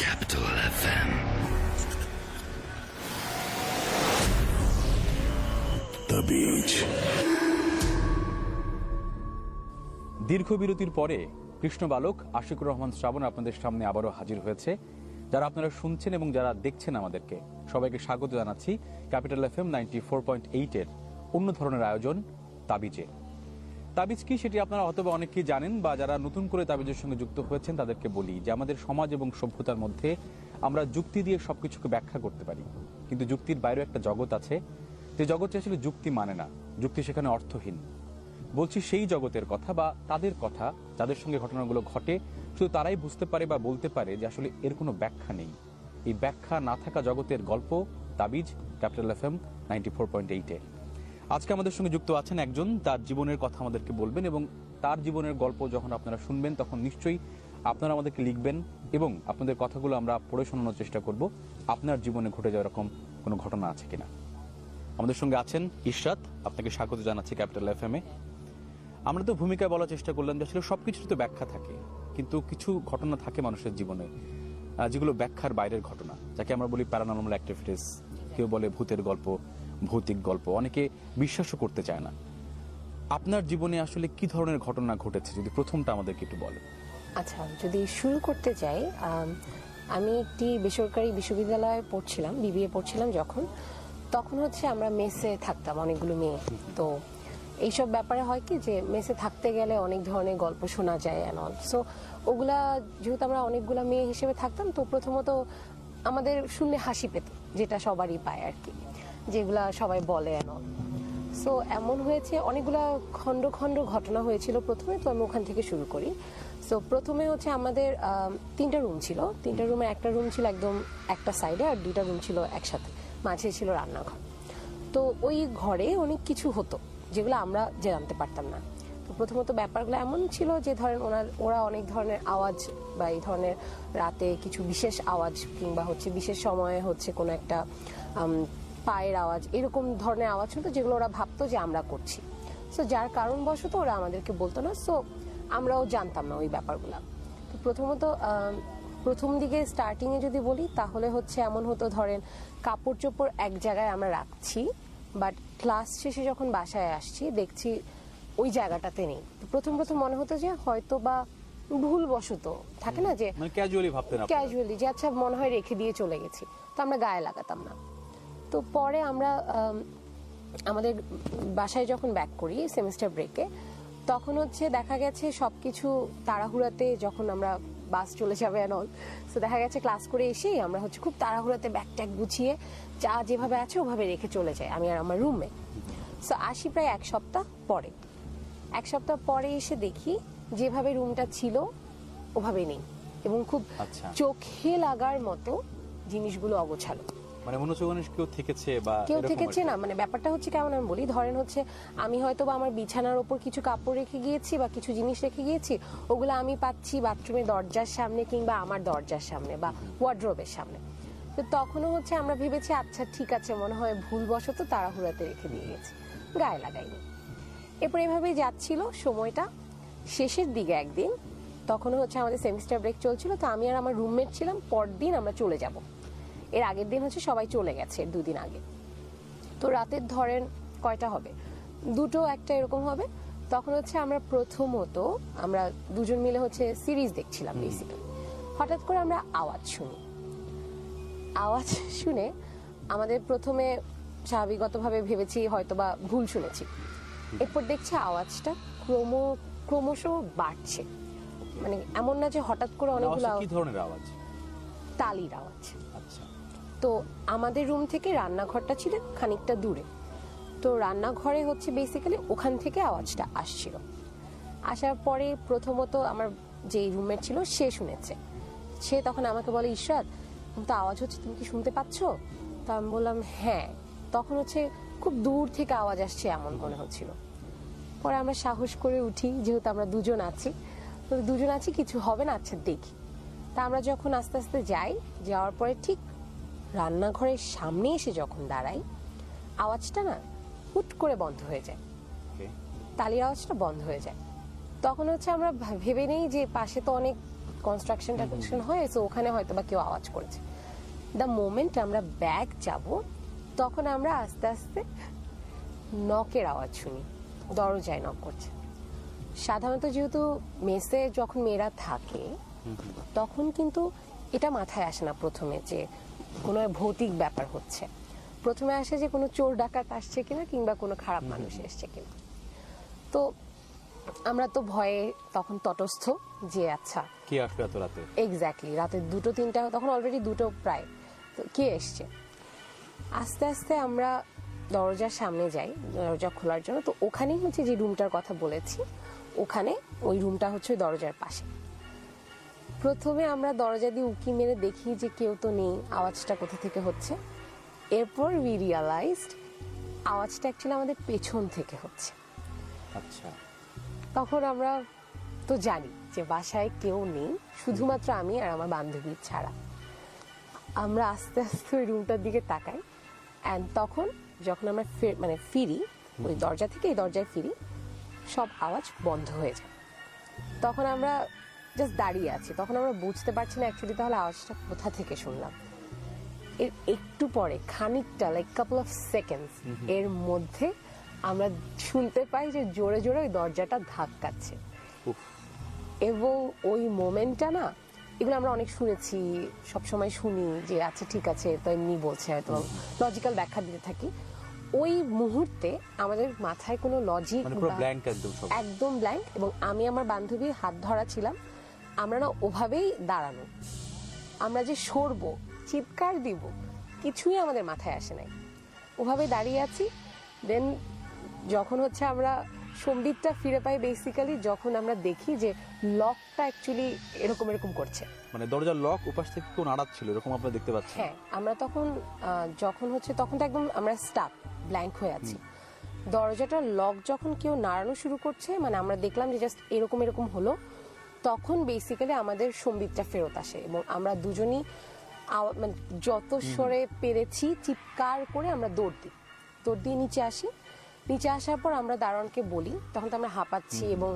Capital FM. The Beach. দীর্ঘ বিরতির পরে কৃষ্ণ বালক আশিকুর রহমান শ্রাবণ আপনাদের সামনে আবারও হাজির হয়েছে। যারা আপনারা শুনছেন এবং যারা দেখছেন আমাদেরকে সবাইকে স্বাগত জানাচ্ছি ক্যাপিটাল FM 94.8 অন্য ধরনের আয়োজন তাবিজে। তাবিজ কি সেটি আপনারা হয়তো অনেকেই জানেন, বা যারা নতুন করে তাবিজের সঙ্গে যুক্ত হয়েছেন তাদেরকে বলি যে আমাদের সমাজ এবং সভ্যতার মধ্যে আমরা যুক্তি দিয়ে সবকিছুকে ব্যাখ্যা করতে পারি, কিন্তু যুক্তির বাইরেও একটা জগৎ আছে যে জগৎটি আসলে যুক্তি মানে না, যুক্তি সেখানে অর্থহীন। বলছি সেই জগতের কথা বা তাদের কথা যাদের সঙ্গে ঘটনাগুলো ঘটে শুধু তারাই বুঝতে পারে বা বলতে পারে যে আসলে এর কোনো ব্যাখ্যা নেই। এই ব্যাখ্যা না থাকা জগতের গল্প তাবিজ ক্যাপিটাল FM 94.8-এ। আজকে আমাদের সঙ্গে যুক্ত আছেন একজন, তার জীবনের কথা আমাদেরকে বলবেন এবং তার জীবনের গল্প যখন আপনারা শুনবেন তখন নিশ্চয়ই আপনারা আমাদেরকে লিখবেন এবং আপনাদের কথাগুলো আমরা পড়ে শোনানোর চেষ্টা করব আপনার জীবনে ঘটে যাওয়া এরকম কোনো ঘটনা আছে কিনা। আমাদের সঙ্গে আছেন ইশরাত, আপনাকে স্বাগত জানাচ্ছি ক্যাপিটাল FM-এ। আমরা তো ভূমিকায় বলার চেষ্টা করলাম যে আসলে সবকিছুর তো ব্যাখ্যা থাকে, কিন্তু কিছু ঘটনা থাকে মানুষের জীবনে যেগুলো ব্যাখ্যার বাইরের ঘটনা, যাকে আমরা বলি প্যারানর্মাল অ্যাক্টিভিটিস, কেউ বলে ভূতের গল্প, ভৌতিক গল্প, অনেকে বিশ্বাসও করতে চায় না। আপনার জীবনে আসলে কি ধরনের ঘটনা ঘটেছে যদি প্রথমটা আমাদেরকে একটু বলেন। আচ্ছা, যদি শুরু করতে চাই, আমি একটি বেসরকারি বিশ্ববিদ্যালয়ে পড়ছিলাম, BBA পড়ছিলাম তখন হচ্ছে আমরা মেসে থাকতাম অনেকগুলো মেয়ে। তো এইসব ব্যাপারে হয় কি যে মেসে থাকতে গেলে অনেক ধরনের গল্প শোনা যায় অ্যান্ড অল। সো ওগুলা যেহেতু আমরা অনেকগুলো মেয়ে হিসেবে থাকতাম, তো প্রথমত আমাদের শুনলে হাসি পেত, যেটা সবারই পায় আর কি, যেগুলা সবাই বলে অ্যান্ড অল। সো এমন হয়েছে অনেকগুলা খণ্ড খণ্ড ঘটনা হয়েছিল প্রথমে, তো আমি ওখান থেকে শুরু করি। সো প্রথমে হচ্ছে আমাদের 3টা রুম ছিল, 3টা রুমে একটা রুম ছিল একদম একটা সাইডে আর 2টা রুম ছিল একসাথে, মাঝে ছিল রান্নাঘর। তো ওই ঘরে অনেক কিছু হতো যেগুলো আমরা জানতে পারতাম না। তো প্রথমত ব্যাপারগুলো এমন ছিল যে ধরেন ওরা অনেক ধরনের আওয়াজ বা এই ধরনের রাতে কিছু বিশেষ আওয়াজ কিংবা হচ্ছে বিশেষ সময়ে হচ্ছে কোনো একটা পায়ের আওয়াজ, এরকম ধরনের আওয়াজ হতো যেগুলো ওরা ভাবতো যে আমরা করছি। সো যার কারণবশত ওরা আমাদেরকে বলতো না, সো আমরাও জানতাম না ওই ব্যাপারগুলো। তো প্রথমত প্রথম দিকে স্টার্টিংয়ে যদি বলি তাহলে হচ্ছে এমন হতো, ধরেন কাপড় চোপড় এক জায়গায় আমরা রাখছি, বাট ক্লাস শেষে যখন বাসায় আসছি দেখছি ওই জায়গাটাতে নেই। তো প্রথম মনে হতো যে হয়তো বা ভুলবশত থাকে না যে ক্যাজুয়ালি ভাবতেন, ক্যাজুয়ালি যে আচ্ছা মনে হয় রেখে দিয়ে চলে গেছি, তো আমরা গায়ে লাগাতাম না। তো পরে আমরা আমাদের বাসায় যখন ব্যাক করি সেমিস্টার ব্রেকে, তখন হচ্ছে দেখা গেছে সবকিছু তাড়াহুড়াতে, যখন আমরা বাস চলে যাবে অল, তো দেখা গেছে ক্লাস করে এসেই আমরা হচ্ছে খুব তাড়াহুড়াতে ব্যাগ ট্যাগ গুছিয়ে যা যেভাবে আছে ওভাবে রেখে চলে যাই আমি আর আমার রুমে। সো আসি প্রায় এক সপ্তাহ পরে এসে দেখি যেভাবে রুমটা ছিল ওভাবে নেই, এবং খুব চোখে লাগার মতো জিনিসগুলো অগোছালো। মানে মনে হচ্ছে কেউ থেকেছে না, মানে ব্যাপারটা হচ্ছে কেমন আমি বলি, ধরেন হচ্ছে আমি হয়তো বা আমার বিছানার ওপর কিছু কাপড় রেখে গিয়েছি বা কিছু জিনিস রেখে গিয়েছি, ওগুলো আমি পাচ্ছি বাথরুমের দরজার সামনে কিংবা আমার দরজার সামনে বা ওয়ার্ড্রোবের সামনে। তো তখনও হচ্ছে আমরা ভেবেছি আচ্ছা ঠিক আছে, মনে হয় ভুলবশত তাড়াহুড়াতে রেখে দিয়ে গেছি, গায়ে লাগাইনি। এরপর এভাবেই যাচ্ছিল সময়টা। শেষের দিকে একদিন, তখন হচ্ছে আমাদের সেমিস্টার ব্রেক চলছিল, তো আমি আর আমার রুমমেট ছিলাম, পরদিন আমরা চলে যাব। এর আগের দিন হচ্ছে সবাই চলে গেছে 2 দিন আগে। তো রাতের ধরেন কয়টা হবে, 2টো একটা এরকম হবে। তখন হচ্ছে আমরা প্রথমত আমরা দুজন মিলে হচ্ছে সিরিজ দেখছিলাম বেসিক্যালি। হঠাৎ করে আমরা আওয়াজ শুনে আমাদের প্রথমে স্বাভাবিকগতভাবে ভেবেছি হয়তো বা ভুল শুনেছি। এরপর দেখছি আওয়াজটা ক্রমশ বাড়ছে, মানে এমন না যে হঠাৎ করে অনেকগুলো। কি ধরনের আওয়াজ? তালির আওয়াজ। আচ্ছা। তো আমাদের রুম থেকে রান্নাঘরটা ছিল খানিকটা দূরে, তো রান্নাঘরে হচ্ছে বেসিক্যালি ওখান থেকে আওয়াজটা আসছিল। আসার পরে প্রথমত আমার যে রুমমেট ছিল সে শুনেছে, সে তখন আমাকে বলে ইশরাত তো আওয়াজ হচ্ছে, তুমি কি শুনতে পাচ্ছ? তো আমি বললাম হ্যাঁ। তখন হচ্ছে খুব দূর থেকে আওয়াজ আসছে এমন মনে হচ্ছিল। পরে আমরা সাহস করে উঠি, যেহেতু আমরা দুজন আছি কিছু হবে না, আচ্ছা দেখি। তা আমরা যখন আস্তে আস্তে যাওয়ার পরে ঠিক রান্নাঘরের সামনে এসে যখন দাঁড়াই, আওয়াজটা না হুট করে বন্ধ হয়ে যায়, তালির আওয়াজটা বন্ধ হয়ে যায়। তখন হচ্ছে আমরা ভেবে নেই যে পাশে তো অনেক কনস্ট্রাকশন হয়, সো ওখানে হয়তো বা কেউ আওয়াজ করেছে। দ্য মোমেন্ট আমরা ব্যাক যাব, তখন আমরা আস্তে আস্তে নকের আওয়াজ শুনি, দরজায় নক করছে। সাধারণত যেহেতু মেসে যখন মেয়েরা থাকে তখন কিন্তু এটা মাথায় আসে না প্রথমে যে কোনো ভৌতিক ব্যাপার হচ্ছে, প্রথমে আসে যে কোনো চোর ডাকাত আসছে কিনা কিংবা কোনো খারাপ মানুষ এসছে কিনা। তো আমরা তো ভয়ে তখন তটস্থ যে আচ্ছা কে আসবে এত রাতে। এক্স্যাক্টলি, রাতে 2-3টা, তখন অলরেডি 2টো প্রায়, তো কে এসছে। আস্তে আস্তে আমরা দরজার সামনে যাই দরজা খোলার জন্য। তো ওখানেই হচ্ছে যে রুমটার কথা বলেছি, ওখানে ওই রুমটা হচ্ছে ওই দরজার পাশে। প্রথমে আমরা দরজা দিয়ে উকি মেরে দেখি যে কেউ তো নেই, আওয়াজটা কোথা থেকে হচ্ছে। এরপর উই রিয়ালাইজড আওয়াজটা অ্যাকচুয়ালি আমাদের পেছন থেকে হচ্ছে। আচ্ছা, তখন আমরা তো জানি যে বাসায় কেউ নেই, শুধুমাত্র আমি আর আমার বান্ধবী ছাড়া। আমরা আস্তে আস্তে ওই রুমটার দিকে তাকাই, অ্যান্ড তখন যখন আমরা ফিরি ওই দরজা থেকে এই দরজায় ফিরি, সব আওয়াজ বন্ধ হয়ে যায়। তখন আমরা জাস্ট দাঁড়িয়ে আছি, তখন আমরা বুঝতে পারছি না অ্যাকচুয়ালি তাহলে আওয়াজটা কোথা থেকে শুনলাম। এর একটু পরে খানিকটা লাইক কাপল অফ সেকেন্ডস এর মধ্যে আমরা শুনতে পাই যে জোরে জোরে ওই দরজাটা ধাক্কাচ্ছে। এবং ওই মোমেন্টটা না, এগুলো আমরা অনেক শুনেছি, সবসময় শুনি যে আচ্ছা ঠিক আছে তো এমনি বলছে, হয়তো লজিক্যাল ব্যাখ্যা দিতে থাকি। ওই মুহূর্তে আমাদের মাথায় কোনো লজিক একদম ব্ল্যাঙ্ক, এবং আমি আমার বান্ধবীর হাত ধরা ছিলাম, আমরা না ওভাবেই দাঁড়ানো, আমরা যে সরবো চিৎকার দিব কিছুই আমাদের মাথায় আসে নাই, ওভাবে দাঁড়িয়ে আছি। দেন যখন হচ্ছে আমরা সম্বিতটা ফিরে পাই বেসিক্যালি, যখন আমরা দেখি যে লকটা অ্যাকচুয়ালি এরকম করছে, মানে দরজার লক উপাস থেকে কেউ নাড়াচ্ছিল এরকম আপনারা দেখতে পাচ্ছেন। হ্যাঁ, আমরা তখন যখন হচ্ছে তখন তো একদম আমরা স্টাক ব্ল্যাঙ্ক হয়ে আছি। দরজাটার লক যখন কেউ নাড়ানো শুরু করছে, মানে আমরা দেখলাম যে জাস্ট এরকম হলো, তখন বেসিক্যালি আমাদের সম্বিতটা ফেরত আসে এবং আমরা দুজনই মানে যত সরে পেরেছি চিৎকার করে আমরা দৌড় দিয়ে নিচে আসি। নিচে আসার পর আমরা দারোয়ানকে বলি, তখন তো আমরা হাঁপাচ্ছি এবং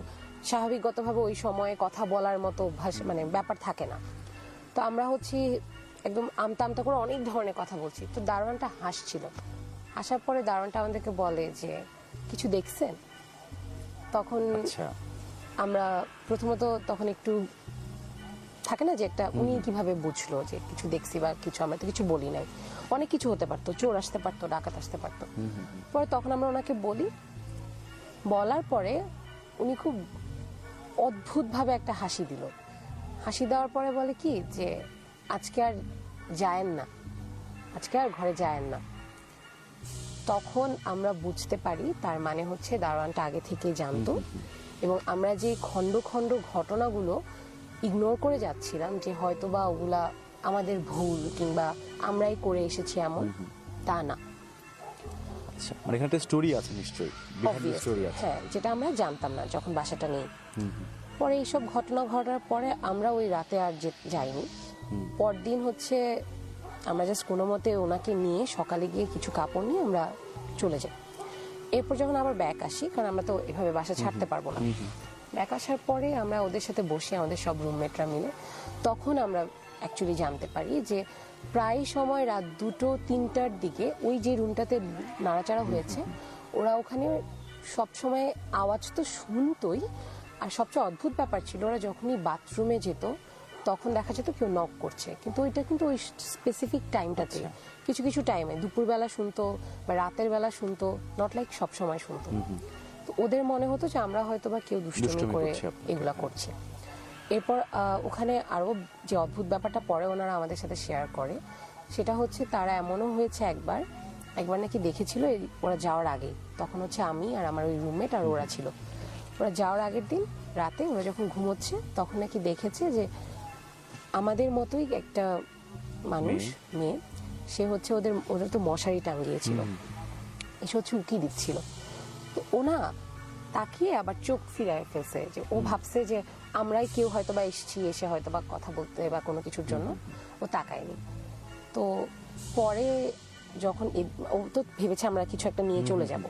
স্বাভাবিকগতভাবে ওই সময়ে কথা বলার মতো মানে ব্যাপার থাকে না। তো আমরা হচ্ছে একদম আমতা করে অনেক ধরনের কথা বলছি। তো দারোয়ানটা হাসছিল, হাসার পরে দারোয়ানটা আমাদেরকে বলে যে কিছু দেখছেন? তখন আমরা প্রথমত তখন একটু থাকে না যে একটা উনি কিভাবে বুঝলো যে কিছু দেখছি বা কিছু, আমরা তো কিছু বলি নাই, অনেক কিছু হতে পারতো, চোর আসতে পারতো, ডাকাত আসতে পারতো। পরে তখন আমরা ওনাকে বলি, বলার পরে উনি খুব অদ্ভুতভাবে একটা হাসি দিল। হাসি দেওয়ার পরে বলে কি যে আজকে আর যায়েন না, আজকে আর ঘরে যায়েন না। তখন আমরা বুঝতে পারি তার মানে হচ্ছে দারোয়ানটা আগে থেকে জানতো, এবং আমরা যে খন্ড খন্ড ঘটনাগুলো ইগনোর করে যাচ্ছিলাম যে হয়তো বা ওগুলা আমাদের ভুল কিংবা আমরাই করে এসেছি, এমন তা না। আচ্ছা, মানে এখানে একটা স্টোরি আছে নিশ্চয়ই, স্টোরি আছে। হ্যাঁ, যেটা আমরা জানতাম না যখন বাসাটা নেই। পরে এইসব ঘটনা ঘটার পরে আমরা ওই রাতে আর যাইনি। পরদিন হচ্ছে আমরা জাস্ট কোনো মতে ওনাকে নিয়ে সকালে গিয়ে কিছু কাপড় নিয়ে আমরা চলে যাই। এরপর যখন আবার ব্যাক আসি, কারণ আমরা তো এভাবে বাসা ছাড়তে পারবো না, ব্যাক আসার পরে আমরা ওদের সাথে বসে আমাদের সব রুমমেটরা মিলে, তখন আমরা অ্যাকচুয়ালি জানতে পারি যে প্রায় সময় রাত 2-3টার দিকে ওই যে রুমটাতে নাড়াচাড়া হয়েছে, ওরা ওখানে সবসময় আওয়াজ তো শুনতোই, আর সবচেয়ে অদ্ভুত ব্যাপার ছিল ওরা যখনই বাথরুমে যেত তখন দেখা যেত কেউ নক করছে, কিন্তু ওইটা কিন্তু ওই স্পেসিফিক টাইমটাতে, কিছু কিছু টাইমে দুপুরবেলা শুনতো বা রাতের বেলা শুনতো, নট লাইক সব সময় শুনতো। তো ওদের মনে হতো যে আমরা হয়তো বা কেউ দুষ্টুমি করে এগুলা করছে। এরপর ওখানে আরো যে অদ্ভুত ব্যাপারটা পরে ওনারা আমাদের সাথে শেয়ার করে, সেটা হচ্ছে তারা এমনও হয়েছে একবার নাকি দেখেছিল ওরা যাওয়ার আগে, তখন হচ্ছে আমি আর আমার ওই রুমমেট আর ওরা ছিল, ওরা যাওয়ার আগের দিন রাতে ওরা যখন ঘুমোচ্ছে তখন নাকি দেখেছে যে আমাদের মতোই একটা মানুষ, মেয়ে, সে হচ্ছে ওদের তো মশারি টাঙ্গিয়েছিল, এসে হচ্ছে উকি দিচ্ছিল। তো ওনা তাকিয়ে আবার চোখ ফিরায় ফেলছে, যে ও ভাবছে যে আমরাই কেউ হয়তো বা এসে হয়তো বা কথা বলতে বা কোনো কিছুর জন্য, ও তাকায়নি। তো পরে যখন ও তো ভেবেছে আমরা কিছু একটা নিয়ে চলে যাব,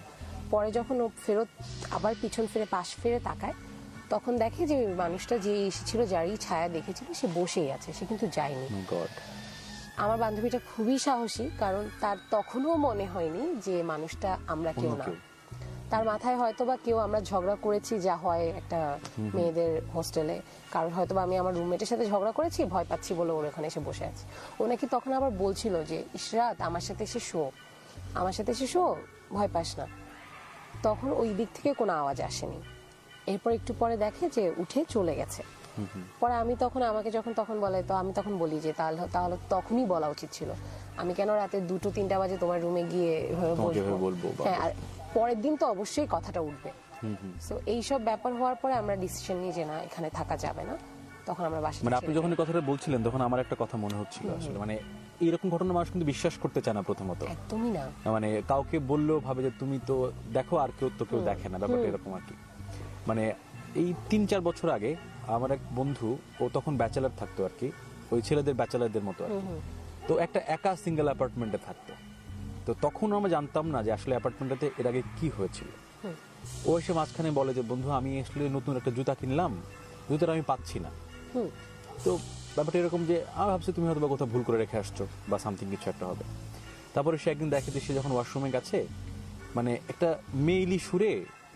পরে যখন ও ফেরত আবার পিছন ফিরে পাশ ফিরে তাকায়, তখন দেখে যে ওই মানুষটা যে এসেছিল, যারই ছায়া দেখেছিল, সে বসেই আছে, সে কিন্তু যায়নি। গড। আমার বান্ধবীটা খুবই সাহসী, কারণ তার তখনও মনে হয়নি যে মানুষটা আমরা কেউ না। তার মাথায় হয়তো বা কেউ আমরা ঝগড়া করেছি, যা হয় একটা মেয়েদের হোস্টেলে, কারণ হয়তো বা আমি আমার রুমমেটের সাথে ঝগড়া করেছি, ভয় পাচ্ছি বলে ওর ওখানে এসে বসে আছে। ও নাকি তখন আবার বলছিল যে ইশরাত আমার সাথে এসে শো, আমার সাথে এসে শো, ভয় পাস না। তখন ওই দিক থেকে কোনো আওয়াজ আসেনি। এরপর একটু পরে দেখে যে উঠে চলে গেছে। পরে আমি তখন, আমাকে যখন তখন বলে, তো আমি তখন বলি যে তাহলে তখনই বলা উচিত ছিল, আমি কেন রাতে 2-3টা বাজে তোমার রুমে গিয়ে এভাবে বলবো। হ্যাঁ, আর পরের দিন তো অবশ্যই কথাটা উঠবে। সো এইসব ব্যাপার হওয়ার পরে আমরা ডিসিশন নিই যে না, এখানে থাকা যাবে না। তখন আমরা বাসা, মানে আপনি যখন এই কথাটা বলছিলেন তখন আমার একটা কথা মনে হচ্ছিল আসলে, মানে এরকম ঘটনা মানুষ কিন্তু বিশ্বাস করতে চায় না প্রথমত, একদমই না। মানে কাউকে বললেও ভাবে যে তুমি তো দেখো আর কেউ দেখে না, ব্যাপারটা এরকম আর কি। মানে এই 3-4 বছর আগে আমার এক বন্ধু, ও তখন ব্যাচেলার থাকতো আর কি, ওই ছেলেদের ব্যাচেলারদের মতো আর কি। তো একটা একা সিঙ্গেল অ্যাপার্টমেন্টে থাকতো। তো তখন আমরা জানতাম না যে আসলে অ্যাপার্টমেন্টটাতে এর আগে কি হয়েছিল। ও এসে মাঝখানে বলে যে বন্ধু আমি আসলে নতুন একটা জুতা কিনলাম, জুতাটা আমি পাচ্ছি না। তো ব্যাপারটা এরকম যে আমি ভাবছি তুমি হয়তো বা কোথাও ভুল করে রেখে আসছো বা সামথিং কিছু একটা হবে। তারপরে সে একদিন দেখে যে সে যখন ওয়াশরুমে গেছে, মানে একটা মেইলি সুরে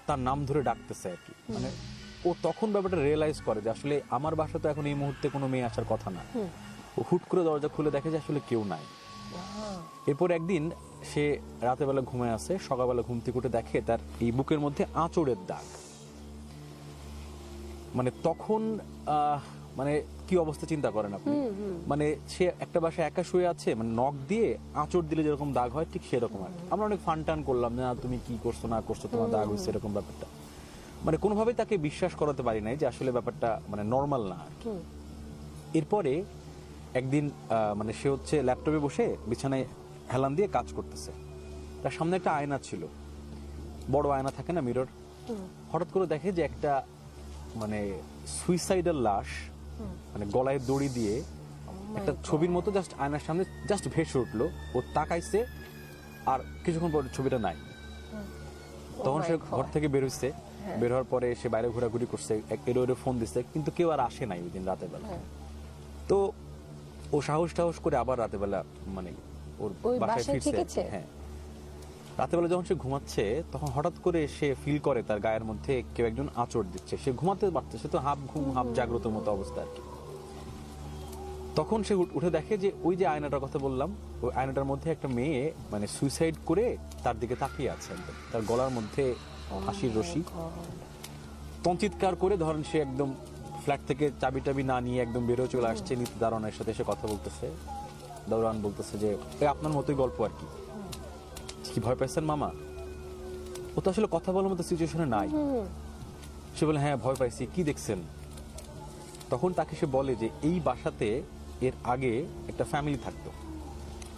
তার নাম ধরে ডাকতেছে আর কি। মানে ও তখন ব্যাপারটা রিয়েলাইজ করে যে আসলে আমার বাসা তো এখন এই মুহূর্তে কোনো মেয়ে আসার কথা না। ও হুট করে দরজা খুলে দেখে যে আসলে কেউ নাই। এরপর একদিন সে রাতের বেলা ঘুমায় আছে, সকালবেলা ঘুম থেকে উঠে দেখে তার এই বুকের মধ্যে আঁচড়ের দাগ। মানে তখন মানে কি অবস্থা চিন্তা করেন আপনি। মানে সে একটা বাসায় একা শুয়ে আছে, মানে নখ দিয়ে আঁচড় দিলে যেরকম দাগ হয় ঠিক সেরকম আর কি। আমরা অনেক ফান টান করলাম, না তুমি কি করছো না করছো, তোমার দাগ হয়েছে এরকম ব্যাপারটা। মানে কোনোভাবেই তাকে বিশ্বাস করাতে পারি নাই যে আসলে ব্যাপারটা মানে নর্মাল না আর কি। এরপরে একদিন মানে সে হচ্ছে ল্যাপটপে বসে বিছানায় হেলান দিয়ে কাজ করতেছে, তার সামনে একটা আয়না ছিল, বড় আয়না থাকে না, মিরর। হঠাৎ করে দেখে যে একটা মানে সুইসাইডাল লাশ, মানে গলায় দড়ি দিয়ে একটা ছবির মতো জাস্ট আয়নার সামনে জাস্ট ভেসে উঠলো। ও তাকাইছে, আর কিছুক্ষণ পর ছবিটা নাই। তখন সে ঘর থেকে বের হইছে, বের হওয়ার পরে সে বাইরে ঘোরাঘুরি করছে, এরো ফোন দিচ্ছে, কিন্তু কেউ আর আসে নাই ওই দিন রাতের বেলা। তো ও সাহস করে আবার রাতের বেলা মানে ওর বাসায় ফিরছে। হ্যাঁ, রাতের বেলা যখন সে ঘুমাচ্ছে তখন হঠাৎ করে সে ফিল করে তার গায়ের মধ্যে কেউ একজন আঁচড় দিচ্ছে। সে ঘুমাতে পারতেছে, তো হাফ ঘুম হাফ জাগ্রত মতো অবস্থা আর কি। তখন সে উঠে দেখে যে ওই যে আয়নাটার কথা বললাম, ওই আয়নাটার মধ্যে একটা মেয়ে মানে সুইসাইড করে তার দিকে তাকিয়ে আছে, একদম তার গলার মধ্যে হাসির রশি। তঞ্চিৎকার করে ধরেন সে একদম ফ্ল্যাট থেকে চাবি টাবি না নিয়ে একদম বেরো চলে আসছে। নীতি দারোয়ানের সাথে সে কথা বলতেছে, দারোয়ান বলতেছে যে আপনার মতোই গল্প আর কি, কি ভয় পাইছেন মামা? ও তো আসলে কথা বলার মতো সিচুয়েশনে নাই। সে বলে হ্যাঁ ভয় পাইছি, কি দেখছেন? তখন তাকে সে বলে যে এই বাসাতে এর আগে একটা ফ্যামিলি থাকতো।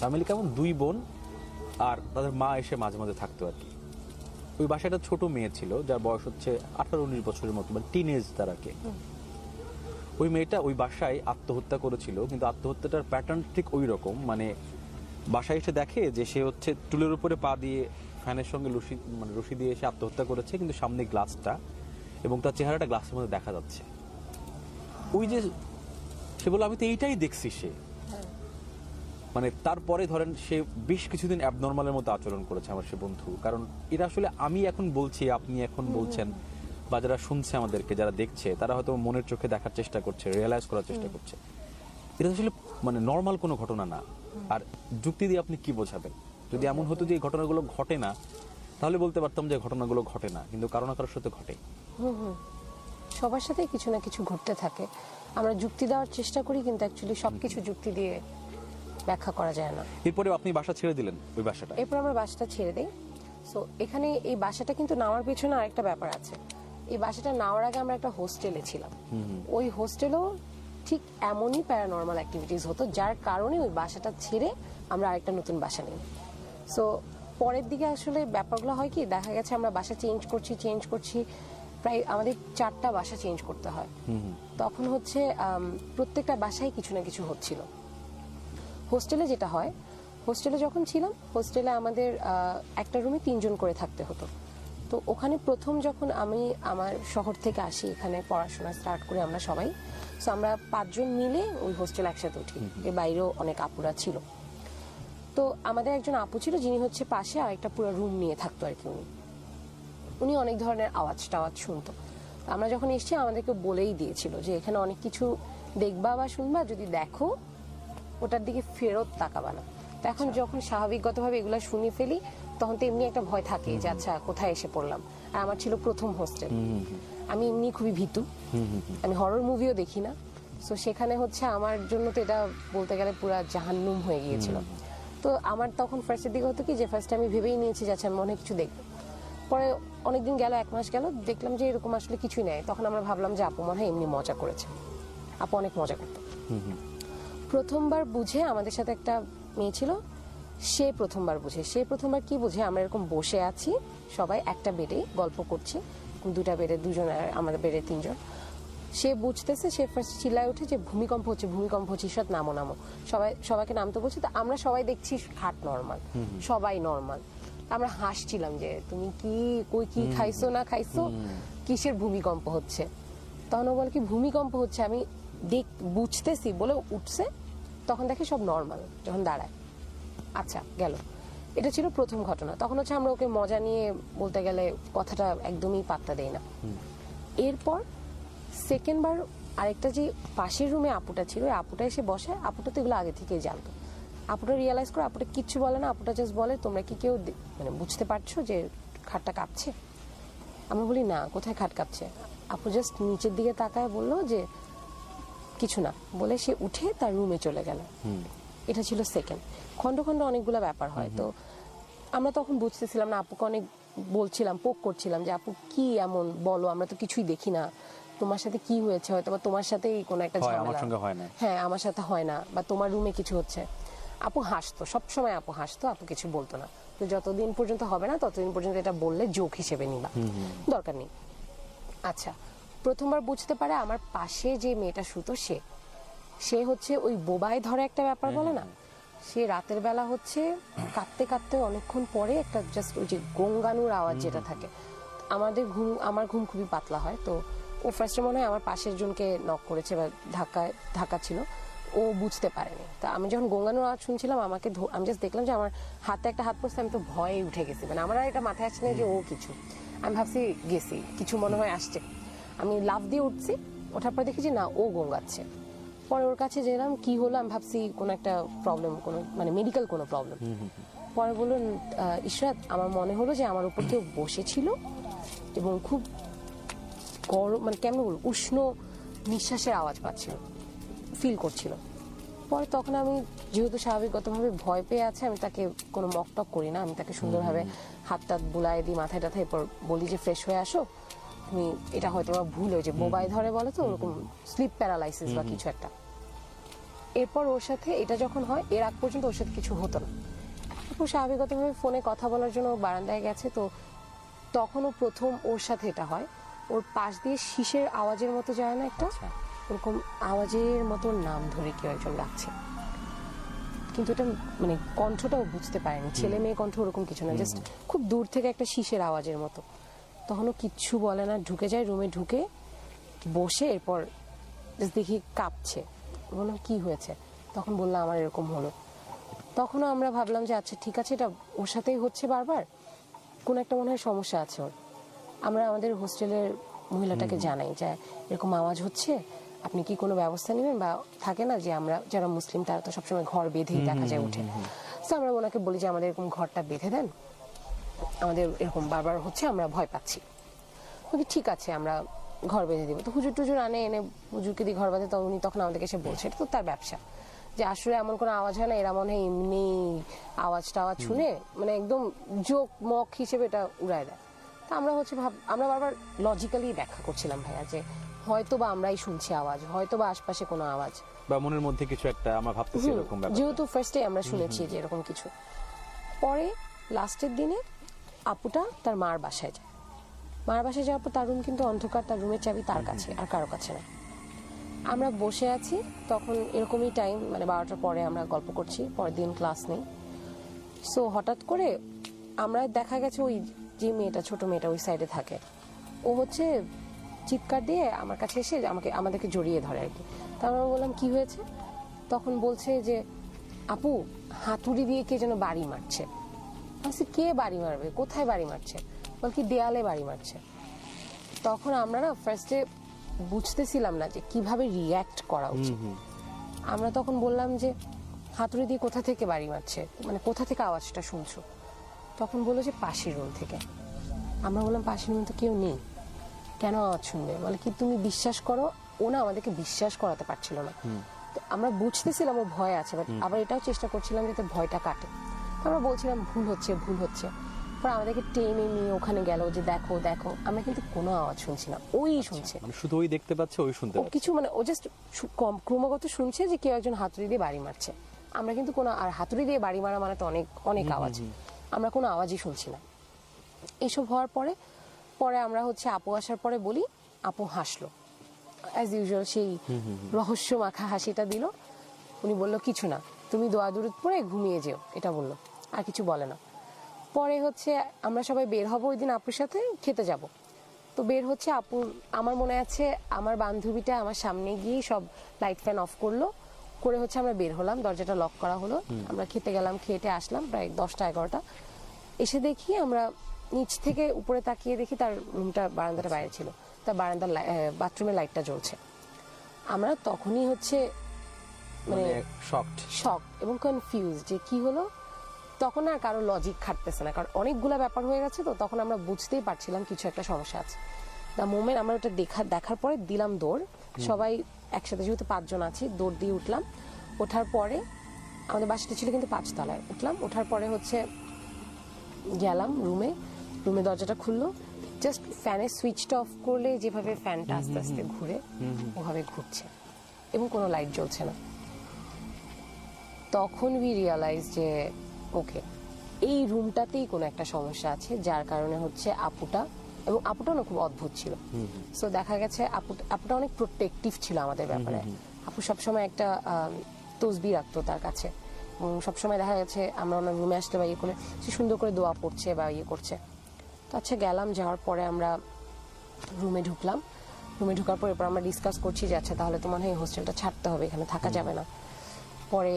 ফ্যামিলি কেমন, 2 বোন আর তাদের মা এসে মাঝে মাঝে থাকতো আর কি। ওই বাসায় একটা ছোট মেয়ে ছিল যার বয়স হচ্ছে 18-19 বছরের মতো, মানে টিনেজ তারাকে। ওই মেয়েটা ওই বাসায় আত্মহত্যা করেছিল, কিন্তু আত্মহত্যাটার প্যাটার্ন ঠিক ওই রকম। মানে বাসায় এসে দেখে যে সে হচ্ছে টুলের উপরে পা দিয়ে ফ্যানের সঙ্গে রশি দিয়ে এসে আত্মহত্যা করেছে, কিন্তু সামনে গ্লাসটা এবং তার চেহারাটা গ্লাসের মধ্যে দেখা যাচ্ছে। ওই যে সে বলে আমি তো এইটাই দেখছি। সে মানে তারপরে ধরেন সে বেশ কিছুদিন অ্যাবনর্মালের মতো আচরণ করেছে আমার সে বন্ধু। কারণ এটা আসলে আমি এখন বলছি, আপনি এখন বলছেন, বা যারা শুনছে আমাদেরকে, যারা দেখছে, তারা হয়তো মনের চোখে দেখার চেষ্টা করছে, রিয়েলাইজ করার চেষ্টা করছে। এটা আসলে মানে নর্মাল কোনো ঘটনা না। আর যুক্তি দিয়ে আপনি কি বোঝাবেন? যদি এমন হতো যে এই ঘটনাগুলো ঘটে না, তাহলে বলতে পারতাম যে ঘটনাগুলো ঘটে না, কিন্তু কারো না কারোর সাথে ঘটে। সবার সাথে কিছু না কিছু ঘটতে থাকে। আমরা যুক্তি দেওয়ার চেষ্টা করি, কিন্তু অ্যাকচুয়ালি সবকিছু যুক্তি দিয়ে ব্যাখ্যা করা যায় না। এরপরে আপনি বাসা ছেড়ে দিলেন ওই বাসাটা? এরপর আমরা বাসাটা ছেড়ে দেই। সো এখানে এই বাসাটা কিন্তু নেওয়ার পেছনে আরেকটা ব্যাপার আছে। এই বাসাটা নেওয়ার আগে আমরা একটা হোস্টেলে ছিলাম। ওই হোস্টেলেও ঠিক এমনই প্যারানর্মাল অ্যাক্টিভিটিস হতো, যার কারণে ওই বাসাটা ছেড়ে আমরা আরেকটা নতুন বাসা নিই। সো পরের দিকে আসলে ব্যাপারগুলো হয় কি, দেখা গেছে আমরা বাসা চেঞ্জ করছি, প্রায় আমাদের 4টা বাসা চেঞ্জ করতে হয়। তখন হচ্ছে প্রত্যেকটা বাসায় কিছু না কিছু হচ্ছিল। হোস্টেলে যেটা হয়, হোস্টেলে যখন ছিলাম, হোস্টেলে আমাদের একটা রুমে 3 জন করে থাকতে হতো। তো ওখানে প্রথম যখন আমি আমার শহর থেকে আসি এখানে পড়াশোনা স্টার্ট করে আমরা সবাই, তো আমরা 5 জন মিলে ওই হোস্টেল একসাথে উঠি, এর বাইরেও অনেক আপুরা ছিল। তো আমাদের একজন আপু ছিল যিনি হচ্ছে পাশে আরেকটা পুরো রুম নিয়ে থাকতো আর কি। উনি অনেক ধরনের আওয়াজ টাওয়াজ শুনতো। আমরা যখন এসেছি আমাদেরকে বলেই দিয়েছিল যে এখানে অনেক কিছু দেখবা বা শুনবা, যদি দেখো ওটার দিকে ফেরত তাকাবা না। তো এখন যখন স্বাভাবিকগতভাবে এগুলা শুনে ফেলি তখন তো এমনি একটা ভয় থাকে যে আচ্ছা কোথায় এসে পড়লাম। আর আমার ছিল প্রথম হোস্টেল, আমি এমনি খুবই ভীতু, আমি হরর মুভিও দেখি না। তো সেখানে হচ্ছে আমার জন্য তো এটা বলতে গেলে পুরা জাহান্নুম হয়ে গিয়েছিল। তো আমার তখন ফার্স্টের দিকে হতো কি যে ফার্স্টে আমি ভেবেই নিয়েছি যে আচ্ছা আমি মনে হয় কিছু দেখবো। পরে অনেকদিন গেল, 1 মাস গেল, দেখলাম যে এরকম আসলে কিছুই নেই। তখন আমরা ভাবলাম যে আপু মনে হয় এমনি মজা করেছে, আপু অনেক মজা করতো। প্রথমবার বুঝে আমাদের সাথে একটা মেয়ে ছিল, সে প্রথমবার বুঝে। সে প্রথমবার কি বুঝে, আমরা এরকম বসে আছি সবাই একটা বেডে গল্প করছি, 2টা বেডে 2 জন, আর আমাদের বেডে 3 জন। সে বুঝতেছে, সে ফার্স্ট চিল্লায় উঠে যে ভূমিকম্প হচ্ছে, ভূমিকম্প হচ্ছে, ঈশ্বর নামো নামো। সবাইকে নামতে বলছে। তো আমরা সবাই দেখছি খাট নর্মাল, সবাই নর্মাল। আমরা হাসছিলাম যে তুমি কি খাইছো না খাইছো, কিসের ভূমিকম্প হচ্ছে। তখন ও বলে কি ভূমিকম্প হচ্ছে, আমি বুঝতেছি বলে উঠছে। তখন দেখে সব নর্মাল, যখন দাঁড়ায় আচ্ছা গেল। এটা ছিল প্রথম ঘটনা। তখন হচ্ছে আমরা ওকে মজা নিয়ে বলতে গেলে কথাটা একদমই পাত্তা দেই না। এরপর সেকেন্ড বার আরেকটা যে পাশের রুমে আপুটা ছিল, ওই আপুটা এসে বসে। আপুটা তো এগুলো আগে থেকেই জানতো। আপুটা রিয়েলাইজ করে, আপুটা কিচ্ছু বলে না, আপুটা জাস্ট বলে তোমরা কি কেউ মানে বুঝতে পারছো যে খাটটা কাঁপছে? আমরা বলি না, কোথায় খাট কাঁপছে? আপু জাস্ট নিচের দিকে তাকায় বললো যে কিছু না, বলে সে উঠে তার রুমে চলে গেল। এটা ছিল সেকেন্ড। খন্ড খন্ড অনেকগুলো ব্যাপার হয়। তো আমরা তখন বুঝতেছিলাম না, আপুকে অনেক বলছিলাম, পোক করছিলাম যে আপু কি এমন বলো, আমরা তো কিছুই দেখি না, তোমার সাথে কি হয়েছে, হয়তো বা তোমার সাথেই কোনো একটা ঝামেলা, হ্যাঁ আমার সাথে হয় না, বা তোমার রুমে কিছু হচ্ছে। আপু হাসতো, সবসময় আপু হাসতো, আপু কিছু বলতো না। তো যতদিন পর্যন্ত হবে না ততদিন পর্যন্ত এটা বললে জোক হিসেবে নিবা, দরকার নেই। আচ্ছা, প্রথমবার বুঝতে পারে আমার পাশে যে মেয়েটা শুতো সে হচ্ছে ওই বোবায় ধরে একটা ব্যাপার বলে না, সে রাতের বেলা হচ্ছে কাঁদতে কাঁদতে অনেকক্ষণ পরে একটা জাস্ট ওই যে গঙ্গানুর আওয়াজ যেটা থাকে। আমার ঘুম খুবই পাতলা হয়। তো ও ফার্স্টে মনে হয় আমার পাশের জনকে নক করেছে বা ধাক্কা ছিল, ও বুঝতে পারেনি। তা আমি যখন গঙ্গানুর আওয়াজ শুনছিলাম, আমি জাস্ট দেখলাম যে আমার হাতে একটা হাত পড়ছে, আমি তো ভয়ে উঠে গেছি। মানে আমার এটা মাথায় আসছে না যে ও কিছু, আমি ভাবছি গেছি কিছু মনে হয় আসছে। আমি লাফ দিয়ে উঠছি, ওঠার পর দেখি যে না, ও গঙ্গাচ্ছে। পরে ওর কাছে গেলাম, কি হলো, আমি ভাবছি কোনো একটা প্রবলেম, কোনো মানে মেডিকেল কোনো প্রবলেম। পরে বললো ইশরাত, আমার মনে হলো যে আমার উপর কেউ বসেছিল এবং খুব গরম, মানে কেমন বলবো, উষ্ণ নিঃশ্বাসের আওয়াজ পাচ্ছিল, ফিল করছিল। পরে তখন আমি যেহেতু স্বাভাবিকগতভাবে ভয় পেয়ে আছে, আমি তাকে কোনো মকটক করি না, আমি তাকে সুন্দরভাবে হাত টাত বুলাই দিই, মাথায় টাথায়, এরপর বলি যে ফ্রেশ হয়ে আসো তুমি, এটা হয়তো ভুল হয়েছে, বোবায় ধরে বলে তো ওরকম স্লিপ প্যারালাইসিস বা কিছু একটা। এরপর ওর সাথে এটা যখন হয়, এর আগ পর্যন্ত ওর সাথে কিছু হতো না। তারপর স্বাভাবিকভাবে ফোনে কথা বলার জন্য বারান্দায় গেছে, তো তখনও প্রথম ওর সাথে এটা হয়। ওর পাশ দিয়ে শীষের আওয়াজের মতো যায় না একটা, ওরকম আওয়াজের মতো নাম ধরে কেউ একজন ডাকছে, কিন্তু এটা মানে কণ্ঠটাও বুঝতে পারেনি, ছেলে মেয়ে কণ্ঠ ওরকম কিছু না, জাস্ট খুব দূর থেকে একটা শীষের আওয়াজের মতো। তখনও কিচ্ছু বলে না, ঢুকে যায় রুমে, ঢুকে বসে এরপর দেখি কাঁপছে। বললাম কি হয়েছে? তখন বললাম আমার এরকম হলো। তখনও আমরা ভাবলাম যে আচ্ছা ঠিক আছে, এটা ওর সাথেই হচ্ছে বারবার, কোনো একটা মনে হয় সমস্যা আছে ওর। আমরা আমাদের হোস্টেলের মহিলাটাকে জানাই যে এরকম আওয়াজ হচ্ছে, আপনি কি কোনো ব্যবস্থা নেবেন? বা থাকে না যে আমরা যারা মুসলিম তারা তো সবসময় ঘর বেঁধেই দেখা যায় উঠে, তো আমরা ওনাকে বলি যে আমাদের এরকম ঘরটা বেঁধে দেন, আমাদের এরকম বারবার হচ্ছে, আমরা ভয় পাচ্ছি। ঠিক আছে আমরা ঘর বেঁধে দিব। তো হুজুর টুজুর এনে হুজুরকে দিয়ে ঘর বাঁধে। তো উনি তখন আমাদেরকে এসে বলছে এটা তো তার ব্যবসা, যে আসলে এমন কোনো আওয়াজ হয় না, এরা মনে হয় এমনি আওয়াজ শুনে মানে একদম জোক মক হিসেবে এটা উড়ায় দেয়। তা আমরা হচ্ছে আমরা বারবার লজিক্যালি ব্যাখ্যা করছিলাম ভাইয়া যে হয়তো বা আমরাই শুনছি আওয়াজ, হয়তো বা আশপাশে কোনো আওয়াজ, বা মনের মধ্যে কিছু একটা আমরা ভাবতেছি এরকম ব্যাপার, যেহেতু ফার্স্টে আমরা শুনেছি যে এরকম কিছু। পরে লাস্টের দিনে আপুটা তার মার বাসায় যায়। মার বাসায় যাওয়ার পর তার রুম কিন্তু অন্ধকার, তার রুমের চাবি তার কাছে, আর কারো কাছে না। আমরা বসে আছি, তখন এরকমই টাইম, মানে 12টার পরে আমরা গল্প করছি, পরের দিন ক্লাস নেই। সো হঠাৎ করে আমরা দেখা গেছে ওই যে মেয়েটা, ছোট মেয়েটা ওই সাইডে থাকে, ও হচ্ছে চিৎকার দিয়ে আমার কাছে এসে আমাদেরকে জড়িয়ে ধরে আর কি। তা আমরা বললাম কি হয়েছে, তখন বলছে যে আপু হাতুড়ি দিয়ে কে যেন বাড়ি মারছে। বলছি কে বাড়ি মারবে, কোথায় বাড়ি মারছে? বল কি দেয়ালে বাড়ি মারছে। তখন আমরা না ফার্স্টে বুঝতেছিলাম না যে কিভাবে রিয়্যাক্ট করা উচিত। আমরা তখন বললাম যে হাতুড়ি দিয়ে কোথা থেকে বাড়ি মারছে, মানে কোথা থেকে আওয়াজটা শুনছো? তখন বললো যে পাশের রুম থেকে। আমরা বললাম পাশের রুম তো কেউ নেই, কেন আওয়াজ শুনবে? বলে কি তুমি বিশ্বাস করো, ও না আমাদেরকে বিশ্বাস করাতে পারছিল না। তো আমরা বুঝতেছিলাম ও ভয় আছে, বাট আবার এটাও চেষ্টা করছিলাম যাতে ভয়টা কাটে। তো আমরা বলছিলাম ভুল হচ্ছে ভুল হচ্ছে। পরে আমাদেরকে টেনে নিয়ে ওখানে গেল যে দেখো দেখো, আমরা কিন্তু কোনো আওয়াজ শুনছি না, ওই শুনছে। মানে শুধু ওই দেখতে পাচ্ছে, ওই শুনতে ও পাচ্ছে। কিছু মানে ও জাস্ট ক্রমাগত শুনছে যে কেউ একজন হাতুড়ি দিয়ে বাড়ি মারছে। আমরা কিন্তু কোনো, আর হাতুড়ি দিয়ে বাড়ি মারা মানে তো অনেক অনেক আওয়াজ, আমরা কোনো আওয়াজই শুনছি না। এইসব হওয়ার পরে পরে আমরা হচ্ছে আপু আসার পরে বলি, আপু হাসলো অ্যাজ ইউজুয়াল, সেই রহস্য মাখা হাসিটা দিল। উনি বললো কিছু না, তুমি দোয়া দুরুদ পড়ে ঘুমিয়ে যেও, এটা বললো, আর কিছু বলে না। পরে হচ্ছে আমরা সবাই বের হব ওই দিন আপুর সাথে খেতে যাব। তো বের হচ্ছে আপুর, আমার মনে আছে আমার বান্ধবীটা আমার সামনে গিয়ে সব লাইট ফ্যান অফ করলো, করে হচ্ছে আমরা বের হলাম, দরজাটা লক করা হলো, আমরা খেতে গেলাম, খেতে আসলাম প্রায় 10টা 11টা। এসে দেখি আমরা নিচ থেকে উপরে তাকিয়ে দেখি তার রুমটা, বারান্দাটা বাইরে ছিল, তার বারান্দার বাথরুমের লাইটটা জ্বলছে। আমরা তখনই হচ্ছে মানে শক এবং কনফিউজ যে কি হলো। তখন আর কারো লজিক খাটতেছে না, কারণ অনেকগুলা ব্যাপার হয়ে গেছে। তো তখন আমরা বুঝতেই পারছিলাম কিছু একটা সমস্যা আছে। দ্য মোমেন্ট আমরা ওটা দেখার পরে দিলাম দৌড়, সবাই একসাথে যেহেতু 5 জন আছি, দৌড় দিয়ে উঠলাম। ওঠার পরে আমাদের বাসাটা ছিল কিন্তু 5 তলায়, উঠলাম, ওঠার পরে হচ্ছে গেলাম রুমে দরজাটা খুললো, জাস্ট ফ্যানের সুইচটা অফ করলে যেভাবে ফ্যানটা আস্তে আস্তে ঘুরে ওভাবে ঘুরছে এবং কোনো লাইট জ্বলছে না। তখন উই রিয়ালাইজ যে ওকে, এই রুমটাতেই কোনো একটা সমস্যা আছে, যার কারণে হচ্ছে আপুটা না খুব অদ্ভুত ছিল। সো দেখা গেছে আপুটা অনেক প্রোটেক্টিভ ছিল আমাদের ব্যাপারে। আপু সবসময় একটা তসবিহ রাখতো তার কাছে, এবং সবসময় দেখা গেছে আমরা ওনার রুমে আসলে বা ইয়ে করলে সে সুন্দর করে দোয়া পড়ছে বা ইয়ে করছে। তো আচ্ছা গেলাম, যাওয়ার পরে আমরা রুমে ঢুকলাম। রুমে ঢুকার পর এরপর আমরা ডিসকাস করছি যে আচ্ছা তাহলে তো মনে হয় হোস্টেলটা ছাড়তে হবে, এখানে থাকা যাবে না। পরে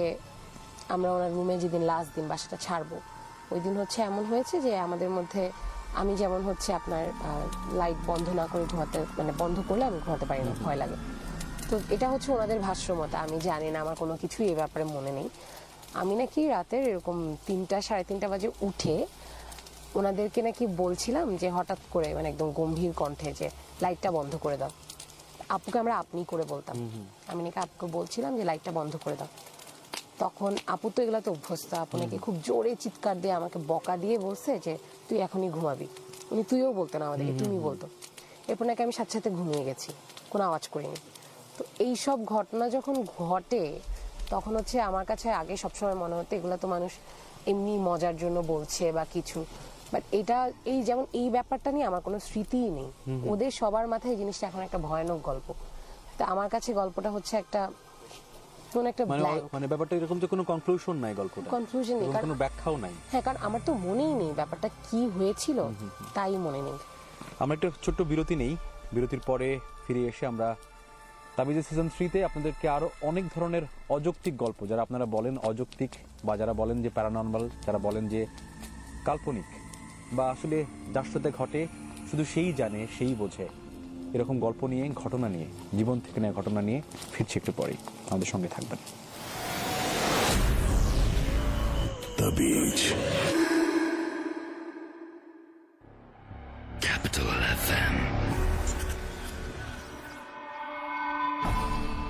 আমরা ওনার রুমে যেদিন লাস্ট দিন বাসাটা ছাড়বো, ওই দিন হচ্ছে এমন হয়েছে যে আমাদের মধ্যে আমি যেমন হচ্ছে আপনার লাইট বন্ধ না করে ঘুমাতে, মানে বন্ধ করলে আমি ঘুমাতে পারি না, ভয় লাগে। তো এটা হচ্ছে ওনাদের ভাষ্য মতে, আমি জানি না, আমার কোনো কিছুই এই ব্যাপারে মনে নেই। আমি নাকি রাতের এরকম 3টা 3:30 বাজে উঠে ওনাদেরকে নাকি বলছিলাম যে হঠাৎ করে, মানে একদম গম্ভীর কণ্ঠে, যে লাইটটা বন্ধ করে দাও। আপুকে আমরা আপনি করে বলতাম, আমি নাকি আপুকে বলছিলাম যে লাইটটা বন্ধ করে দাও। তখন আপু তো এগুলা তো অভ্যস্ত, আপু নাকি খুব জোরে চিৎকার দিয়ে আমাকে বকা দিয়ে বলছে যে তুই এখনই ঘুমাবি। উনি তুইও বলতো না আমাদেরকে, তুমি বলতো। এরপর নাকি আমি সাথে সাথে ঘুমিয়ে গেছি, কোনো আওয়াজ করিনি। তো এইসব ঘটনা যখন ঘটে তখন হচ্ছে আমার কাছে আগে সবসময় মনে হতো এগুলা তো মানুষ এমনি মজার জন্য বলছে বা কিছু, বাট এটা যেমন এই ব্যাপারটা নিয়ে আমার কোনো স্মৃতিই নেই। ওদের সবার মাথায় এই জিনিসটা এখন একটা ভয়ানক গল্প। তা আমার কাছে গল্পটা হচ্ছে একটা মানে ব্যাপারটা এরকম যে কোনো কনক্লুশন নাই, গল্পটা কনক্লুশন নেই, কোনো ব্যাখ্যাও নাই। হ্যাঁ, কারণ আমার তো মনেই নেই ব্যাপারটা কি হয়েছিল, তাই মনে নেই। আমরা একটা ছোট্ট বিরতি নেই, বিরতির পরে ফিরে এসে আমরা তাবিজের সিজন 3-তে আপনাদেরকে আরো অনেক ধরনের অযৌক্তিক গল্প, যারা আপনারা বলেন অযৌক্তিক বা যারা বলেন যে প্যারানর্মাল, যারা বলেন যে কাল্পনিক বা আসলে যার সাথে ঘটে শুধু সেই জানে সেই বোঝে, এরকম গল্প নিয়ে, ঘটনা নিয়ে, জীবন থেকে নেওয়া ঘটনা নিয়ে ফিরছি একটু পরেই। আমাদের সঙ্গে থাকবেন। তাবিজ Capital FM।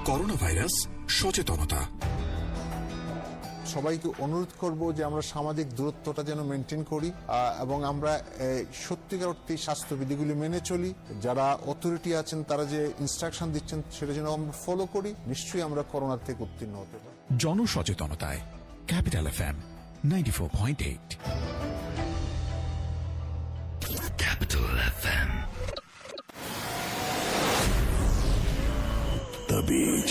করোনা ভাইরাস সচেতনতা। সবাইকে অনুরোধ করব যে আমরা সামাজিক দূরত্বটা যেন মেনটেন করি এবং আমরা সত্যিকার অর্থে স্বাস্থ্যবিধিগুলি মেনে চলি। যারা অথরিটি আছেন তারা যে ইনস্ট্রাকশন দিচ্ছেন সেটা যেন আমরা ফলো করি, নিশ্চয়ই আমরা করোনা থেকে উত্তীর্ণ হতে পারি। জনসচেতনতায় ক্যাপিটাল FM 94.8। Capital FM। তাবিজ।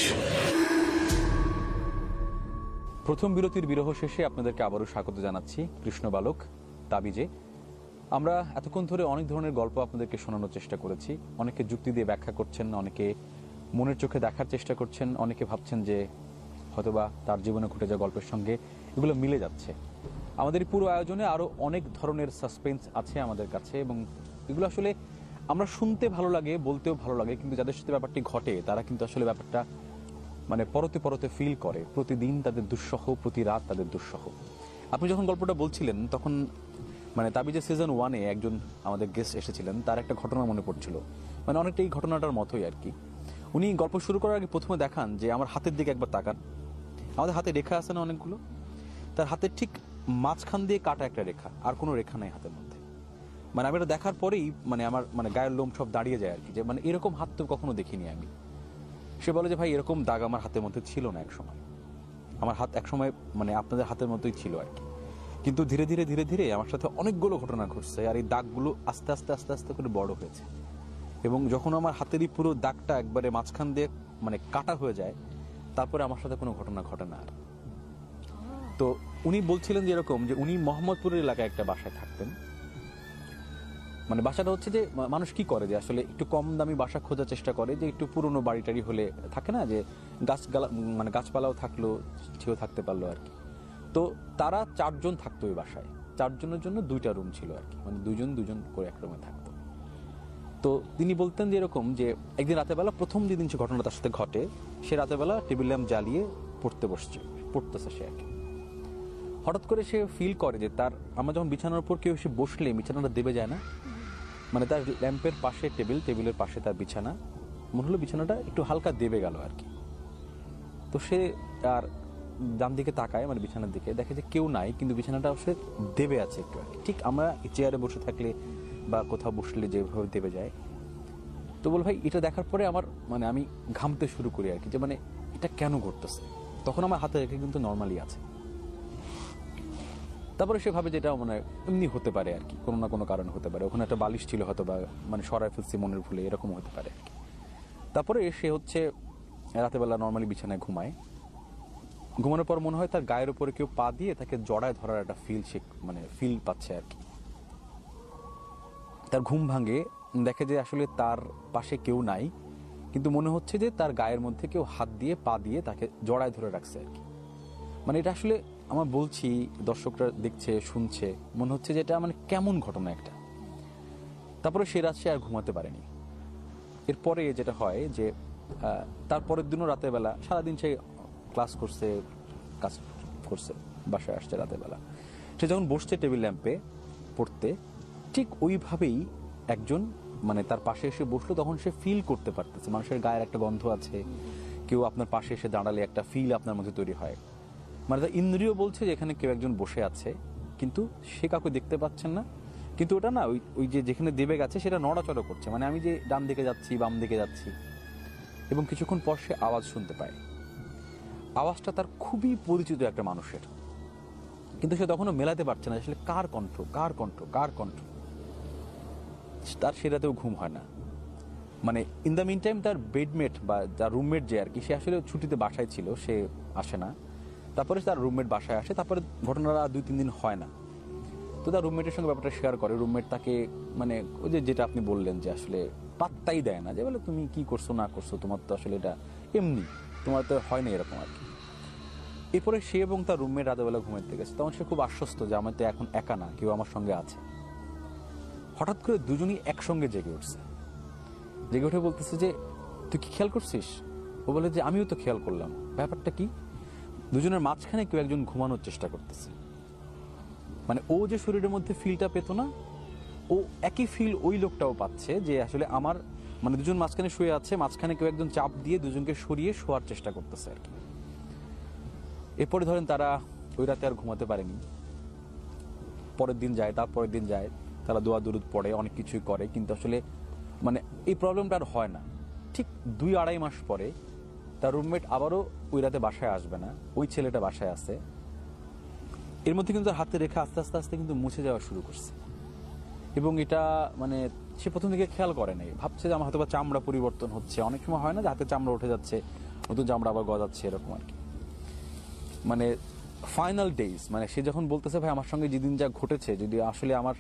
প্রথম বিরতির বিরহ শেষে আপনাদেরকে আবারও স্বাগত জানাচ্ছি কৃষ্ণ বালক তাবিজে। আমরা এতক্ষণ ধরে অনেক ধরনের গল্প আপনাদেরকে শোনানোর চেষ্টা করেছি। অনেকে যুক্তি দিয়ে ব্যাখ্যা করছেন, অনেকে মনের চোখে দেখার চেষ্টা করছেন, অনেকে ভাবছেন যে হয়তোবা তার জীবনে ঘটে যাওয়া গল্পের সঙ্গে এগুলো মিলে যাচ্ছে। আমাদের এই পুরো আয়োজনে আরও অনেক ধরনের সাসপেন্স আছে আমাদের কাছে, এবং এগুলো আসলে আমরা শুনতে ভালো লাগে, বলতেও ভালো লাগে, কিন্তু যাদের সাথে ব্যাপারটি ঘটে তারা কিন্তু আসলে ব্যাপারটা মানে পরতে পরতে ফিল করে। প্রতিদিন তাদের দুঃসহ, প্রতি রাত তাদের দুঃসহ। আপনি যখন গল্পটা বলছিলেন তখন মানে তাবিজের সিজন 1-এ একজন আমাদের গেস্ট এসেছিলেন, তার একটা ঘটনা মনে পড়ছিল, মানে অনেকটা এই ঘটনাটার মতোই আর কি। উনি গল্প শুরু করার আগে প্রথমে দেখান যে আমার হাতের দিকে একবার তাকান, আমাদের হাতে রেখা আছে না অনেকগুলো, তার হাতের ঠিক মাঝখান দিয়ে কাটা একটা রেখা, আর কোনো রেখা নেই হাতের মধ্যে। মানে আমি এটা দেখার পরেই মানে আমার মানে গায়ের লোম সব দাঁড়িয়ে যায় আর কি, যে মানে এরকম হাত তো কখনো দেখিনি আমি। সে বলে যে ভাই এরকম দাগ আমার হাতের মধ্যে ছিল না এক সময়, আমার হাত এক সময় মানে আপনাদের হাতের মতোই ছিল আর কি, কিন্তু ধীরে ধীরে ধীরে ধীরে আমার সাথে অনেকগুলো ঘটনা ঘটছে, আর এই দাগগুলো আস্তে আস্তে আস্তে আস্তে করে বড় হয়েছে, এবং যখন আমার হাতেরই পুরো দাগটা একবারে মাঝখান দিয়ে মানে কাটা হয়ে যায়, তারপরে আমার সাথে কোনো ঘটনা ঘটে না আর। তো উনি বলছিলেন যে এরকম, যে উনি মোহাম্মদপুরের এলাকায় একটা বাসায় থাকতেন। মানে বাসাটা হচ্ছে যে মানুষ কি করে, যে আসলে একটু কম দামি বাসা খোঁজার চেষ্টা করে, যে একটু পুরনো বাড়ি টাড়ি হলে থাকে না, যে মানে গাছপালাও থাকলো, সেও থাকতে পারলো আর কি। তো তারা 4 জন থাকতো ওই বাসায়, 4 জনের জন্য 2টা রুম ছিল আর কি, মানে 2 জন 2 জন করে এক রুমে থাকতো। তো তিনি বলতেন যে এরকম, যে একদিন রাতের বেলা প্রথম যেদিন সে ঘটনা তার সাথে ঘটে, সে রাতের বেলা টেবিল ল্যাম্প জ্বালিয়ে পড়তেছে সে আর কি। হঠাৎ করে সে ফিল করে যে তার, আমরা যখন বিছানার উপর কেউ এসে বসলে বিছানাটা দেবে যায় না, মানে তার ল্যাম্পের পাশে টেবিলের পাশে তার বিছানা, মনে হলো বিছানাটা একটু হালকা দেবে গেল আর কি। তো সে আর ডান দিকে তাকায়, মানে বিছানার দিকে, দেখে যে কেউ নাই, কিন্তু বিছানাটা অবশ্যই দেবে আছে একটু আর কি, ঠিক আমরা চেয়ারে বসে থাকলে বা কোথাও বসলে যেভাবে দেবে যায়। তো বল ভাই, এটা দেখার পরে আমার মানে আমি ঘামতে শুরু করি আর কি, যে মানে এটা কেন ঘটতেছে। তখন আমার হাতে রেখে কিন্তু নর্মালি আছে। তারপরে সে ভাবে যেটা মানে এমনি হতে পারে আর কি, কোনো না কোনো কারণ হতে পারে, ওখানে একটা বালিশ ছিল হয়তো, বা মানে সরাই ফেলছি মনের ভুলে, এরকম হতে পারে আর কি। তারপরে সে হচ্ছে রাতেবেলা নর্মালি বিছানায় ঘুমায়। ঘুমানোর পর মনে হয় তার গায়ের উপরে কেউ পা দিয়ে তাকে জড়ায় ধরার একটা ফিল পাচ্ছে আর কি। তার ঘুম ভাঙে, দেখে যে আসলে তার পাশে কেউ নাই, কিন্তু মনে হচ্ছে যে তার গায়ের মধ্যে কেউ হাত দিয়ে পা দিয়ে তাকে জড়ায় ধরে রাখছে আর কি। মানে এটা আসলে আমার বলছি, দর্শকরা দেখছে শুনছে, মনে হচ্ছে যে এটা মানে কেমন ঘটনা একটা। তারপরে সে রাত সে আর ঘুমাতে পারেনি। এরপরে যেটা হয় যে তারপরের দিনও রাতের বেলা সারাদিন সে ক্লাস করছে, কাজ করছে, বাসায় আসছে রাতের বেলা, সে যখন বসছে টেবিল ল্যাম্পে পড়তে, ঠিক ওইভাবেই একজন মানে তার পাশে এসে বসলো। তখন সে ফিল করতে পারতেছে মানুষের গায়ের একটা গন্ধ আছে, কেউ আপনার পাশে এসে দাঁড়ালে একটা ফিল আপনার মধ্যে তৈরি হয়। মানে তার ইন্দ্রিয় বলছে যে এখানে কেউ একজন বসে আছে, কিন্তু সে কাউকে দেখতে পাচ্ছেন না। কিন্তু ওটা না, ওই যে যেখানে দেবে গেছে সেটা নড়াচড়া করছে, মানে আমি যে ডান দিকে যাচ্ছি বাম দিকে যাচ্ছি, এবং কিছুক্ষণ পর সে আওয়াজ শুনতে পায়। আওয়াজটা তার খুবই পরিচিত একটা মানুষের, কিন্তু সে তখনও মেলাতে পারছে না আসলে কার কণ্ঠ কার কণ্ঠ কার কণ্ঠ। তার সেটাতেও ঘুম হয় না। মানে ইন দ্য মিন টাইম তার বেডমেট বা তার রুমমেট যে আর কি, সে আসলে ছুটিতে বাসায় ছিল, সে আসে না। তারপরে তার রুমমেট বাসায় আসে, তারপরে ঘটনাটা 2-3 দিন হয় না। তো তার রুমমেটের সঙ্গে ব্যাপারটা শেয়ার করে। রুমমেট তাকে মানে ওই যেটা আপনি বললেন, যে আসলে পাত্তাই দেয় না, যে বলে তুমি কি করছো না করছো, তোমার তো আসলে এটা এমনি, তোমার তো হয় না এরকম আর কি। এরপরে সে এবং তার রুমমেট রাতেবেলা ঘুমাতে গেছে, তখন সে খুব আশ্বস্ত যে আমি তো এখন একা না, কেউ আমার সঙ্গে আছে। হঠাৎ করে দুজনই একসঙ্গে জেগে উঠছে। জেগে উঠে বলতেছে যে তুই কি খেয়াল করছিস? ও বলে যে আমিও তো খেয়াল করলাম। ব্যাপারটা কি? দুজনের মাঝখানে কেউ একজন ঘুমানোর চেষ্টা করতেছে। মানে ও যে শরীরের মধ্যে ফিলটা পেত না, ও একই ফিল ওই লোকটাও পাচ্ছে, যে আসলে আমার মানে দুজন মাঝখানে শুয়ে আছে, মাঝখানে কেউ একজন চাপ দিয়ে দুজনকে সরিয়ে শোয়ার চেষ্টা করতেছে আর কি। এরপরে ধরেন তারা ওই রাতে আর ঘুমাতে পারেনি। পরের দিন যায়, তারপরের দিন যায়, তারা দোয়া দুরুদ পড়ে, অনেক কিছুই করে, কিন্তু আসলে মানে এই প্রবলেমটা আর হয় না। ঠিক 2-2.5 মাস পরে তার রুমমেট আবারও ওই রাতে বাসায় আসবে না, ওই ছেলেটা বাসায় আসে। এর মধ্যে কিন্তু তার হাতে রেখা আস্তে আস্তে আস্তে কিন্তু মুছে যাওয়া শুরু করছে, এবং এটা মানে সে প্রথম দিকে খেয়াল করে নাই, ভাবছে যে আমার হয়তো বা চামড়া পরিবর্তন হচ্ছে। অনেক সময় হয় না যে হাতে চামড়া উঠে যাচ্ছে, নতুন চামড়া আবার গজাচ্ছে, এরকম আর কি। মানে ফাইনাল ডেজ, মানে সে যখন বলতেছে ভাই আমার সঙ্গে যেদিন যা ঘটেছে, যদি আসলে আমার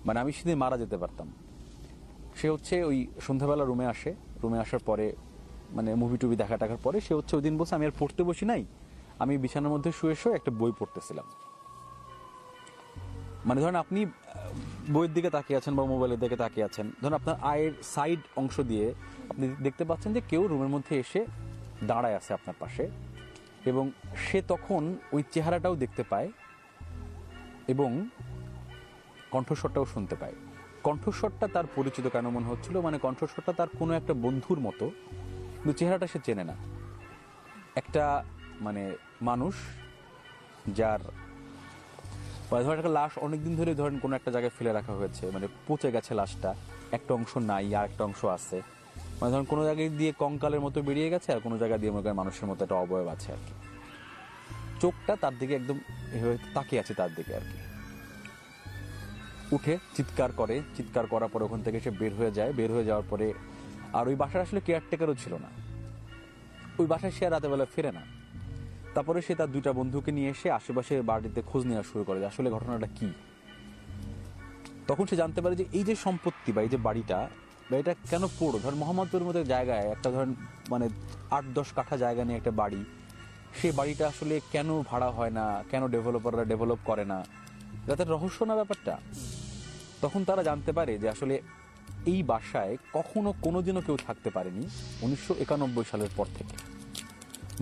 মানে আমি সেদিন মারা যেতে পারতাম। সে হচ্ছে ওই সন্ধ্যাবেলা রুমে আসার পরে মানে মুভি টুভি দেখার পরে সে হচ্ছে ওই দিন বলছে আমি আর পড়তে বসি নাই, আমি বিছানার মধ্যে শুয়ে একটা বই পড়তেছিলাম। মানে ধরেন আপনি বইয়ের দিকে তাকিয়ে আছেন বা মোবাইলের দিকে তাকিয়ে আছেন, ধরেন আপনার আয়ের সাইড অংশ দিয়ে আপনি দেখতে পাচ্ছেন যে কেউ রুমের মধ্যে এসে দাঁড়ায় আছে আপনার পাশে, এবং সে তখন ওই চেহারাটাও দেখতে পায় এবং কণ্ঠস্বরটাও শুনতে পায়। কণ্ঠস্বরটা তার পরিচিত কেন মনে হচ্ছিল, মানে কণ্ঠস্বরটা তার কোনো একটা বন্ধুর মতো, কিন্তু চেহারাটা সে চেনে না। একটা মানে মানুষ যার ধরেন একটা লাশ অনেকদিন ধরে ধরেন কোনো একটা জায়গায় ফেলে রাখা হয়েছে, মানে পচে গেছে লাশটা, একটা অংশ নাই আর একটা অংশ আছে, মানে ধরেন কোনো জায়গায় দিয়ে কঙ্কালের মতো বেরিয়ে গেছে আর কোনো জায়গা দিয়ে মনে করেন মানুষের মতো একটা অবয়ব আছে আর কি। চোখটা তার দিকে একদম এভাবে তাকিয়ে আছে তার দিকে আর কি। উঠে চিৎকার করার পরে ওখান থেকে সে বের হয়ে যাওয়ার পরে আর ওই বাসার আসলে কেয়ারটেকারও ছিল না, ওই বাসায় সে রাতের বেলা ফেরে না। তারপরে সে তার 2টা বন্ধুকে নিয়ে এসে আশেপাশে বাড়িতে খোঁজ নেওয়া শুরু করে আসলে ঘটনাটা কি। তখন সে জানতে পারে যে এই যে সম্পত্তি বা এই যে বাড়িটা কেন পড়ো, ধর মোহাম্মদপুরের মতো জায়গায় একটা ধরেন মানে 8-10 কাঠা জায়গা নিয়ে একটা বাড়ি, সেই বাড়িটা আসলে কেন ভাড়া হয় না, কেন ডেভেলপাররা ডেভেলপ করে না, যাতে রহস্য না ব্যাপারটা। তখন তারা জানতে পারে যে আসলে এই বাসায় কখনো কোনোদিনও কেউ থাকতে পারেনি 1991 সালের পর থেকে।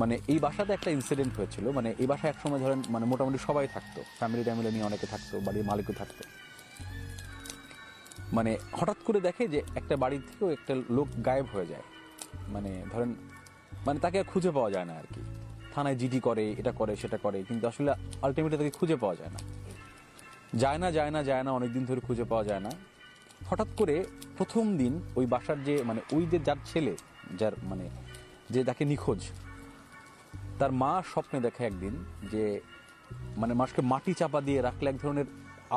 মানে এই বাসাতে একটা ইনসিডেন্ট হয়েছিল, মানে এই বাসায় একসময় ধরেন মানে মোটামুটি সবাই থাকতো, ফ্যামিলি নিয়ে অনেকে থাকতো, বাড়ির মালিকও থাকতো। মানে হঠাৎ করে দেখে যে একটা বাড়ি থেকেও একটা লোক গায়েব হয়ে যায়, মানে ধরেন মানে তাকে আর খুঁজে পাওয়া যায় না আর কি। থানায় জিডি করে, এটা করে সেটা করে, কিন্তু আসলে আলটিমেটলি তাকে খুঁজে পাওয়া যায় না, অনেকদিন ধরে খুঁজে পাওয়া যায় না। হঠাৎ করে প্রথম দিন ওই বাসার যে মানে ওই যে যার ছেলে, যার মানে যে তাকে নিখোঁজ, তার মা স্বপ্নে দেখে একদিন যে মানে মানুষকে মাটি চাপা দিয়ে রাখলে এক ধরনের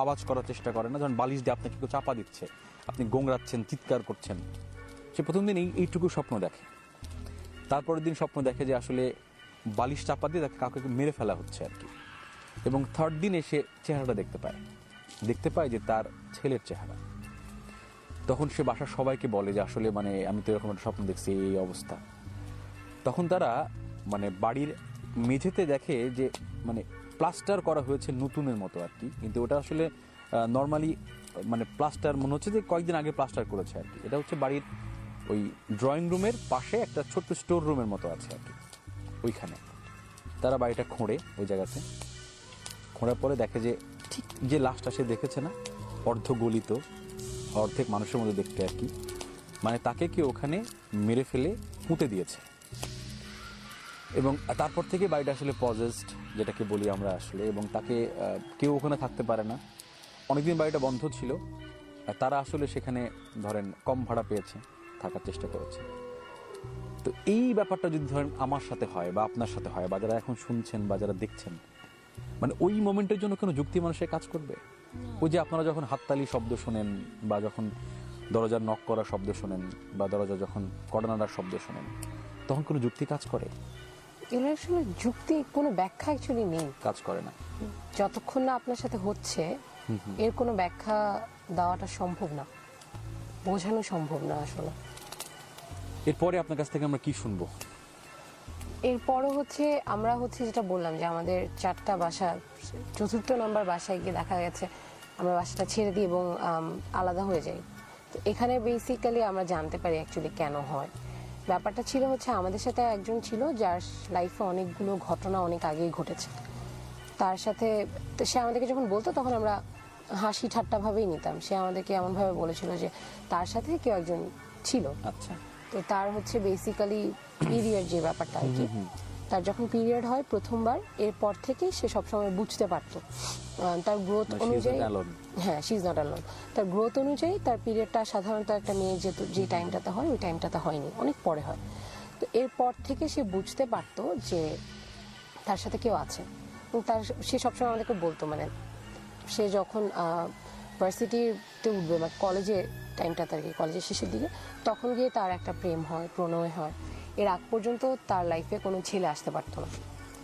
আওয়াজ করার চেষ্টা করে না, যখন বালিশ দিয়ে আপনাকে কেউ চাপা দিচ্ছে, আপনি গোংরাচ্ছেন, চিৎকার করছেন। সে প্রথম দিন এইটুকু স্বপ্ন দেখে। তারপরের দিন স্বপ্ন দেখে যে আসলে বালিশ চাপা দিয়ে তাকে কাউকে মেরে ফেলা হচ্ছে আর কি। এবং থার্ড দিন এসে চেহারাটা দেখতে পায় যে তার ছেলের চেহারা। তখন সে বাসার সবাইকে বলে যে আসলে মানে আমি তো এরকম একটা স্বপ্ন দেখছি, এই অবস্থা। তখন তারা মানে বাড়ির মেঝেতে দেখে যে মানে প্লাস্টার করা হয়েছে নতুনের মতো আর কি, কিন্তু ওটা আসলে নর্মালি মানে প্লাস্টার মনে হচ্ছে যে কয়েকদিন আগে প্লাস্টার করেছে আর কি। এটা হচ্ছে বাড়ির ওই ড্রয়িং রুমের পাশে একটা ছোট্ট স্টোর রুমের মতো আছে আর কি। ওইখানে তারা বাড়িটা খোঁড়ে, ওই জায়গাতে খোঁড়ার পরে দেখে যে ঠিক যে লাশটা সে দেখেছে না, অর্ধ গলিত, অর্ধেক মানুষের মধ্যে দেখতে আর কি, মানে তাকে কেউ ওখানে মেরে ফেলে পুঁতে দিয়েছে। এবং তারপর থেকে বাড়িটা আসলে পজেসড যেটাকে বলি আমরা আসলে, এবং তাকে কেউ ওখানে থাকতে পারে না। অনেকদিন বাড়িটা বন্ধ ছিল, তারা আসলে সেখানে ধরেন কম ভাড়া পেয়েছে, থাকার চেষ্টা করেছে। তো এই ব্যাপারটা যদি ধরেন আমার সাথে হয় বা আপনার সাথে হয় বা যারা এখন শুনছেন বা যারা দেখছেন, মানে ওই মোমেন্টের জন্য কোনো যুক্তি মানুষের কাজ করবে? ওই যে আপনারা যখন হাততালি শব্দ শোনেন বা যখন দরজার নক করার শব্দ শোনেন বা দরজা যখন কড়ানাড়ার শব্দ শোনেন, তখন কোনো যুক্তি কাজ করে? এগুলো আসলে যুক্তি কোনো ব্যাখ্যা অ্যাকচুয়ালি নেই, কাজ করে না। যতক্ষণ না আপনার সাথে হচ্ছে এর কোনো ব্যাখ্যা দেওয়াটা সম্ভব না, বোঝানো সম্ভব না আসলে। এরপরে আপনার কাছ থেকে আমরা কি শুনবো? এরপরও আমরা যেটা বললাম যে আমাদের 4টা বাসা, 4র্থ নম্বর বাসায় গিয়ে দেখা গেছে আমরা বাসাটা ছেড়ে দিই এবং আলাদা হয়ে যাই। তো এখানে বেসিক্যালি আমরা জানতে পারি অ্যাকচুয়ালি কেন হয়। ব্যাপারটা ছিল আমাদের সাথে একজন ছিল যার লাইফে অনেকগুলো ঘটনা অনেক আগেই ঘটেছে। তার সাথে সে আমাদেরকে যখন বলতো তখন আমরা হাসি ঠাট্টা ভাবেই নিতাম। সে আমাদেরকে এমনভাবে বলেছিল যে তার সাথে কেউ একজন ছিল। আচ্ছা। তো তার বেসিক্যালি পিরিয়ড যে ব্যাপারটা আর কি, তার যখন পিরিয়ড হয় প্রথমবার, এরপর থেকে সে সবসময় বুঝতে পারতো তার গ্রোথ অনুযায়ী, হ্যাঁ শি ইজ নট অ্যালোন, তার গ্রোথ অনুযায়ী তার পিরিয়ডটা সাধারণত একটা মেয়ে যে টাইমটাতে হয় ওই টাইমটাতে হয়নি, অনেক পরে হয়। তো এরপর থেকে সে বুঝতে পারতো যে তার সাথে কেউ আছে। এবং সে সবসময় আমাদেরকে বলতো, মানে সে যখন ভার্সিটিতে উঠবে বা কলেজে টাইমটাতে আর কি, কলেজের শেষের দিকে, তখন গিয়ে তার একটা প্রেম হয়, প্রণয় হয়। এর আগ পর্যন্ত তার লাইফে কোনো ছেলে আসতে পারতো না,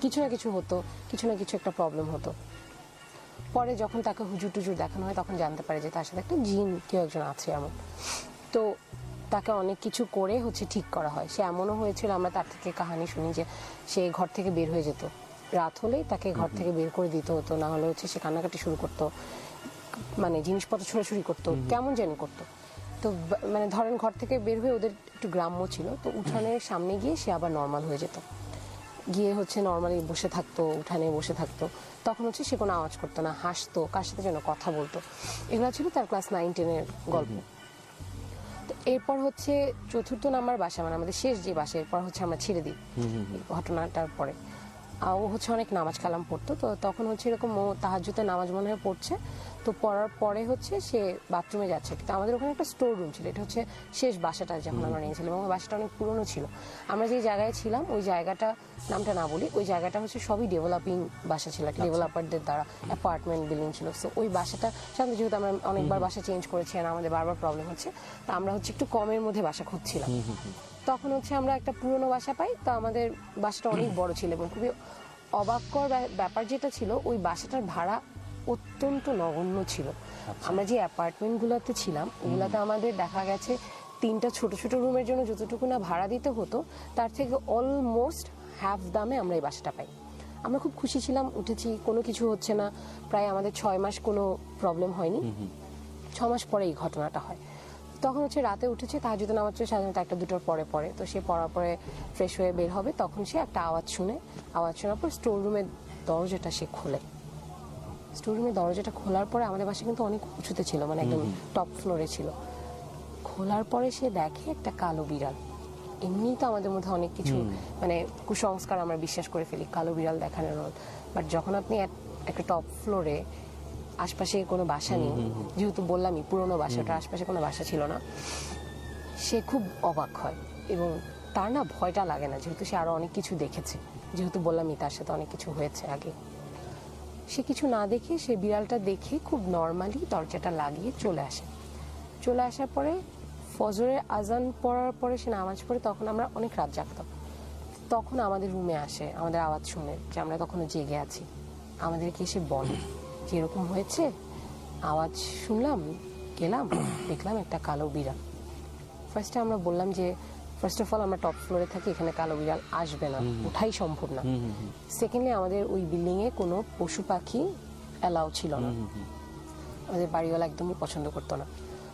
কিছু না কিছু হতো, কিছু না কিছু একটা প্রবলেম হতো। পরে যখন তাকে হুজুর টুজুর দেখানো হয় তখন জানতে পারে যে তার সাথে একটা জিন কেউ একজন আছে এমন। তো তাকে অনেক কিছু করে হচ্ছে ঠিক করা হয়। সে এমনও হয়েছিল, আমরা তার থেকে কাহিনী শুনি যে সে ঘর থেকে বের হয়ে যেত, রাত হলেই তাকে ঘর থেকে বের করে দিতে হতো, না হলে হচ্ছে সে কান্নাকাটি শুরু করতো, মানে জিনিসপত্র ছোড়াছুড়ি করতো, কেমন যেন করতো। তো মানে ধরেন ঘর থেকে বের হয়ে, ওদের একটু গ্রাম্য ছিল, তো উঠানের সামনে গিয়ে সে আবার নর্মাল হয়ে যেত, গিয়ে হচ্ছে নর্মালি বসে থাকতো, উঠানে বসে থাকতো। তখন হচ্ছে সে কোনো আওয়াজ করতো না, হাসতো, কার সাথে যেন কথা বলতো। এগুলো ছিল তার ক্লাস 9-10-এর গল্প। তো এরপর হচ্ছে 4র্থ নাম্বার বাসা, মানে আমাদের শেষ যে বাসা, এরপর হচ্ছে আমরা ছেড়ে দিই এই ঘটনাটার পরে। ও হচ্ছে অনেক নামাজ কালাম পড়তো, তো তখন হচ্ছে এরকম ও তাহাজ্জুদের নামাজ মনে হয় পড়ছে, তো পড়ার পরে হচ্ছে সে বাথরুমে যাচ্ছে। কিন্তু আমাদের ওখানে একটা স্টোর রুম ছিল, এটা হচ্ছে শেষ বাসাটা যখন আমরা নিয়েছিলাম, এবং বাসাটা অনেক পুরনো ছিল। আমরা যে জায়গায় ছিলাম ওই জায়গাটা, নামটা না বলি, ওই জায়গাটা হচ্ছে সবই ডেভেলপিং বাসা ছিল, ডেভেলপারদের দ্বারা অ্যাপার্টমেন্ট বিল্ডিং ছিল। তো ওই বাসাটা সামনে, যেহেতু আমরা অনেকবার বাসা চেঞ্জ করেছি আর আমাদের বারবার প্রবলেম হচ্ছে, তো আমরা হচ্ছে একটু কমের মধ্যে বাসা খুঁজছিলাম। তখন হচ্ছে আমরা একটা পুরনো বাসা পাই, তো আমাদের বাসাটা অনেক বড় ছিল এবং খুবই অবাককর ব্যাপার যেটা ছিল, ওই বাসাটার ভাড়া অত্যন্ত নগণ্য ছিল। আমরা যে অ্যাপার্টমেন্টগুলোতে ছিলাম ওগুলোতে আমাদের দেখা গেছে 3টা ছোট ছোট রুমের জন্য যতটুকু না ভাড়া দিতে হতো, তার থেকে অলমোস্ট হাফ দামে আমরা এই বাসাটা পাই। আমরা খুব খুশি ছিলাম, উঠেছি, কোনো কিছু হচ্ছে না, প্রায় আমাদের 6 মাস কোনো প্রবলেম হয়নি। 6 মাস পরে এই ঘটনাটা হয়। তখন হচ্ছে রাতে উঠেছে, তাহাজ্জুদের নামাজ পড়ে সাধারণত 1-2টার পরে পরে, তো সে পড়ার পরে ফ্রেশ হয়ে বের হবে, তখন সে একটা আওয়াজ শোনার পর স্টোর রুমের দরজাটা সে খোলে। স্টোর রুমের দরজাটা খোলার পরে, আমাদের বাসা কিন্তু অনেক উঁচুতে ছিল, মানে একদম টপ ফ্লোরে ছিল। খোলার পরে সে দেখে একটা কালো বিড়াল। এমনিই তো আমাদের মধ্যে অনেক কিছু মানে কুসংস্কার আমরা বিশ্বাস করে ফেলি কালো বিড়াল দেখানোর, বাট যখন আপনি একটা টপ ফ্লোরে, আশপাশে কোনো বাসা নেই, যেহেতু বললামই পুরোনো বাসা, ওটার আশপাশে কোনো বাসা ছিল না, সে খুব অবাক হয় এবং তার না ভয়টা লাগে না, যেহেতু সে আরো অনেক কিছু দেখেছে, যেহেতু বললামই তার সাথে অনেক কিছু হয়েছে আগে। সে কিছু না দেখে, সে বিড়ালটা দেখে খুব নর্মালি দরজাটা লাগিয়ে চলে আসে। চলে আসার পরে ফজরের আজান পড়ার পরে সে নামাজ পড়ে, তখন আমরা অনেক রাত জাগতাম, তখন আমাদের রুমে আসে, আমাদের আওয়াজ শুনে যে আমরা তখনও জেগে আছি, আমাদেরকে এসে বলে যে এরকম হয়েছে, আওয়াজ শুনলাম, গেলাম, দেখলাম একটা কালো বিড়াল। ফার্স্টে আমরা বললাম যে ফার্স্ট অফ অল আমরা টপ ফ্লোরে থাকি, এখানে কালো বিড়াল আসবে না, ওঠাই সম্ভব না। সেকেন্ডলি আমাদের ওই বিল্ডিং এ কোনো পশু পাখি অ্যালাউ ছিল না, আমাদের বাড়িওয়ালা একদমই পছন্দ করতো না।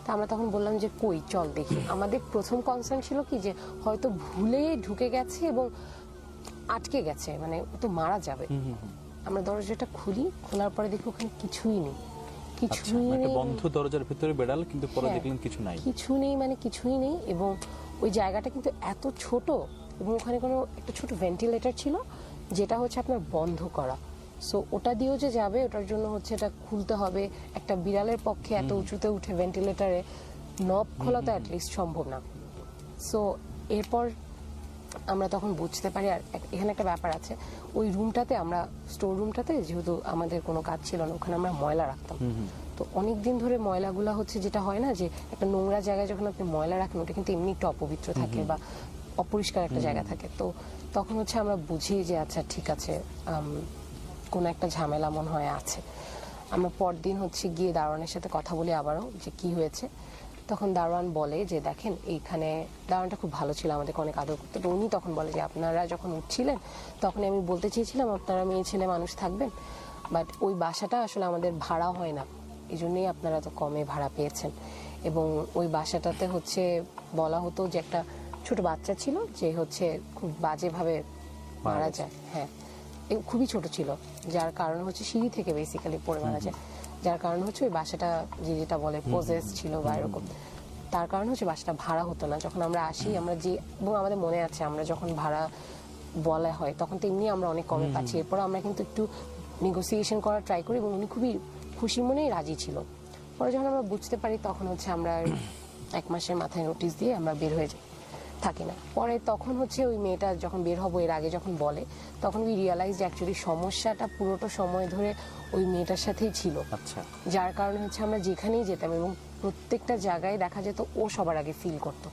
তা আমরা তখন বললাম যে কই, চল দেখি। আমাদের প্রথম কনসার্ন ছিল কি যে হয়তো ভুলে ঢুকে গেছে এবং আটকে গেছে, মানে ও তো মারা যাবে। আমরা দরজাটা খুলি, খোলার পরে দেখি ওখানে কিছুই নেই, কিছুই নেই, বন্ধ দরজার ভিতরে বেড়াল, কিন্তু পরে দেখলেন কিছু নাই, কিছু নেই, মানে কিছুই নেই। এবং ওই জায়গাটা কিন্তু এত ছোট, এবং ওখানে কোনো একটা ছোট ভেন্টিলেটর ছিল যেটা হচ্ছে আপনার বন্ধ করা। সো ওটা দিয়েও যে যাবে, ওটার জন্য হচ্ছে এটা খুলতে হবে। একটা বিড়ালের পক্ষে এত উঁচুতে উঠে ভেন্টিলেটরে নব খোলা তো অ্যাটলিস্ট সম্ভব না। সো এরপর আমরা তখন বুঝতে পারি, আর এখানে একটা ব্যাপার আছে, ওই রুমটাতে, আমরা স্টোর রুমটাতে যেহেতু আমাদের কোনো কাজ ছিল না, ওখানে আমরা ময়লা রাখতাম। তো অনেক দিন ধরে ময়লাগুলো হচ্ছে, যেটা হয় না যে একটা নোংরা জায়গায় যখন আপনি ময়লা রাখেন, ওটা কিন্তু এমনি একটু অপবিত্র থাকে বা অপরিষ্কার একটা জায়গা থাকে। তো তখন হচ্ছে আমরা বুঝি যে আচ্ছা ঠিক আছে, কোনো একটা ঝামেলা মনে হয় আছে। আমরা পরদিন হচ্ছে গিয়ে দারোয়ানের সাথে কথা বলি আবারও যে কি হয়েছে। তখন দারোয়ান বলে যে দেখেন, এইখানে, দারোয়ানটা খুব ভালো ছিল, আমাদেরকে অনেক আদর করতো। তো উনি তখন বলে যে আপনারা যখন উঠছিলেন তখন আমি বলতে চেয়েছিলাম আপনারা মেয়ে ছেলে মানুষ থাকবেন, বাট ওই বাসাটা আসলে আমাদের ভাড়া হয় না, এই জন্যই আপনারা তো কমে ভাড়া পেয়েছেন। এবং ওই বাসাটাতে হচ্ছে বলা হতো যে একটা ছোট বাচ্চা ছিল যে হচ্ছে খুব বাজেভাবে মারা যায়। হ্যাঁ, খুবই ছোট ছিল, যার কারণ হচ্ছে সিঁড়ি থেকে বেসিক্যালি পড়ে মারা যায়, যার কারণ হচ্ছে ওই বাসাটা যেটা বলে পজেস ছিল বা এরকম, তার কারণ হচ্ছে বাসাটা ভাড়া হতো না। যখন আমরা আসি, আমরা যে, এবং আমাদের মনে আছে আমরা যখন ভাড়া বলা হয় তখন তো এমনি আমরা অনেক কমে পাচ্ছি, এরপর আমরা কিন্তু একটু নেগোসিয়েশন করার ট্রাই করি এবং উনি খুবই খুশি মনেই রাজি ছিল। পরে যখন আমরা বুঝতে পারি তখন হচ্ছে আমরা 1 মাসের মাথায় নোটিশ দিয়ে আমরা বের হয়ে যাই, থাকি না। পরে তখন হচ্ছে ওই মেয়েটা যখন বের হবো এর আগে যখন বলে, তখন উই রিয়ালাইজ যে অ্যাকচুয়ালি সমস্যাটা পুরোটা সময় ধরে ওই মেয়েটার সাথেই ছিল। আচ্ছা, যার কারণে হচ্ছে আমরা যেখানেই যেতাম এবং প্রত্যেকটা জায়গায় দেখা যেত ও সবার আগে ফিল করতো,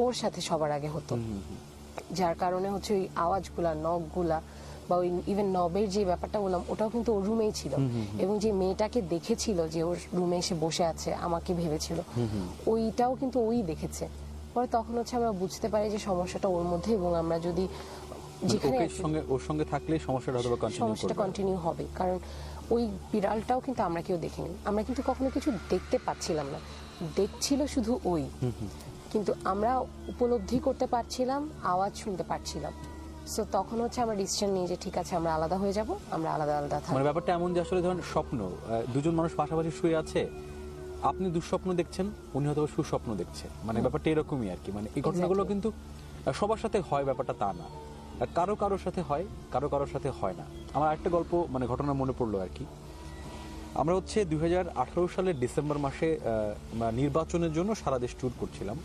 ওর সাথে সবার আগে হতো, যার কারণে হচ্ছে ওই আওয়াজগুলা, নখগুলা বা ওই ইভেন নবের যে ব্যাপারটা বললাম ওটাও কিন্তু ওর রুমেই ছিল, এবং যে মেয়েটাকে দেখেছিল যে ওর রুমে এসে বসে আছে আমাকে ভেবেছিল, ওইটাও কিন্তু ওই দেখেছে। পরে তখন হচ্ছে আমরা বুঝতে পারি যে সমস্যাটা ওর মধ্যে, এবং আমরা যদি যেখানে ওর সঙ্গে থাকলে সমস্যাটা হয়তো সমস্যাটা কন্টিনিউ হবে, কারণ ওই বিড়ালটাও কিন্তু আমরা কেউ দেখিনি, আমরা কিন্তু কখনো কিছু দেখতে পাচ্ছিলাম না, দেখছিল শুধু ওই, কিন্তু আমরা উপলব্ধি করতে পারছিলাম, আওয়াজ শুনতে পারছিলাম। সো তখন হচ্ছে আমরা ডিসিশন নিয়ে যে ঠিক আছে আমরা আলাদা হয়ে যাব, আমরা আলাদা আলাদা থাকবো। মানে ব্যাপারটা এমন যে আসলে ধরেন স্বপ্ন, দুজন মানুষ পাশাপাশি শুয়ে আছে, আপনি দুঃস্বপ্ন দেখছেন, উনি হয়তো সুস্বপ্ন দেখছে, মানে ব্যাপারটা এরকমই আর কি। মানে এই ঘটনাগুলো কিন্তু সবার সাথে হয় ব্যাপারটা তা না, কারো কারোর সাথে হয়, কারো কারোর সাথে হয় না। আমার একটা গল্প মানে ঘটনা মনে পড়লো আর কি। আমরা হচ্ছে 2018 সালের ডিসেম্বর মাসে নির্বাচনের জন্য সারা দেশ ট্যুর করছিলাম।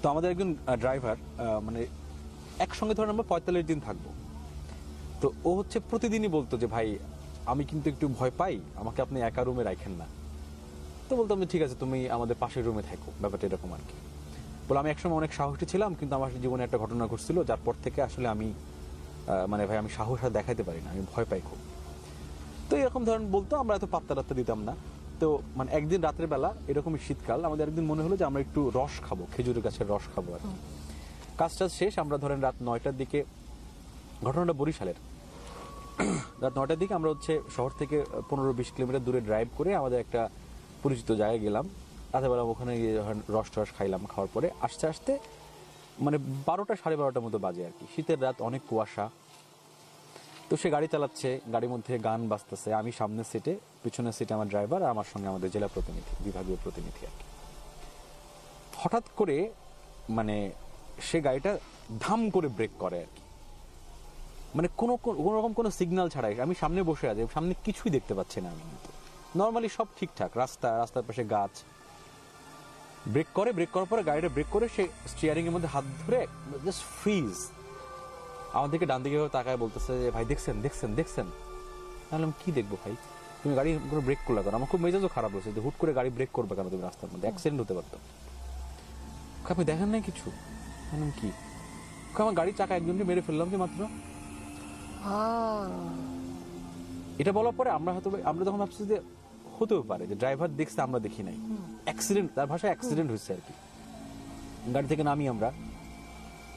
তো আমাদের একজন ড্রাইভার মানে একসঙ্গে ধরেন আমরা 45 দিন থাকবো, তো ও হচ্ছে প্রতিদিনই বলতো যে ভাই আমি কিন্তু একটু ভয় পাই, আমাকে আপনি একা রুমে রাখেন না। তো বলতাম যে ঠিক আছে তুমি আমাদের পাশের রুমে থাকো, ব্যাপারটা এরকম আর কি। বলে আমি একসময় অনেক সাহসী ছিলাম, কিন্তু আমার জীবনে একটা ঘটনা ঘটছিল যার পর থেকে আসলে আমি মানে ভাই আমি সাহস আর দেখাতে পারি না, আমি ভয় পাই খুব। তো এরকম ধরেন বলতো, আমরা এত পাত্তা টাত্তা দিতাম না। তো মানে একদিন রাতের বেলা এরকমই শীতকাল, আমাদের একদিন মনে হলো যে আমরা একটু রস খাবো, খেজুরের গাছের রস খাবো আর কি। কাজটা শেষ, আমরা ধরেন রাত 9টার দিকে, ঘটনাটা বরিশালের, রাত 9টার দিকে আমরা হচ্ছে শহর থেকে 15-20 কিলোমিটার দূরে ড্রাইভ করে আমাদের একটা পরিচিত জায়গায় গেলাম। রাতের বেলা ওখানে গিয়ে রস টস খাইলাম, খাওয়ার পরে আস্তে আস্তে মানে 12টা 12:30টার মতো বাজে আর কি। শীতের রাত, অনেক কুয়াশা। তো সে গাড়ি চালাচ্ছে, গাড়ির মধ্যে গান বাজতেছে, আমি সামনের সিটে, পিছনের সিটে আমার ড্রাইভার, আর আমার সঙ্গে আমাদের জেলা প্রতিনিধি, বিভাগীয় প্রতিনিধি আর কি। হঠাৎ করে মানে সে গাড়িটা ধাম করে ব্রেক করে আর কি, মানে কোনো রকম কোনো সিগন্যাল ছাড়াই। আমি সামনে বসে আছি, সামনে কিছুই দেখতে পাচ্ছি না আমি, কিন্তু নর্মালি সব ঠিকঠাক, রাস্তার পাশে গাছ। ব্রেক করার পরে গাড়িটা ব্রেক করে সে স্টিয়ারিং এর মধ্যে হাত ধরে জাস্ট ফ্রিজ, আমাদেরকে ডান দিকে তাকায় বলতেছে যে ভাই দেখছেন দেখছেন দেখছেন। বললাম কি দেখবো ভাই, তুমি গাড়ি কোনো ব্রেক করলে কেন? আমার খুব মেজাজও খারাপ হয়েছে যে হুট করে গাড়ি ব্রেক করবে কেন তুমি রাস্তার মধ্যে, অ্যাক্সিডেন্ট হতে পারতো। আপনি দেখেন নাই কিছু? বললাম কি? আমার গাড়ির চাকা একজনকে মেরে ফেললাম যে মাত্র। এটা বলার পরে আমরা তখন ভাবছি যে হতেও পারে যে ড্রাইভার দেখছে, আমরা দেখি নাই, অ্যাক্সিডেন্ট, তার ভাষায় অ্যাক্সিডেন্ট হয়েছে আর কি। গাড়ি থেকে নামি আমরা,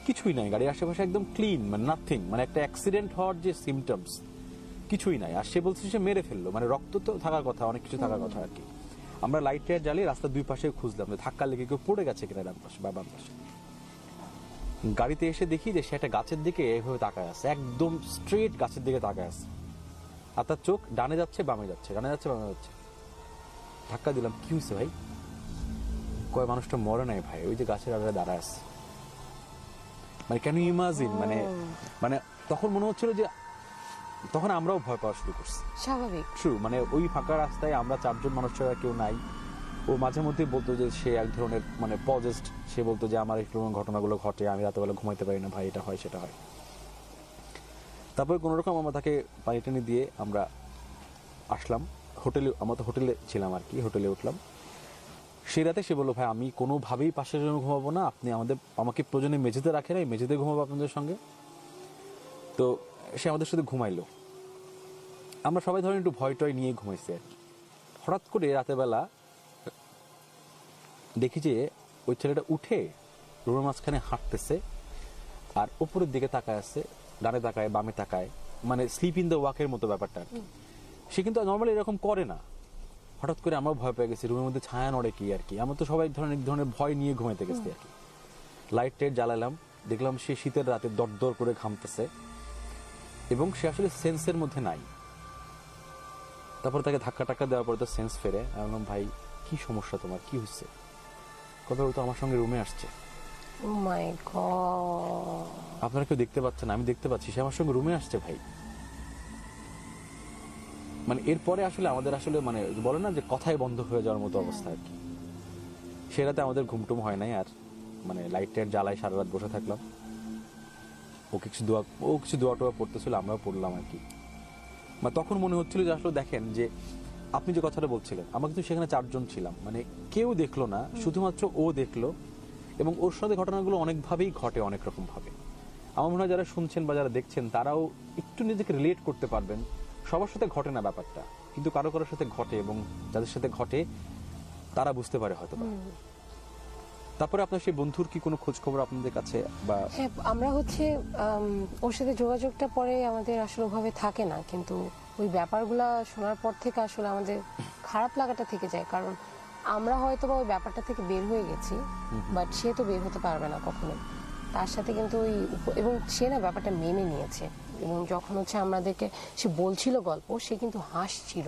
কিছুই নাই, গাড়ির আশেপাশে একদম ক্লিন, মানে নাথিং, মানে একটা অ্যাক্সিডেন্ট হওয়ার যে সিমটমস কিছুই নাই। আর সে বলছে সে মেরে ফেললো, মানে রক্ত তো থাকার কথা, অনেক কিছু থাকার কথা আর কি। আমরা লাইট টাইট জ্বালিয়ে রাস্তার দুই পাশে খুঁজলাম যে ধাক্কা লেগে কেউ পড়ে গেছে কিনা ডান পাশে বা বাম পাশে। গাড়িতে এসে দেখি যে সে একটা গাছের দিকে এইভাবে তাকায় আছে, একদম স্ট্রেট গাছের দিকে তাকায় আছে, আর তার চোখ ডানে যাচ্ছে বামে যাচ্ছে, ডানে যাচ্ছে বামে যাচ্ছে। ধাক্কা দিলাম, কি হয়েছে ভাই? কয় মানুষটা মরে নাই ভাই, ওই যে গাছের আড়ালে দাঁড়ায় আছে। মানে ক্যান ইউ ইমাজিন, মানে তখন মনে হচ্ছিল যে তখন আমরাও ভয় পাওয়া শুরু করছি, স্বাভাবিক। মানে ওই ফাঁকা রাস্তায় আমরা 4 জন মানুষ ছাড়া কেউ নাই। ও মাঝে মধ্যে বলতো যে সে এক ধরনের মানে পজেস্ট, সে বলতো যে আমার একটু ঘটনাগুলো ঘটে, আমি রাতেবেলা ঘুমাইতে পারি না ভাই, এটা হয় সেটা হয়। তারপরে কোনো রকম আমরা তাকে পানি টানি দিয়ে আমরা আসলাম হোটেলে, আমরা তো হোটেলে ছিলাম আর কি, হোটেলে উঠলাম। সেই রাতে সে বললো ভাই আমি কোনোভাবেই পাশের জন্য ঘুমাবো না, আপনি আমাকে প্রয়োজনে মেঝেতে রাখেন, এই মেঝেতে ঘুমাবো আপনাদের সঙ্গে। তো সে আমাদের সাথে ঘুমাইলো, আমরা সবাই ধরেন একটু ভয় টয় নিয়ে ঘুমাইছি আর কি। হঠাৎ করে রাতের বেলা দেখি যে ওই ছেলেটা উঠে রুমের মাঝখানে হাঁটতেছে, আর উপরের দিকে তাকায় আছে, ডানে তাকায় বামে তাকায়, মানে স্লিপ ইন দ্য ওয়াকের মতো ব্যাপারটা আর কি। সে কিন্তু নর্মালি এরকম করে না। হঠাৎ করে আমরা ভয় পেয়ে গেছি, রুমের মধ্যে ছায়া নড়ে কি আর কি, আমরা তো সবাই ধরনের ভয় নিয়ে ঘুমাইতে গেছি আর কি। লাইট টাইট জ্বালালাম, দেখলাম সে শীতের রাতে দরদর করে ঘামতেছে এবং সে আসলে সেন্সের মধ্যে নাই। তারপর তাকে ধাক্কা টাক্কা দেওয়ার পরে তো সেন্স ফেরে। আমি বললাম ভাই কি সমস্যা তোমার, কি হচ্ছে? কবে ও তো আমার সঙ্গে রুমে আসছে। Oh my God! আপনারা কেউ দেখতে পাচ্ছেন, আমি দেখতে পাচ্ছি, সে আমার সঙ্গে রুমে আসছে ভাই। মানে এরপরে আসলে আমাদের আসলে মানে বলে না যে কথাই বন্ধ হয়ে যাওয়ার মতো অবস্থা আর কি। সে রাতে আমাদের ঘুমটুম হয় নাই আর, মানে লাইট টাইট জ্বালায় সারা রাত বসে থাকলাম। ও কিছু দোয়া টোয়া পড়তেছিল, আমরাও পড়লাম আর কি। মানে তখন মনে হচ্ছিল যে আসলে দেখেন যে আপনি যে কথাটা বলছিলেন, আমরা কিন্তু সেখানে 4 জন ছিলাম, মানে কেউ দেখলো না, শুধুমাত্র ও দেখলো। এবং ওর সাথে ঘটনাগুলো অনেকভাবেই ঘটে, অনেক রকম ভাবে। আমার মনে হয় যারা শুনছেন বা যারা দেখছেন তারাও একটু নিজেকে রিলেট করতে পারবেন। সবার সাথে ঘটে না ব্যাপারটা, কিন্তু কারো কারোর সাথে ঘটে, এবং যাদের সাথে ঘটে তারা বুঝতে পারে হয়তো। তারপরে আপনার সেই বন্ধুর কি কোনো খোঁজ খবর আপনাদের কাছে বা? হ্যাঁ, আমরা হচ্ছে ওর সাথে যোগাযোগটা পরে আমাদের আসলে ওভাবে থাকে না, কিন্তু ওই ব্যাপারগুলা শোনার পর থেকে আসলে আমাদের খারাপ লাগাটা থেকে যায়, কারণ আমরা হয়তো বা ওই ব্যাপারটা থেকে বের হয়ে গেছি, বাট সে তো বের হতে পারবে না কখনো। তার সাথে কিন্তু ওই এবং সে না ব্যাপারটা মেনে নিয়েছে, এবং যখন হচ্ছে আমাদেরকে সে বলছিল গল্প, সে কিন্তু হাসছিল।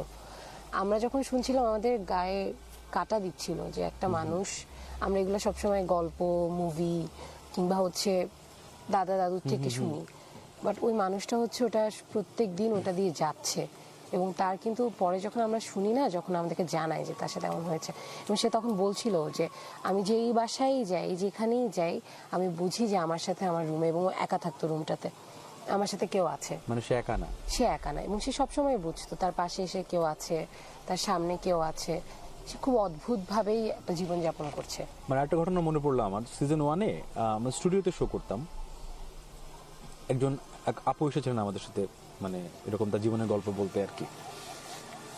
আমরা যখন শুনছিলাম আমাদের গায়ে কাটা দিচ্ছিল যে একটা মানুষ, আমরা এগুলো সবসময় গল্প, মুভি কিংবা হচ্ছে দাদা দাদুর থেকে শুনি, বাট ওই মানুষটা হচ্ছে ওটা প্রত্যেক দিন ওটা দিয়ে যাচ্ছে, এবং তার কিন্তু পরে যখন আমরা শুনি না, যখন আমাদেরকে জানায় যে তার সাথে এমন হয়েছে, এবং সে তখন বলছিল যে আমি যেই বাসায় যাই, যেখানেই যাই, আমি বুঝি যে আমার সাথে আমার রুমে, এবং ও একা থাকতো রুমটাতে, আমার সাথে কেউ আছে। মানে সে একা না, সে একা না, এবং সে সবসময় বুঝতো তার পাশে এসে কেউ আছে, তার সামনে কেউ আছে। সে খুব অদ্ভুত ভাবেই জীবনযাপন করছে। মানে একটা ঘটনা মনে পড়লো আমার, সিজন 1-এ আমরা স্টুডিওতে শো করতাম, একজন এক আপু এসেছিলেন আমাদের সাথে, মানে এরকম তার জীবনের গল্প বলতে আর কি।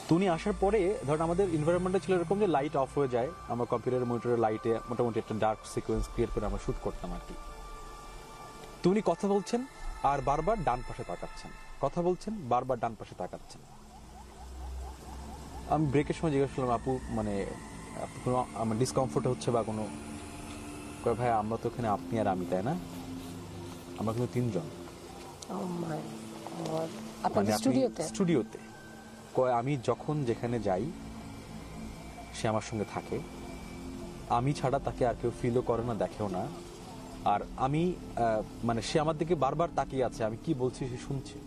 তো উনি আসার পরে ধরেন আমাদের এনভায়রনমেন্টটা ছিল এরকম যে লাইট অফ হয়ে যায়, আমরা কম্পিউটারের মনিটরের লাইটে মোটামুটি একটা ডার্ক সিকোয়েন্স ক্রিয়েট করে আমরা শুট করতাম আর কি। তো উনি কথা বলছেন আর বারবার ডান পাশে তাকাচ্ছেন, কথা বলছেন বারবার ডান পাশে তাকাচ্ছেন। আমি ব্রেকের সময় জিজ্ঞেস করলাম, আপু মানে কোনো আমার ডিসকমফোর্ট হচ্ছে বা কোনো? কয় ভাই আমরা তো এখানে আপনি আর আমি, তাই না? আমরা কিন্তু 3 জন। Oh my God! মানে আপনাদের আপনি স্টুডিওতে? স্টুডিওতে কয় আমি যখন যেখানে যাই সে আমার সঙ্গে থাকে, আমি ছাড়া তাকে আর কেউ ফিলও করে না, দেখেও না। আর আমি মানে সে আমার দিকে বারবার তাকিয়ে আছে, আমি কি বলছি সে শুনছে।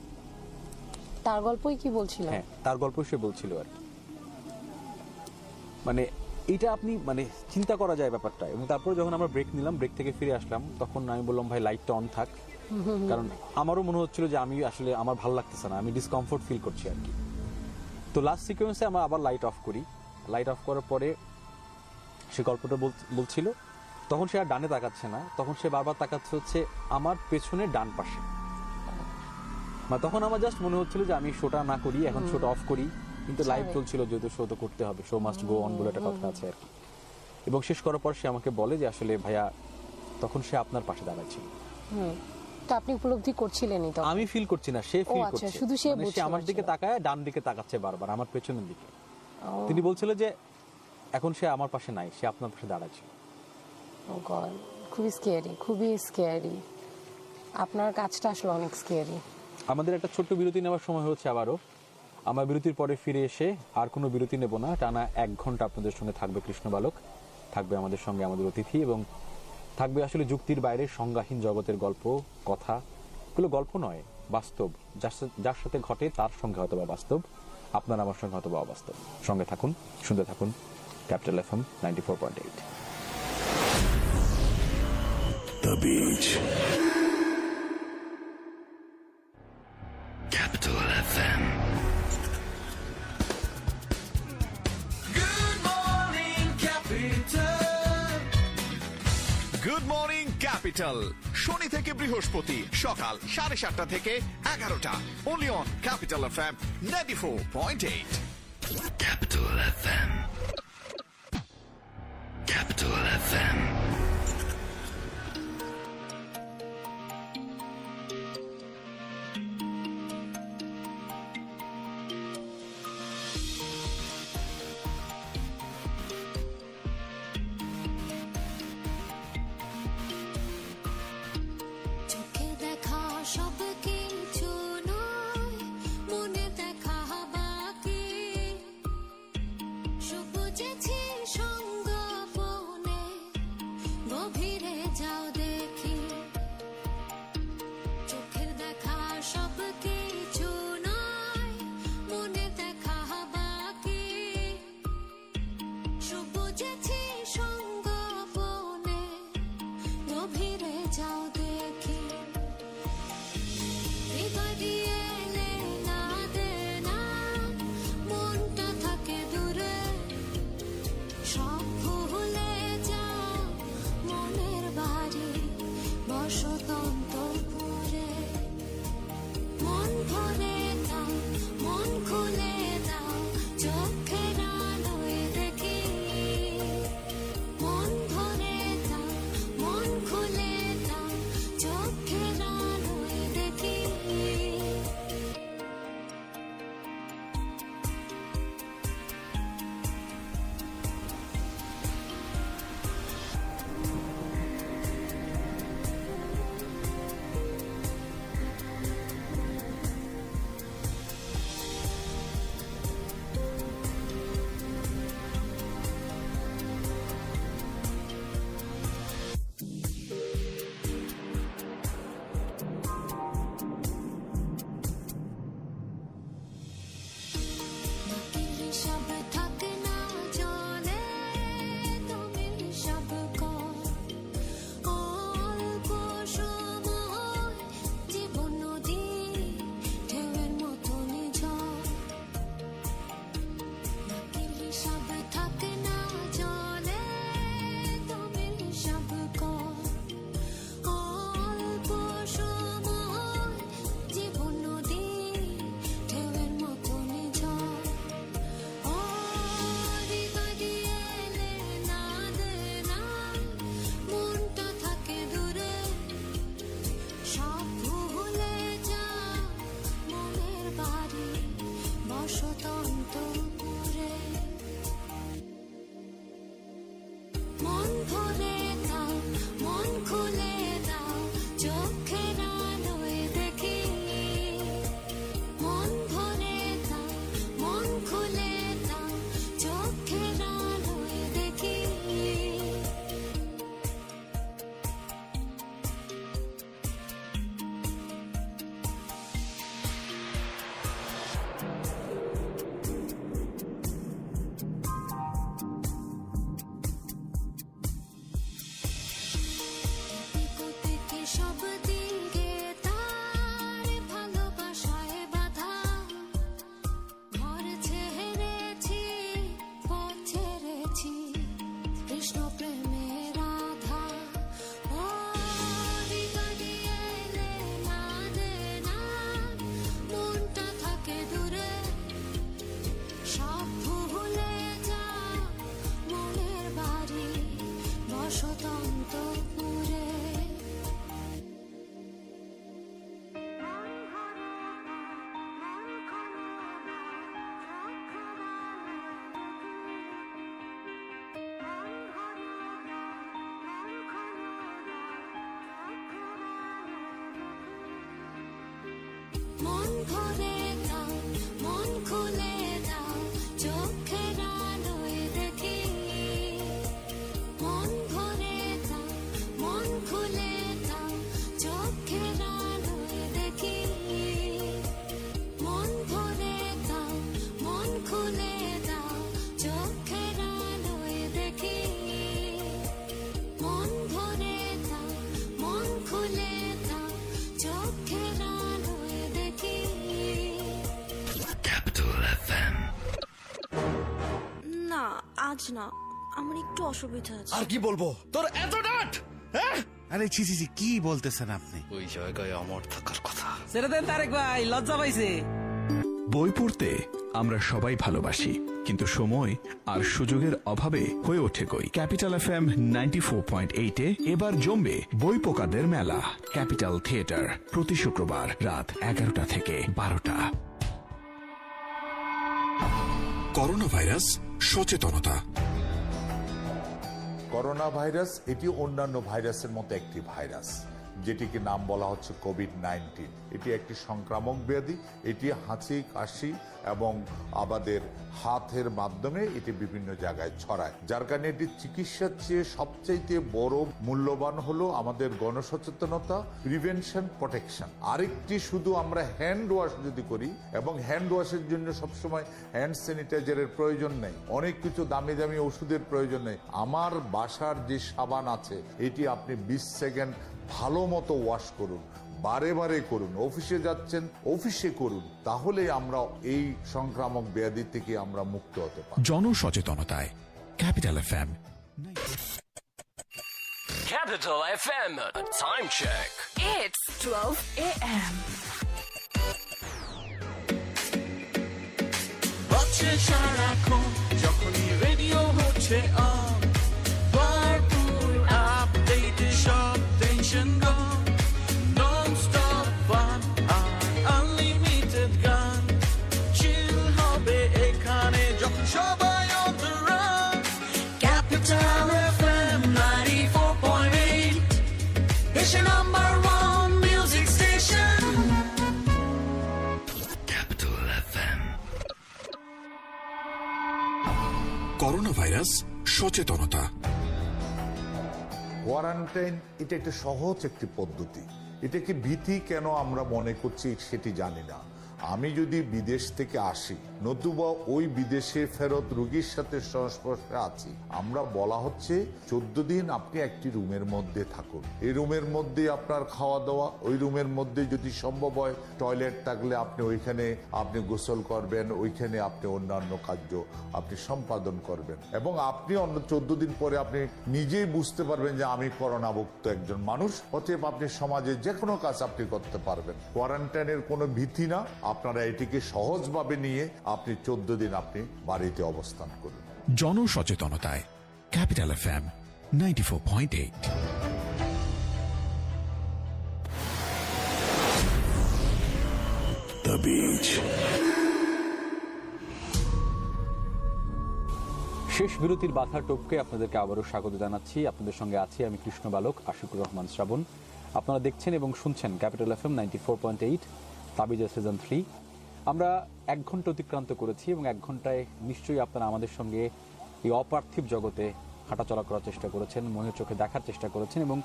তার গল্পই কি বলছিল? হ্যাঁ, তার গল্প সে বলছিল আর কি। মানে এটা আপনি মানে চিন্তা করা যায় ব্যাপারটা। এবং তারপরে যখন আমরা ব্রেক নিলাম, ব্রেক থেকে ফিরে আসলাম, তখন আমি বললাম ভাই লাইটটা অন থাক, কারণ আমারও মনে হচ্ছিল যে আমি আসলে আমার ভালো লাগতেছে না, আমি ডিসকমফোর্ট ফিল করছি আর কি। তো লাস্ট সিকোয়েন্সে আমরা আবার লাইট অফ করি। লাইট অফ করার পরে সে গল্পটা বলছিল, তখন সে আর ডানে তাকাচ্ছে না, তখন সে বারবার তাকাচ্ছে হচ্ছে আমার পেছনে ডান পাশে। মানে তখন আমার জাস্ট মনে হচ্ছিল যে আমি শোটা না করি, এখন শোটা অফ করি, কিন্তু লাইভ চলছিল যেহেতু শো তো করতে হবে, শো মাস্ট গো অন বলে একটা কথা আছে আর কি। এবং শেষ করার পর সে আমাকে বলে যে আসলে ভাইয়া তখন সে আপনার পাশে দাঁড়াচ্ছিল। তো আপনি উপলব্ধি করছিলেনই তো? আমি ফিল করছি না, সে ফিল আচ্ছা, করছে। শুধু সে মানে বুঝতে আমার দিকে পারছিল। তাকায়, ডান দিকে তাকাচ্ছে বারবার, আমার পেছনের দিকে। তিনি বলছিল যে এখন সে আমার পাশে নাই, সে আপনার পাশে দাঁড়াচ্ছে। Oh God! খুবই স্কেয়ারি, খুবই স্কেয়ারি। আপনার কাজটা আসলে অনেক স্কেয়ারি। আমাদের একটা ছোট্ট বিরতি নেওয়ার সময় হচ্ছে আবারও। আমরা বিরতির পরে ফিরে এসে আর কোনো বিরতি নেব না, টানা 1 ঘন্টা আপনাদের সঙ্গে থাকবে কৃষ্ণ বালক, থাকবে আমাদের সঙ্গে আমাদের অতিথি, এবং থাকবে আসলে যুক্তির বাইরে সংজ্ঞাহীন জগতের গল্প, কথা। এগুলো গল্প নয়, বাস্তব, যার সাথে ঘটে তার সঙ্গে হয়তো বা বাস্তব, আপনার আমার সঙ্গে হয়তো বা অবাস্তব। সঙ্গে থাকুন, শুনতে থাকুন Capital FM 94.8। The Beach. Capital FM. Good morning, Capital. Good morning Capital, শনি থেকে বৃহস্পতি সকাল 7:30 থেকে 11টা, only on Capital FM 94.8. Capital FM. Capital FM. চোখে দেখা সব কিছু নয়, মনে দেখা বাকি। সবুজেছি সঙ্গোপনে, ভরে দাও মন খুলে দাও চোখের আলোয় দেখি মন ভরে দাও মন খুলে দাও চোখের আলোয় দেখি মন ভরে দাও মন খুলে দাও চোখের আলোয় দেখি মন ভরে দাও মন খুলে দাও চোখের আলোয় দেখি Capital FM. না আজ না আমার একটু অসুবিধা আছে আর কি বলবো তোর এত ডাট হ্যাঁ আরে ছি ছি ছি, কি বলতেছেন আপনি? ওই জায়গায় আমার থাকার কথা। ছেড়ে দেন তারেক ভাই, লজ্জা পাইছে। বই পড়তে আমরা সবাই ভালোবাসি, কিন্তু সময় আর সুযোগের অভাবে হয়ে ওঠে কই। ক্যাপিটাল FM 94.8 এবার জমবে বই পোকাদের মেলা। ক্যাপিটাল থিয়েটার, প্রতি শুক্রবার রাত 11টা থেকে 12টা। করোনা ভাইরাস সচেতনতা। করোনা ভাইরাস এটি অন্যান্য ভাইরাসের মতো একটি ভাইরাস, যেটিকে নাম বলা হচ্ছে কোভিড-19। এটি একটি সংক্রামক ব্যাধি। এটি হাঁচি কাশি এবং আমাদের হাতের মাধ্যমে এটি বিভিন্ন জায়গায় ছড়ায়, যার কারণে এটি চিকিৎসার চেয়ে সবচাইতে বড় মূল্যবান হলো আমাদের গণসচেতনতা, প্রিভেনশন, প্রোটেকশন। আরেকটি শুধু আমরা হ্যান্ড ওয়াশ যদি করি, এবং হ্যান্ড ওয়াশের জন্য সবসময় হ্যান্ড স্যানিটাইজারের প্রয়োজন নেই, অনেক কিছু দামি দামি ওষুধের প্রয়োজন নেই। আমার বাসার যে সাবান আছে এটি আপনি 20 সেকেন্ড ভালো মতো ওয়াশ করুন, বারে বারে করুন। অফিসে যাচ্ছেন অফিসে করুন, তাহলে আমরা এই সংক্রামক ব্যাধি থেকে আমরা মুক্ত হতে পারি। জনসচেতনতায় capital FM। Capital FM, time check. It's 12 a.m. বাজছে সারাক্ষণ যখনই রেডিও হচ্ছে on, ভরপুর আপডেট, সব টেনশন গন, non-stop fun আর unlimited গান। Chill হবে এখানে যখন সবাই on the run। Capital FM 94.8, দেশের number one music station. Capital FM. Corona virus সচেতনতা। কোয়ারেন্টাইন এটা একটা সহজ একটি পদ্ধতি। এটাকে ভীতি কেন আমরা মনে করছি সেটি জানি না। আমি যদি বিদেশ থেকে আসি, নতুবা ওই বিদেশে ফেরত রোগীর সাথে সংস্পর্শে আছি, আমরা বলা হচ্ছে 14 দিন আপনি একটি রুমের মধ্যে থাকুন। এই রুমের মধ্যে আপনার খাওয়া দাওয়া, ওই রুমের মধ্যে যদি সম্ভব হয় টয়লেট থাকলে আপনি ওইখানে আপনি গোসল করবেন, ওইখানে আপনি অন্যান্য কার্য আপনি সম্পাদন করবেন, এবং আপনি অন্য 14 দিন পরে আপনি নিজেই বুঝতে পারবেন যে আমি করোনাভুক্ত একজন মানুষ। অতএব আপনি সমাজে যে কোনো কাজ আপনি করতে পারবেন। কোয়ারেন্টাইনের কোনো ভীতি না, আপনারা এটিকে সহজভাবে নিয়ে আপনি 14 দিন আপনি বাড়িতে অবস্থান করুন। জনসচেতনতায় ক্যাপিটাল FM 94.8। The Beach. শেষ বিরতির বাধা টপকে আপনাদেরকে আবারও স্বাগত জানাচ্ছি। আপনাদের সঙ্গে আছি আমি কৃষ্ণ বালক, আশিকুর রহমান শ্রাবণ। আপনারা দেখছেন এবং শুনছেন ক্যাপিটাল FM 94.8 তাবিজা সিজন 3। আমরা 1 ঘন্টা অতিক্রান্ত করেছি এবং 1 ঘন্টায় নিশ্চয়ই আপনারা আমাদের সঙ্গে এই অপার্থিব জগতে হাঁটাচলা করার চেষ্টা করেছেন, মনের চোখে দেখার চেষ্টা করেছেন এবং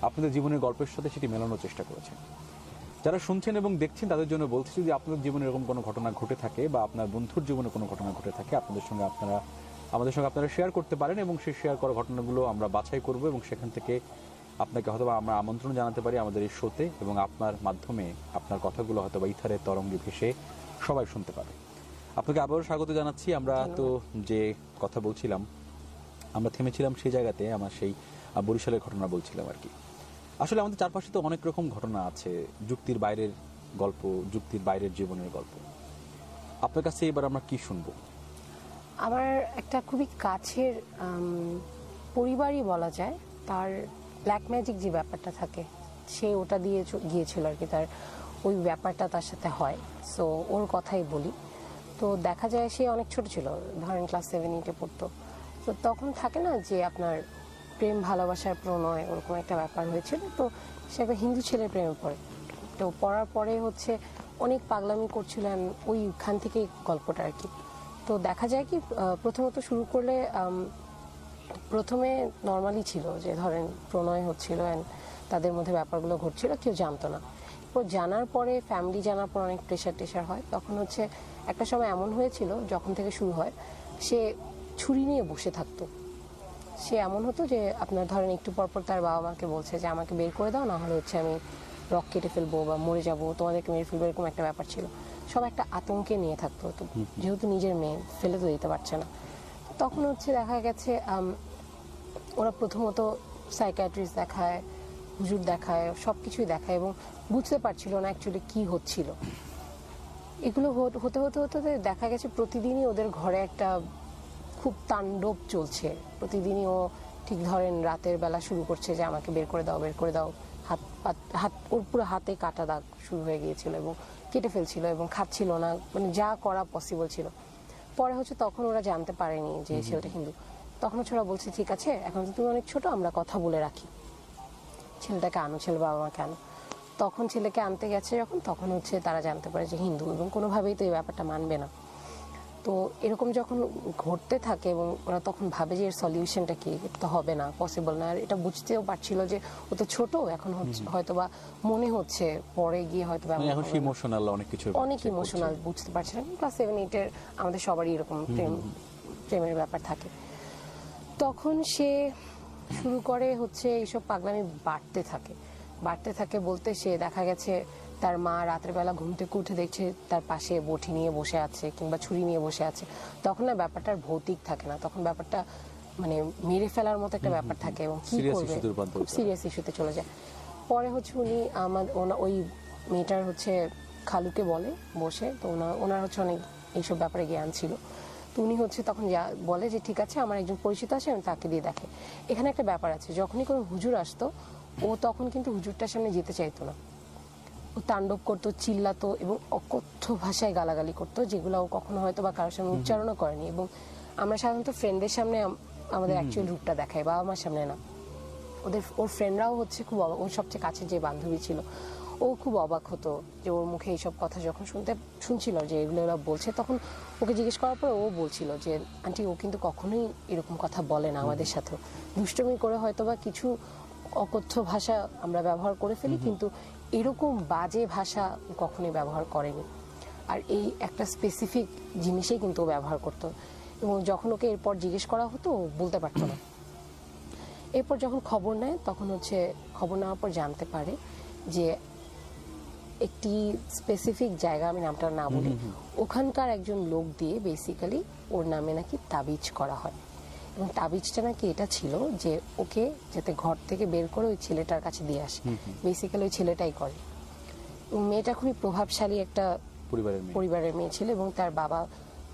আপনাদের জীবনের গল্পের সাথে সেটি মেলানোর চেষ্টা করেছেন। যারা শুনছেন এবং দেখছেন তাদের জন্য বলছি, যদি আপনাদের জীবনে এরকম কোনো ঘটনা ঘটে থাকে বা আপনার বন্ধুর জীবনে কোনো ঘটনা ঘটে থাকে, আপনাদের সঙ্গে আমাদের সঙ্গে আপনারা শেয়ার করতে পারেন এবং সেই শেয়ার করা ঘটনাগুলো আমরা বাছাই করব এবং সেখান থেকে আপনাকে হয়তো আমরা আমন্ত্রণ জানাতে পারি আমাদের এই শোতে, এবং আপনার মাধ্যমে আপনার কথাগুলো হয়তো বা ইথারের তরঙ্গে ভেসে সবাই শুনতে পারে। আপনাকে আবারও স্বাগত জানাচ্ছি। আমরা তো যে কথা বলছিলাম, আমরা থেমেছিলাম সেই জায়গাতে, আমার সেই বরিশালের ঘটনা বলছিলাম আর কি। আসলে আমাদের চারপাশে তো অনেক রকম ঘটনা আছে, যুক্তির বাইরের গল্প, যুক্তির বাইরের জীবনের গল্প। আপনার কাছে এবার আমরা কি শুনবো? আমার একটা খুবই কাছের পরিবারই বলা যায়, তার ব্ল্যাক ম্যাজিক যে ব্যাপারটা থাকে, সে ওটা দিয়ে গিয়েছিল আর কি, তার ওই ব্যাপারটা তার সাথে হয়। সো ওর কথাই বলি। তো দেখা যায় সে অনেক ছোট ছিল, ধরেন ক্লাস 7-8 পড়তো। তো তখন থাকে না যে আপনার প্রেম ভালোবাসার প্রণয়, ওরকম একটা ব্যাপার হয়েছিল। তো সে একটা হিন্দু ছেলের প্রেমে পড়ে। তো পড়ার পরে হচ্ছে অনেক পাগলামি করছিলেন, ওইখান থেকে গল্পটা আর কি। তো দেখা যায় কি প্রথমত শুরু করলে প্রথমে নর্মালি ছিল যে ধরেন প্রণয় হচ্ছিল অ্যান্ড তাদের মধ্যে ব্যাপারগুলো ঘটছিল, কেউ জানতো না। জানার পরে ফ্যামিলি জানার পর অনেক প্রেশার হয়। তখন হচ্ছে একটা সময় এমন হয়েছিল যখন থেকে শুরু হয়, সে ছুরি নিয়ে বসে থাকতো। সে এমন হতো যে আপনার ধরেন একটু পরপর তার বাবা মাকে বলছে যে আমাকে বের করে দাও, না হলে হচ্ছে আমি রক কেটে ফেলবো বা মরে যাবো, তোমাদেরকে মেরে ফেলবো, এরকম একটা ব্যাপার ছিল। সব একটা আতঙ্কে নিয়ে থাকতো, তো যেহেতু নিজের মেয়ে ফেলে তো দিতে পারছে না। তখন হচ্ছে দেখা গেছে ওরা প্রথমত সাইকিয়াট্রিস্ট দেখায়, হুজুর দেখায়, সব কিছুই দেখায় এবং বুঝতে পারছিল না অ্যাকচুয়ালি কি হচ্ছিল। এগুলো হতে হতে হতে দেখা গেছে প্রতিদিনই ওদের ঘরে একটা খুব তাণ্ডব চলছে। প্রতিদিনই ও ঠিক ধরেন রাতের বেলা শুরু করছে যে আমাকে বের করে দাও, হাত ওর পুরো হাতে কাটা দাগ শুরু হয়ে গিয়েছিল এবং কেটে ফেলছিল এবং খাচ্ছিল না, মানে যা করা পসিবল ছিল। পরে হচ্ছে তখন ওরা জানতে পারেনি যে ছেলেটা হিন্দু। তখন হচ্ছে ওরা বলছে ঠিক আছে, এখন তো তুমি অনেক ছোট, আমরা কথা বলে রাখি, ছেলেটাকে আনো, ছেলে বাবা মাকে আনো। তখন ছেলেকে আনতে গেছে যখন, তখন হচ্ছে তারা জানতে পারে যে হিন্দু এবং কোনোভাবেই তো এই ব্যাপারটা মানবে না। তো এরকম যখন ঘটতে থাকে এবং ওরা তখন ভাবে যে এর সলিউশনটা কি, তো হবে না, পসিবল না। আর এটা বুঝতেও পারছিল যে ও তো ছোট, এখন হয়তো বা মনে হচ্ছে পরে গিয়ে হয়তো ইমোশনাল অনেক ইমোশনাল বুঝতে পারছে না। ক্লাস 7-8 এর আমাদের সবারই এরকম প্রেমের ব্যাপার থাকে। তখন সে শুরু করে হচ্ছে এইসব পাগলামি বাড়তে থাকে বলতে সে দেখা গেছে তার মা রাতের বেলা ঘুম থেকে উঠে দেখছে তার পাশে বটি নিয়ে বসে আছে কিংবা ছুরি নিয়ে বসে আছে। তখন না ব্যাপারটা ভৌতিক থাকে না, তখন ব্যাপারটা মানে মেরে ফেলার মতো একটা ব্যাপার থাকে এবং কি করবে খুব সিরিয়াস ইস্যুতে চলে যায়। পরে হচ্ছে উনি ওই মেয়েটার হচ্ছে খালুকে বলে বসে, তো ওনার হচ্ছে অনেক এইসব ব্যাপারে জ্ঞান ছিল। তো উনি হচ্ছে তখন বলে যে ঠিক আছে, আমার একজন পরিচিত আছে, আমি তাকে দিয়ে দেখে। এখানে একটা ব্যাপার আছে, যখনই কোনো হুজুর আসতো ও তখন কিন্তু হুজুরটার সামনে যেতে চাইতো না। ও তাণ্ডব করতো, চিল্লাতো এবং অকথ্য ভাষায় গালাগালি করতো, যেগুলো ও কখনো হয়তো বা কারোর সামনে উচ্চারণও করেনি। এবং আমরা সাধারণত ফ্রেন্ডদের সামনে আমাদের অ্যাকচুয়াল রূপটা দেখাই, বাবা মার সামনে না। ওর ফ্রেন্ডরাও হচ্ছে খুব ওর সবচেয়ে কাছে যে বান্ধবী ছিল, ও খুব অবাক হতো যে ওর মুখে এইসব কথা যখন শুনছিল যে এগুলো ওরা বলছে। তখন ওকে জিজ্ঞেস করার পর ও বলছিল যে আন্টি, ও কিন্তু কখনোই এরকম কথা বলে না আমাদের সাথেও, দুষ্টুমি করে হয়তো বা কিছু অকথ্য ভাষা আমরা ব্যবহার করে ফেলি, কিন্তু এরকম বাজে ভাষা কখনোই ব্যবহার করেনি। আর এই একটা স্পেসিফিক জিনিসেই কিন্তু ও ব্যবহার করতো। এবং যখন ওকে এরপর জিজ্ঞেস করা হতো ও বলতে পারতো না। এরপর যখন খবর নেয়, তখন হচ্ছে খবর নেওয়ার পর জানতে পারে যে একটি স্পেসিফিক জায়গা, আমি নামটা না বলি, ওখানকার একজন লোক দিয়ে বেসিক্যালি ওর নামে নাকি তাবিজ করা হয়। এবং তাবিজটা নাকি এটা ছিল যে ওকে যাতে ঘর থেকে বের করে ওই ছেলেটার কাছে দিয়ে আসে, বেসিক্যালি ওই ছেলেটাই করে। এবং মেয়েটা খুবই প্রভাবশালী একটা পরিবারের মেয়ে ছিল এবং তার বাবা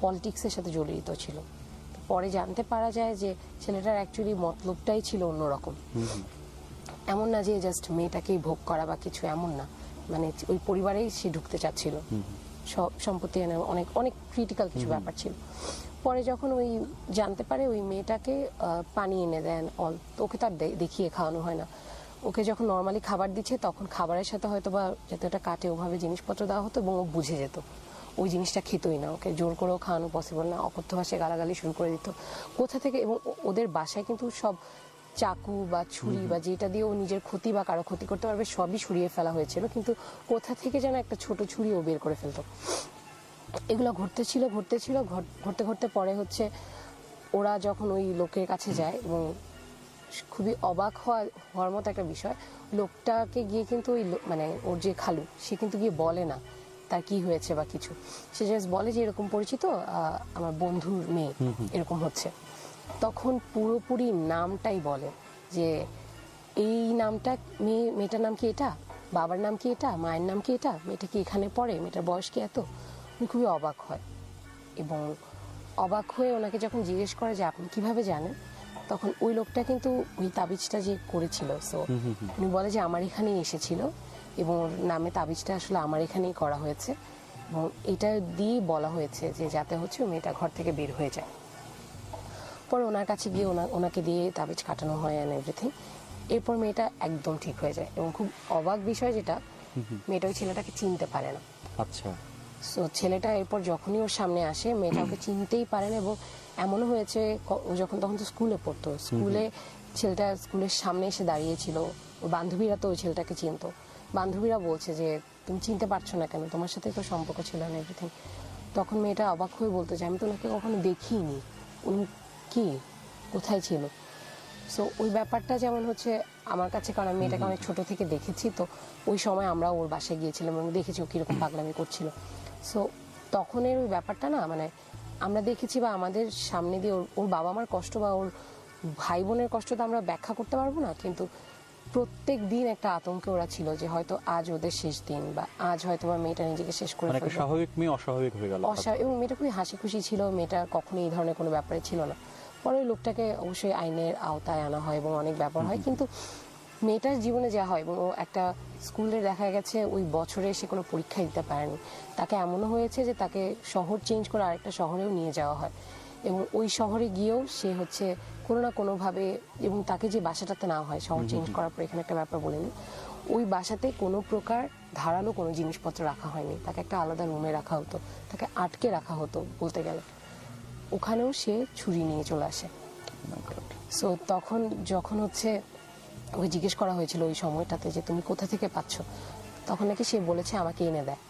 পলিটিক্সের সাথে জড়িত ছিল। পরে জানতে পারা যায় যে ছেলেটার অ্যাকচুয়ালি মতলবটাই ছিল অন্যরকম। এমন না যে জাস্ট মেয়েটাকেই ভোগ করা বা কিছু, এমন না, মানে ওই পরিবারেই সে ঢুকতে চাচ্ছিল, সব সম্পত্তি অনেক অনেক ক্রিটিক্যাল কিছু ব্যাপার ছিল। পরে যখন ওই জানতে পারে, ওই মেয়েটাকে পানি এনে দেন তো ওকে তার দেখিয়ে খাওয়ানো হয় না। ওকে যখন নর্মালি খাবার দিচ্ছে তখন খাবারের সাথে হয়তো বা যাতে ওটা কাটে ওভাবে জিনিসপত্র দেওয়া হতো এবং ও বুঝে যেত, ওই জিনিসটা খেতোই না। ওকে জোর করেও খাওয়ানো পসিবল না, অকথ্য ভাষায় গালাগালি শুরু করে দিত কোথা থেকে। এবং ওদের বাসায় কিন্তু সব চাকু বা ছুরি বা যেটা দিয়ে ও নিজের ক্ষতি বা কারো ক্ষতি করতে পারবে সবই সরিয়ে ফেলা হয়েছিল, কিন্তু কোথা থেকে যেন একটা ছোট ছুরি ও বের করে ফেলতো। এগুলো ঘটতে ঘটতে পরে হচ্ছে ওরা যখন ওই লোকের কাছে যায়, এবং খুবই অবাক হওয়ার মতো একটা বিষয়, লোকটাকে গিয়ে কিন্তু ওই মানে ওর যে খালু, সে কিন্তু গিয়ে বলে না তার কি হয়েছে বা কিছু, সে জাস্ট বলে যে এরকম পরিচিত আমার বন্ধুর মেয়ে এরকম হচ্ছে। তখন পুরোপুরি নামটাই বলে যে এই নামটা, মেয়েটার নাম কি এটা, বাবার নাম কি এটা, মায়ের নাম কি এটা, মেয়েটা কি এখানে পড়ে, মেয়েটার বয়স কি এত। উনি খুবই অবাক হয় এবং অবাক হয়ে ওনাকে যখন জিজ্ঞেস করে যে আপনি কিভাবে জানেন, তখন ওই লোকটা কিন্তু ওই তাবিজটা যে করেছিল, সো উনি বলে যে আমার এখানেই এসেছিল এবং ওর নামে তাবিজটা আসলে আমার এখানেই করা হয়েছে এবং এটা দিয়ে বলা হয়েছে যে যাতে হচ্ছে মেয়েটা ঘর থেকে বের হয়ে যায়। পরে ওনার কাছে গিয়ে ওনাকে দিয়ে তাবিজ কাটানো হয় অ্যান্ড এভরিথিং। এরপর মেয়েটা একদম ঠিক হয়ে যায় এবং খুব অবাক বিষয় যেটা, মেয়েটা ওই ছেলেটাকে চিনতে পারে না। আচ্ছা। সো ছেলেটা এরপর যখনই ওর সামনে আসে মেয়েটা ওকে চিনতেই পারে না, এবং এমনও হয়েছে ও যখন তখন তো স্কুলে পড়তো, স্কুলে ছেলেটা স্কুলের সামনে এসে দাঁড়িয়েছিল, ওর বান্ধবীরা তো ওই ছেলেটাকে চিনতো, বান্ধবীরা বলছে যে তুমি চিনতে পারছো না কেন, তোমার সাথে তো সম্পর্ক ছিল না এভরিথিং। তখন মেয়েটা অবাক হয়ে বলতো যে আমি তো ওনাকে কখনো দেখিনি, উনি কি কোথায় ছিল। সো ওই ব্যাপারটা যেমন হচ্ছে আমার কাছে, কারণ আমি মেয়েটাকে অনেক ছোট থেকে দেখেছি, তো ওই সময় আমরা ওর বাসায় গিয়েছিলাম এবং দেখেছি ও কিরকম পাগলামি করছিল। সো তখনের ওই ব্যাপারটা না, মানে আমরা দেখেছি বা আমাদের সামনে দিয়ে ওর বাবা মার কষ্ট বা ওর ভাই বোনের কষ্ট তো আমরা ব্যাখ্যা করতে পারবো না, কিন্তু প্রত্যেক দিন একটা আতঙ্কে ওরা ছিল যে হয়তো আজ ওদের শেষ দিন, বা আজ হয়তো আমার মেয়েটা নিজেকে শেষ করে মানে একটা ফেলবে। স্বাভাবিক মেয়ে অস্বাভাবিক হয়ে গেল। এবং মেয়েটা খুবই হাসি খুশি ছিল, মেয়েটা কখনো এই ধরনের কোনো ব্যাপারে ছিল না। পরে ওই লোকটাকে অবশ্যই আইনের আওতায় আনা হয় এবং অনেক ব্যাপার হয়, কিন্তু মেয়েটার জীবনে যা হয়, এবং ও একটা স্কুলে দেখা গেছে ওই বছরে সে কোনো পরীক্ষা দিতে পারেনি, তাকে এমনও হয়েছে যে তাকে শহর চেঞ্জ করে আরেকটা শহরেও নিয়ে যাওয়া হয়, এবং ওই শহরে গিয়েও সে হচ্ছে কোনো না কোনোভাবে, এবং তাকে যে বাসাটাতে নেওয়া হয় শহর চেঞ্জ করার পর, এখানে একটা ব্যাপার বলিনি, ওই বাসাতে কোনো প্রকার ধারালো কোনো জিনিসপত্র রাখা হয়নি, তাকে একটা আলাদা রুমে রাখা হতো, তাকে আটকে রাখা হতো বলতে গেলে। ওখানেও সে ছুরি নিয়ে চলে আসে। সো তখন যখন হচ্ছে ওকে জিজ্ঞেস করা হয়েছিল ওই সময়টাতে যে তুমি কোথা থেকে পাচ্ছ, তখন নাকি সে বলেছে আমাকে এনে দেয়।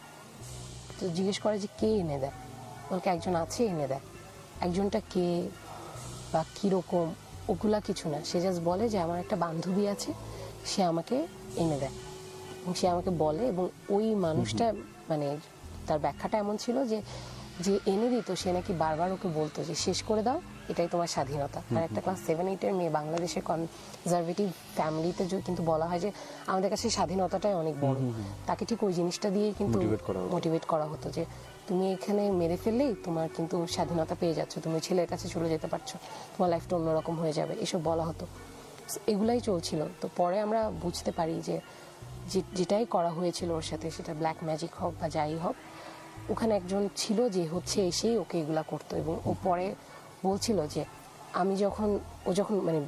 তো জিজ্ঞেস করে যে কে এনে দেয়, বলকে একজন আছে এনে দেয়। একজনটা কে বা কিরকম ওগুলা কিছু না, সে জাস্ট বলে যে আমার একটা বান্ধবী আছে, সে আমাকে এনে দেয়, এবং সে আমাকে বলে, এবং ওই মানুষটা মানে তার ব্যাখ্যাটা এমন ছিল যে যে এনে দিত সে নাকি বারবার ওকে বলতো যে শেষ করে দাও, এটাই তোমার স্বাধীনতা। আর একটা ক্লাস 7-8 মেয়ে, বাংলাদেশের কনজারভেটিভ ফ্যামিলিতে কিন্তু বলা হয় যে আমাদের কাছে স্বাধীনতাটাই অনেক বড়, তাকে ঠিক ওই জিনিসটা দিয়েই কিন্তু মোটিভেট করা হতো যে তুমি এখানে মেরে ফেললেই তোমার কিন্তু স্বাধীনতা পেয়ে যাচ্ছ, তুমি ছেলের কাছে চলে যেতে পারছো, তোমার লাইফটা অন্যরকম হয়ে যাবে, এসব বলা হতো। এগুলাই চলছিল। তো পরে আমরা বুঝতে পারি যে যেটাই করা হয়েছিল ওর সাথে, সেটা ব্ল্যাক ম্যাজিক হোক বা যাই হোক, ওখানে একজন ছিল যে হচ্ছে এসেই ওকে এগুলা করতো। এবং ও পরে বলছিল যে আমি যখন মানে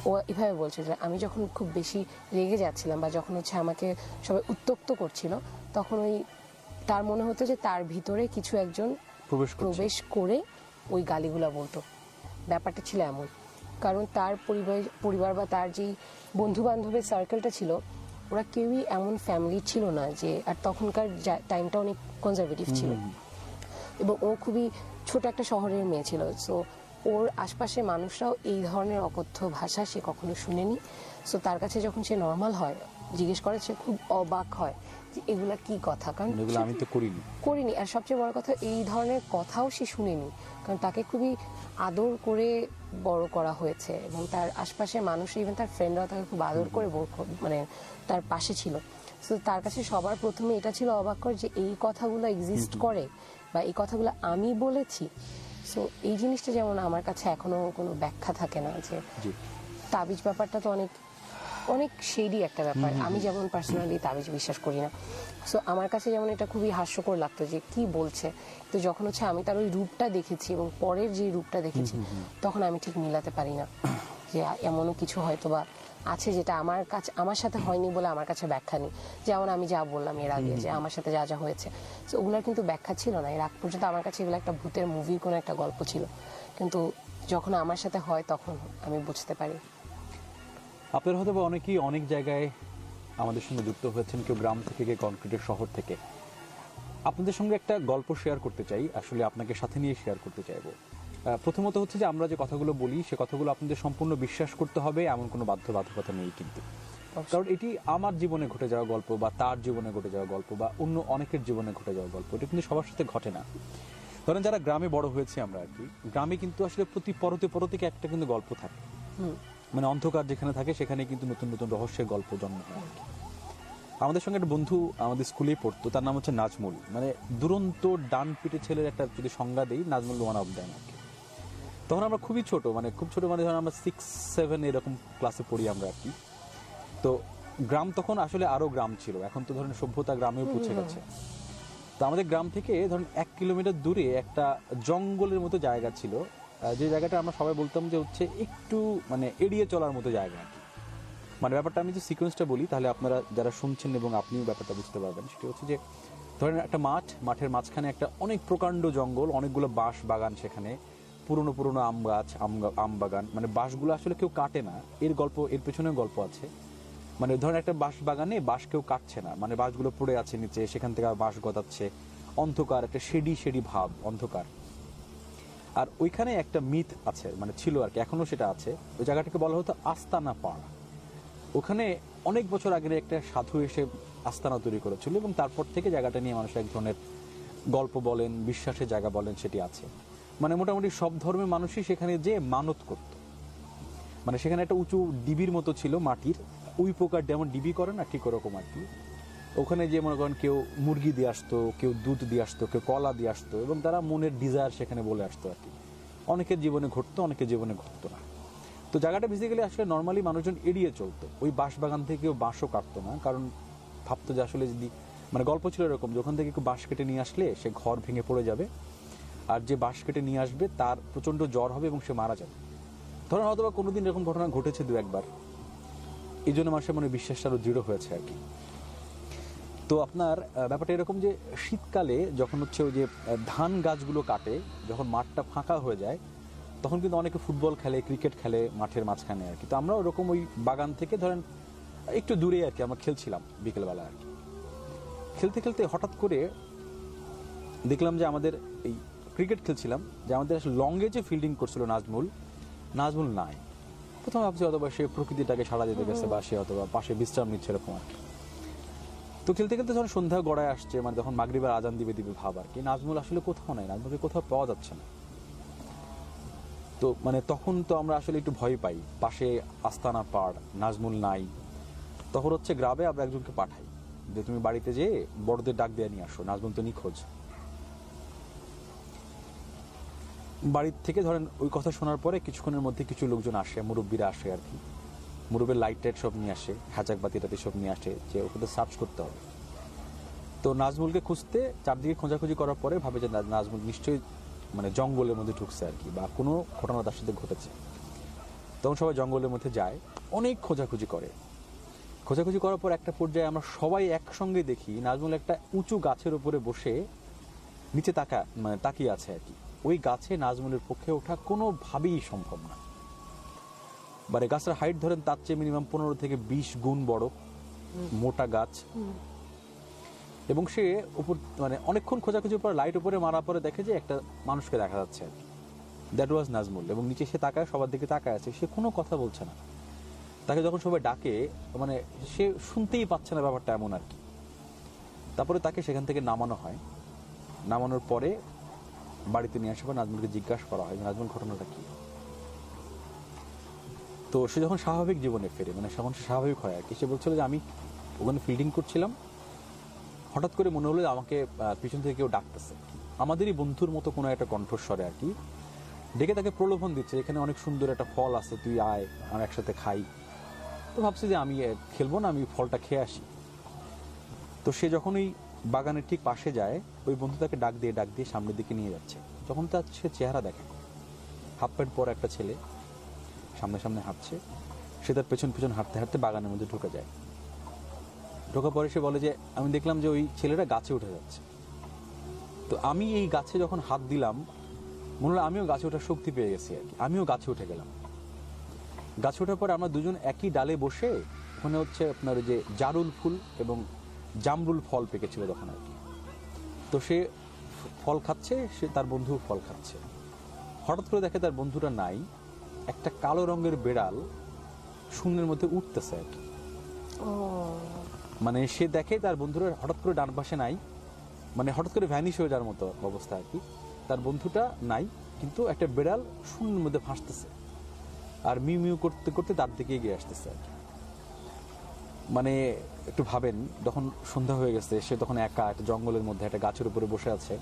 ও এভাবে বলছে যে আমি যখন খুব বেশি রেগে যাচ্ছিলাম বা যখন হচ্ছে আমাকে সবাই উত্তপ্ত করছিল, তখন ওই তার মনে হতো যে তার ভিতরে কিছু একজন প্রবেশ করে ওই গালিগুলা বলতো। ব্যাপারটা ছিল এমন, কারণ তার পরিবার বা তার যেই বন্ধু বান্ধবের সার্কেলটা ছিল, ওরা কেউই এমন ফ্যামিলি ছিল না যে, আর তখনকার টাইমটা অনেক কনজারভেটিভ ছিল, এবং ও খুবই ছোট একটা শহরের মেয়ে ছিল। সো ওর আশপাশের মানুষরাও এই ধরনের অকথ্য ভাষা সে কখনো শুনেনি। সো তার কাছে যখন সে নর্মাল হয়, জিজ্ঞেস করে, সে খুব অবাক হয় যে এগুলা কি কথা, কারণ আমি তো করিনি। আর সবচেয়ে বড় কথা, এই ধরনের কথাও সে শুনেনি, কারণ তাকে খুবই আদর করে বড় করা হয়েছে, এবং তার আশপাশের মানুষ, ইভেন তার ফ্রেন্ডরাও তাকে খুব আদর করে মানে তার পাশে ছিল। সো তার কাছে সবার প্রথমে এটা ছিল অবাককর যে এই কথাগুলো এক্সিস্ট করে বা এই কথাগুলো আমি বলেছি। সো এই জিনিসটা যেমন আমার কাছে এখনো কোনো ব্যাখ্যা থাকে না, যে তাবিজ ব্যাপারটা তো অনেক অনেক শেডি একটা ব্যাপার। আমি যেমন পার্সোনালি তাবিজ বিশ্বাস করি না। সো আমার কাছে যেমন এটা খুবই হাস্যকর লাগতো যে কি বলছে, তো যখন হচ্ছে আমি তার ওই রূপটা দেখেছি এবং পরের যে রূপটা দেখেছি, তখন আমি ঠিক মিলাতে পারি না যে এমনও কিছু হয়তো বা আছে যেটা আমার সাথে হয়নি বলে আমার কাছে ব্যাখ্যা নেই। যেমন আমি যা বললাম এর আগে যে আমার সাথে যা যা হয়েছে, তো ওগুলোর কিন্তু ব্যাখ্যা ছিল না। এর আগ পর্যন্ত আমার কাছে এগুলো একটা ভূতের মুভির কোনো একটা গল্প ছিল, কিন্তু যখন আমার সাথে হয় তখন আমি বুঝতে পারি। আপনার হয়তো বা অনেকেই অনেক জায়গায় আমাদের সঙ্গে যুক্ত হয়েছেন, কেউ গ্রাম থেকে, কেউ কনক্রিটের শহর থেকে। আপনাদের সঙ্গে একটা গল্প শেয়ার করতে চাই, আসলে আপনাকে সাথে নিয়ে শেয়ার করতে চাইবো। প্রথমত হচ্ছে যে আমরা যে কথাগুলো বলি সে কথাগুলো আপনাদের সম্পূর্ণ বিশ্বাস করতে হবে এমন কোনো বাধ্যবাধকতা নেই, কিন্তু কারণ এটি আমার জীবনে ঘটে যাওয়া গল্প বা তার জীবনে ঘটে যাওয়া গল্প বা অন্য অনেকের জীবনে ঘটে যাওয়া গল্প, এটা কিন্তু সবার সাথে ঘটে না। ধরেন যারা গ্রামে বড় হয়েছে আমরা আর কি, গ্রামে কিন্তু আসলে প্রতি পরতে একটা কিন্তু গল্প থাকে, মানে অন্ধকার যেখানে থাকে সেখানে কিন্তু নতুন নতুন রহস্যের গল্প জন্ম হয়। আমাদের সঙ্গে একটা বন্ধু আমাদের স্কুলেই পড়তো, তার নাম হচ্ছে নাজমুল, মানে দুরন্ত ডান পিটে ছেলের একটা যদি সংজ্ঞা দেই, নাজমুল ওয়ান অফ দেন আর কি। তখন আমরা খুবই ছোট, মানে খুব ছোট, মানে ধরেন আমরা 6-7 এরকম ক্লাসে পড়ি আমরা আর কি। তো গ্রাম তখন আসলে আরো গ্রাম ছিল, এখন তো ধরেন সভ্যতা গ্রামেও পৌঁছে গেছে। তো আমাদের গ্রাম থেকে ধরেন 1 কিলোমিটার দূরে একটা জঙ্গলের মতো জায়গা ছিল, যে জায়গাটা আমরা সবাই বলতাম যে হচ্ছে একটু মানে এড়িয়ে চলার মতো জায়গা আর কি। মানে ব্যাপারটা আমি যে সিকোয়েন্সটা বলি তাহলে আপনারা যারা শুনছেন এবং আপনিও ব্যাপারটা বুঝতে পারবেন। সেটা হচ্ছে যে ধরেন একটা মাঠের মাঝখানে একটা অনেক প্রকাণ্ড জঙ্গল, অনেকগুলো বাঁশ বাগান, সেখানে পুরনো পুরনো আম গাছ, আম বাগান, মানে বাঁশগুলো আসলে কেউ কাটে না, এর পেছনেও গল্প আছে। মানে ধরেন একটা বাঁশ বাগানে বাঁশ কেউ কাটছে না, মানে বাঁশগুলো পড়ে আছে নিচে, সেখান থেকে বাঁশ গজাচ্ছে, অন্ধকার, একটা শেডি ভাব, অন্ধকার। আর ওইখানে একটা মিথ আছে, মানে ছিল আর কি, এখনো সেটা আছে। ওই জায়গাটাকে বলা হতো আস্তানা পাড়া। ওখানে অনেক বছর আগের একটা সাধু এসে আস্তানা তৈরি করেছিল এবং তারপর থেকে জায়গাটা নিয়ে মানুষ এক ধরনের গল্প বলেন, বিশ্বাসের জায়গা বলেন, সেটি আছে। মানে মোটামুটি সব ধর্মের মানুষই সেখানে যে মানত করত। মানে সেখানে একটা উঁচু ডিবির মতো ছিল মাটির, উই পোকার যেমন ডিবি করে না, ঠিক ওরকম আর কি। ওখানে যে মনে করেন কেউ মুরগি দিয়ে আসতো, কেউ দুধ দিয়ে আসতো, কেউ কলা দিয়ে আসতো, এবং তারা মনের ডিজায়ার সেখানে বলে আসতো আর কি। অনেকের জীবনে ঘটতো, অনেকের জীবনে ঘটতো না। তো জায়গাটা বেসিক্যালি আসলে নর্মালি মানুষজন এড়িয়ে চলতো। ওই বাঁশবাগান থেকে কেউ বাঁশও কাটতো না, কারণ ভাবতো যে আসলে যদি, মানে গল্প ছিল এরকম, যখন থেকে কেউ বাঁশ কেটে নিয়ে আসলে সে ঘর ভেঙে পড়ে যাবে, আর যে বাঁশ কেটে নিয়ে আসবে তার প্রচণ্ড জ্বর হবে এবং সে মারা যাবে। ধরেন হয়তো বা কোনোদিন এরকম ঘটনা ঘটেছে দু একবার, এই জন্য মানুষের মনে বিশ্বাসটা আরও দৃঢ় হয়েছে আর কি। তো আপনার ব্যাপারটা এরকম যে শীতকালে যখন হচ্ছে ওই যে ধান গাছগুলো কাটে, যখন মাঠটা ফাঁকা হয়ে যায়, তখন কিন্তু অনেকে ফুটবল খেলে, ক্রিকেট খেলে মাঠের মাঝখানে আর কি। তো আমরা ওরকম ওই বাগান থেকে ধরেন একটু দূরে আর কি আমরা খেলছিলাম বিকেলবেলা আর কি। খেলতে খেলতে হঠাৎ করে দেখলাম যে আমাদের এই ক্রিকেট খেলছিলাম, যে আমাদের লংয়ে যে ফিল্ডিং করছিল নাজমুল নাই। প্রথমে ভাবছি অথবা সে প্রকৃতিটাকে সাড়া দিতে গেছে, বা সে অথবা পাশে বিশ্রাম নিচ্ছে এরকম আর কি। তো খেলতে খেলতে যখন সন্ধ্যা গড়ায় আসছে, মানে তখন মাগরিবের আজান দিবে ভাব আর কি, নাজমুল আসলে কোথাও নাই, নাজমুলকে কোথাও পাওয়া যাচ্ছে না। তো মানে তখন তো আমরা আসলে একটু ভয় পাই, পাশে আস্তানা পাড়, নাজমুল নাই। তখন হচ্ছে গ্রামে আমরা একজনকে পাঠাই যে তুমি বাড়িতে যেয়ে বড়দের ডাক দিয়ে নিয়ে আসো, নাজমুল তো নিখোঁজ। বাড়ির থেকে ধরেন ওই কথা শোনার পরে কিছুক্ষণের মধ্যে কিছু লোকজন আসে, মুরব্বীরা আসে আর কি, মুরব্বীর লাইট টাইট সব নিয়ে আসে, হ্যাজাক বাতি টাতি সব নিয়ে আসে, যে ওকে তো সার্চ করতে হবে। তো নাজমুলকে খুঁজতে চারদিকে খোঁজাখুঁজি করার পরে ভাবে যে নাজমুল নিশ্চয়ই মানে জঙ্গলের মধ্যে ঢুকছে আর কি, বা কোনো ঘটনা তার সাথে ঘটেছে। তখন সবাই জঙ্গলের মধ্যে যায়, অনেক খোঁজাখুঁজি করার পর একটা পর্যায়ে আমরা সবাই একসঙ্গে দেখি নাজমুল একটা উঁচু গাছের উপরে বসে নিচে তাকিয়ে আছে আর কি। ওই গাছে নাজমুলের পক্ষে ওঠা কোনোভাবেই সম্ভব না। মানে গাছের হাইট ধরেন তার চেয়ে মিনিমাম 15 থেকে 20 গুণ বড়, মোটা গাছ। এবং সে উপর মানে অনেকক্ষণ খোঁজাখুঁজির পর লাইট উপরে মারা পরে দেখে যে একটা মানুষকে দেখা যাচ্ছে আর কি, দ্যাট ওয়াজ নাজমুল। এবং নিচে সে তাকায়, সবার দিকে তাকায় আছে, সে কোনো কথা বলছে না। তাকে যখন সবাই ডাকে, মানে সে শুনতেই পাচ্ছে না, ব্যাপারটা এমন আর কি। তারপরে তাকে সেখান থেকে নামানো হয়। নামানোর পরে বাড়িতে নিয়ে আসা পর নাজমুলকে জিজ্ঞাসা করা হয় নাজমুল ঘটনাটা কি। তো সে যখন স্বাভাবিক জীবনে ফেরে, মানে যখন সে স্বাভাবিক হয় আর কি, সে বলছিল যে আমি ওখানে ফিল্ডিং করছিলাম, হঠাৎ করে মনে হলো আমাকে পিছন থেকে কেউ ডাকতেছে, আমাদেরই বন্ধুর মতো কোনো একটা কণ্ঠস্বরে আর কি, ডেকে তাকে প্রলোভন দিচ্ছে, এখানে অনেক সুন্দর একটা ফল আছে, তুই আয়, আমরা একসাথে খাই। তো ভাবছি যে আমি খেলবো না, আমি ফলটা খেয়ে আসি। তো সে যখন ওই বাগানের ঠিক পাশে যায়, ওই বন্ধু তাকে ডাক দিয়ে সামনের দিকে নিয়ে যাচ্ছে। যখন তার সে চেহারা দেখে, হাফ প্যান্ট পরা একটা ছেলে সামনে হাঁটছে, সে তার পেছন হাঁটতে হাঁটতে বাগানের মধ্যে ঢুকে যায়। ঢোকার পরে সে বলে যে আমি দেখলাম যে ওই ছেলেটা গাছে উঠে যাচ্ছে। তো আমি এই গাছে যখন হাত দিলাম, মনে হলো আমিও গাছে ওঠার শক্তি পেয়ে গেছি আর কি, আমিও গাছে উঠে গেলাম। গাছে ওঠার পরে আমরা দুজন একই ডালে বসে, ওখানে হচ্ছে আপনার যে জারুল ফুল এবং জামরুল ফল পেকেছিল তখন আর কি। তো সে ফল খাচ্ছে, সে তার বন্ধু ফল খাচ্ছে। হঠাৎ করে দেখে তার বন্ধুটা নাই, একটা কালো রঙের বেড়াল শূন্যের মধ্যে উঠতেছে আর কি। মানে সে দেখে তার বন্ধুরা হঠাৎ করে ডান পাশে নাই, মানে হঠাৎ করে ভ্যানিশ হয়ে যাওয়ার মতো অবস্থা আর কি। তার বন্ধুটা নাই, কিন্তু একটা বেড়াল শূন্যের মধ্যে ভাসতেছে আর মিউ মিউ করতে করতে তার দিকে এগিয়ে আসতেছে আর কি। মানে একটু ভাবেন, যখন সন্ধ্যা হয়ে গেছে, সে তখন একা একটা জঙ্গলের মধ্যে একটা গাছের উপরে বসে আছে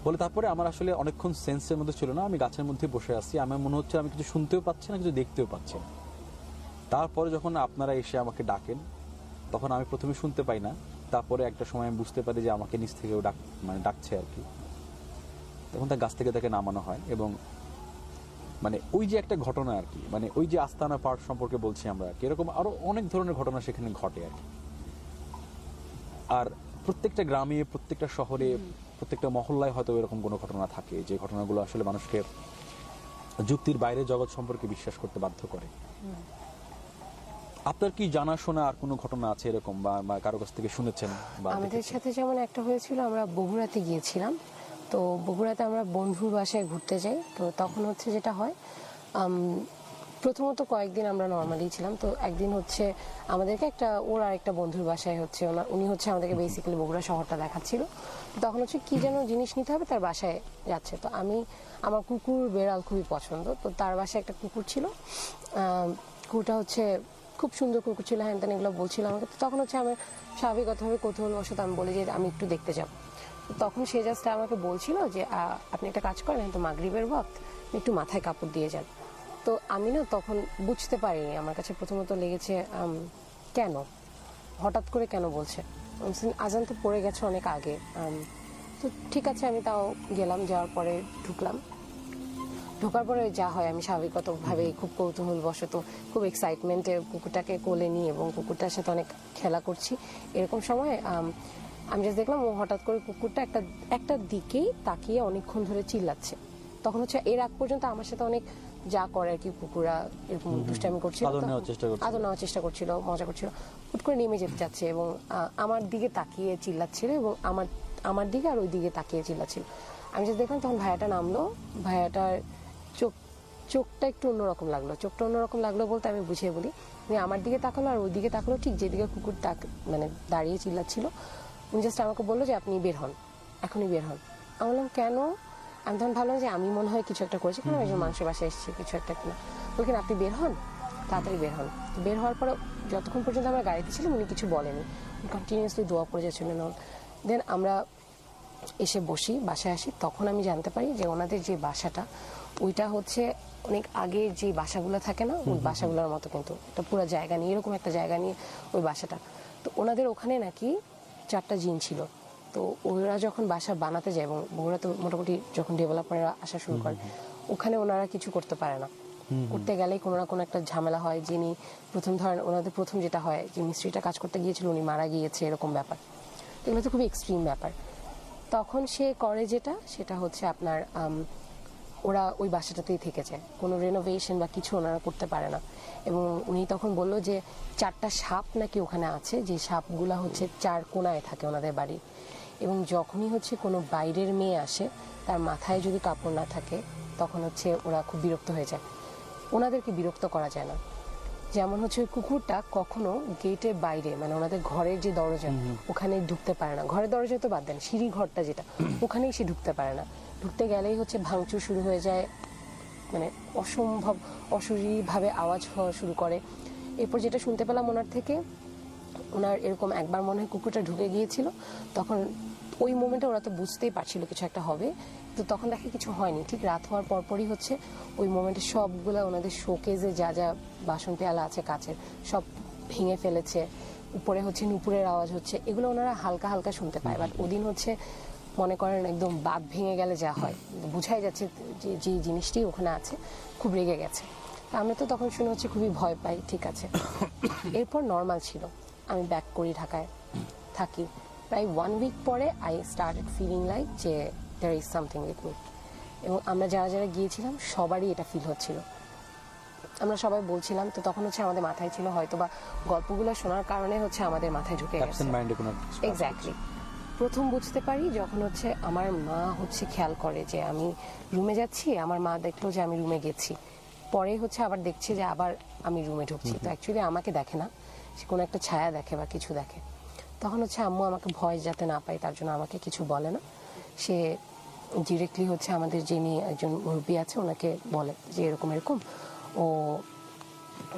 বলে। তারপরে আমার আসলে অনেকক্ষণ সেন্সের মধ্যে ছিল না, আমি গাছের মধ্যে বসে আছি, আমার মনে হচ্ছে আমি কিছু শুনতেও পাচ্ছি না, কিছু দেখতেও পাচ্ছি না। তারপরে যখন আপনারা এসে আমাকে ডাকেন, তখন আমি প্রথমে শুনতে পাই না, তারপরে একটা সময় আমি বুঝতে পারি যে আমাকে নিচ থেকেও ডাকছে আর কি। তখন তার গাছ থেকে তাকে নামানো হয় এবং মানে ওই যে একটা ঘটনা আর কি, মানে ওই যে আস্তানা পার্ক সম্পর্কে বলছি আমরা, এরকম আরো অনেক ধরনের ঘটনা সেখানে ঘটে আর কি। আর প্রত্যেকটা গ্রামে, প্রত্যেকটা শহরে, প্রত্যেকটা মহল্লায় হয়তো এরকম কোনো ঘটনা থাকে যে ঘটনাগুলো আসলে মানুষকে যুক্তির বাইরে জগৎ সম্পর্কে বিশ্বাস করতে বাধ্য করে। আপনার কি জানাশোনা আর কোনো ঘটনা আছে এরকম, বা কারো কাছ থেকে শুনেছেন? আমাদের সাথে যেমন একটা হয়েছিল, আমরা বগুড়াতে গিয়েছিলাম। তো বগুড়াতে আমরা বন্ধুর বাসায় ঘুরতে যাই। তো তখন হচ্ছে যেটা হয়, প্রথমত কয়েকদিন আমরা নর্মালি ছিলাম। তো একদিন হচ্ছে আমাদেরকে ওর আরেকটা বন্ধুর বাসায় হচ্ছে উনি হচ্ছে আমাদেরকে বেসিক্যালি বগুড়া শহরটা দেখাচ্ছিল। তখন হচ্ছে কি যেন জিনিস নিতে হবে, তার বাসায় যাচ্ছে। তো আমার কুকুর বেড়াল খুবই পছন্দ। তো তার বাসায় একটা কুকুর ছিল, কুকুরটা হচ্ছে খুব সুন্দর কুকুর ছিল, হ্যান ত্যান এগুলো বলছিল আমাকে। তো তখন হচ্ছে আমার স্বাভাবিকভাবে কৌতূহলবশত আমি বলি যে আমি একটু দেখতে যাব। তখন সে জাস্ট আমাকে বলছিল যে আপনি একটা কাজ করেন, তো মাগরিবের ওয়াক্ত একটু মাথায় কাপড় দিয়ে যান। তো আমি না তখন বুঝতে পারিনি, আমার কাছে প্রথমত লেগেছে কেন হঠাৎ করে কেন বলছে, আজান তো পড়ে গেছে অনেক আগে। তো ঠিক আছে, আমি তাও গেলাম। যাওয়ার পরে ঢোকার পরে যা হয়, আমি স্বাভাবিকভাবে খুব কৌতূহলবশত খুব এক্সাইটমেন্টে কুকুরটাকে কোলে নিই এবং কুকুরটার সাথে অনেক খেলা করছি। এরকম সময় আমি জাস্ট দেখলাম ও হঠাৎ করে কুকুরটা একটা দিকেই তাকিয়ে অনেকক্ষণ ধরে চিল্লাচ্ছে। তখন হচ্ছে এর আগ পর্যন্ত আমার সাথে অনেক যা করে আর কি, কুকুরা এরকম দুষ্টামি করছিল, আদর নেওয়ার চেষ্টা করছিল, মজা করছিল। হুট করে নেমে যেতে চাচ্ছে এবং আমার দিকে তাকিয়ে চিল্লাচ্ছিল এবং আমার দিকে আর ওই দিকে তাকিয়ে চিল্লাচ্ছিল। আমি just দেখলাম তখন ভাইয়াটা নামলো, ভাইয়াটার চোখটা একটু অন্যরকম লাগলো। চোখটা অন্যরকম লাগলো বলতে আমি বুঝিয়ে বলি, উনি আমার দিকে তাকালো আর ওই দিকে তাকালো, ঠিক যেদিকে কুকুর মানে দাঁড়িয়ে চিল্লাচ্ছিল। উনি জাস্ট আমাকে বললো যে আপনি বের হন, এখনই বের হন। আমি বললাম কেন? আমি তখন ভাবলাম যে আমি মনে হয় কিছু একটা করেছি, কারণ একজন মানুষের বাসায় এসেছি, কিছু একটা কিনা। বললেন আপনি বের হন, তাড়াতাড়ি বের হন। বের হওয়ার পরে যতক্ষণ পর্যন্ত আমরা গাড়িতে ছিলাম উনি কিছু বলেনি, কন্টিনিউয়াসলি দোয়া পড়ে যাচ্ছিলেন। দেন আমরা এসে বসি, বাসায় আসি। তখন আমি জানতে পারি যে ওনাদের যে বাসাটা, ওইটা হচ্ছে অনেক আগে যে বাসাগুলো থাকে না, ওই বাসাগুলোর মতো, কিন্তু একটা পুরো জায়গা নিয়ে, এরকম একটা জায়গা নিয়ে ওই বাসাটা। তো ওনাদের ওখানে নাকি 4টা জিন ছিল। তো ওরা যখন বাসা বানাতে যায়, এবং ওরা তো মোটামুটি যখন ডেভেলপাররা আসা শুরু করে, ওখানে ওনারা কিছু করতে পারে না। করতে গেলেই কোনো না কোনো একটা ঝামেলা হয়। যিনি ওনাদের প্রথম যেটা হয় যে মিস্ত্রিটা কাজ করতে গিয়েছিল, উনি মারা গিয়েছে, এরকম ব্যাপার। এগুলো তো খুবই এক্সট্রিম ব্যাপার। তখন সে করে সেটা হচ্ছে আপনার ওরা ওই বাসাটাতেই থেকে যায়, কোনো রেনোভেশন বা কিছু ওনারা করতে পারে না। এবং উনি তখন বলল যে 4টা সাপ নাকি ওখানে আছে, যে সাপগুলা হচ্ছে 4 কোণায় থাকে ওনাদের বাড়ি। এবং যখনই হচ্ছে কোনো বাইরের মেয়ে আসে, তার মাথায় যদি কাপড় না থাকে, তখন হচ্ছে ওরা খুব বিরক্ত হয়ে যায়। ওনাদেরকে বিরক্ত করা যায় না। যেমন হচ্ছে ওই কুকুরটা কখনো গেটের বাইরে, মানে ওনাদের ঘরের যে দরজা, ওখানে ঢুকতে পারে না। ঘরের দরজা তো বাদ দেন, সিঁড়ি ঘরটা যেটা, ওখানেই সে ঢুকতে পারে না। ঢুকতে গেলেই হচ্ছে ভাঙচুর শুরু হয়ে যায়, মানে অসম্ভব অশরীরভাবে আওয়াজ হওয়া শুরু করে। এরপর যেটা শুনতে পেলাম ওনার থেকে, ওনার এরকম একবার মনে হয় কুকুরটা ঢুকে গিয়েছিল। তখন ওই মোমেন্টে ওরা তো বুঝতেই পারছিল কিছু একটা হবে, তো তখন দেখে কিছু হয়নি। ঠিক রাত হওয়ার পরপরই হচ্ছে ওই মোমেন্টে সবগুলো ওনাদের শোকেজে যা যা বাসন পেয়ালা আছে কাচের, সব ভেঙে ফেলেছে। উপরে হচ্ছে নুপুরের আওয়াজ হচ্ছে, এগুলো ওনারা হালকা হালকা শুনতে পায়। বাট ওদিন হচ্ছে মনে করেন একদম বাঁধ ভেঙে গেলে যা হয়, বুঝাই যাচ্ছে যে জিনিসটি ওখানে আছে, খুব রেগে গেছে। আমরা তো তখন শুনে হচ্ছে খুবই ভয় পাই, ঠিক আছে। এরপর নর্মাল ছিল, আমি ব্যাক করি, ঢাকায় থাকি। প্রায় 1 উইক পরে আই স্টার্টেড ফিলিং লাইক যে there is something with me. এবং আমরা যারা যারা গিয়েছিলাম সবারই এটা ফিল হচ্ছিল, আমরা সবাই বলছিলাম। তো তখন হচ্ছে আমাদের মাথায় ছিল হয়তো বা গল্পগুলো শোনার কারণে হচ্ছে আমাদের মাথায় ঢুকে গেছে। এক্স্যাক্টলি। প্রথম বুঝতে পারি যখন হচ্ছে আমার মা হচ্ছে খেয়াল করে যে আমি রুমে যাচ্ছি, আমার মা দেখলো যে আমি রুমে গেছি, পরে হচ্ছে আবার দেখছে যে আবার আমি রুমে ঢুকছি। তো অ্যাকচুয়ালি আমাকে দেখে না, সে কোনো একটা ছায়া দেখে বা কিছু দেখে। তখন হচ্ছে আম্মু আমাকে ভয় যাতে না পাই তার জন্য আমাকে কিছু বলে না, সে ডিরেক্টলি হচ্ছে আমাদের যিনি একজন মুরব্বী আছে ওনাকে বলে যে এরকম এরকম। ও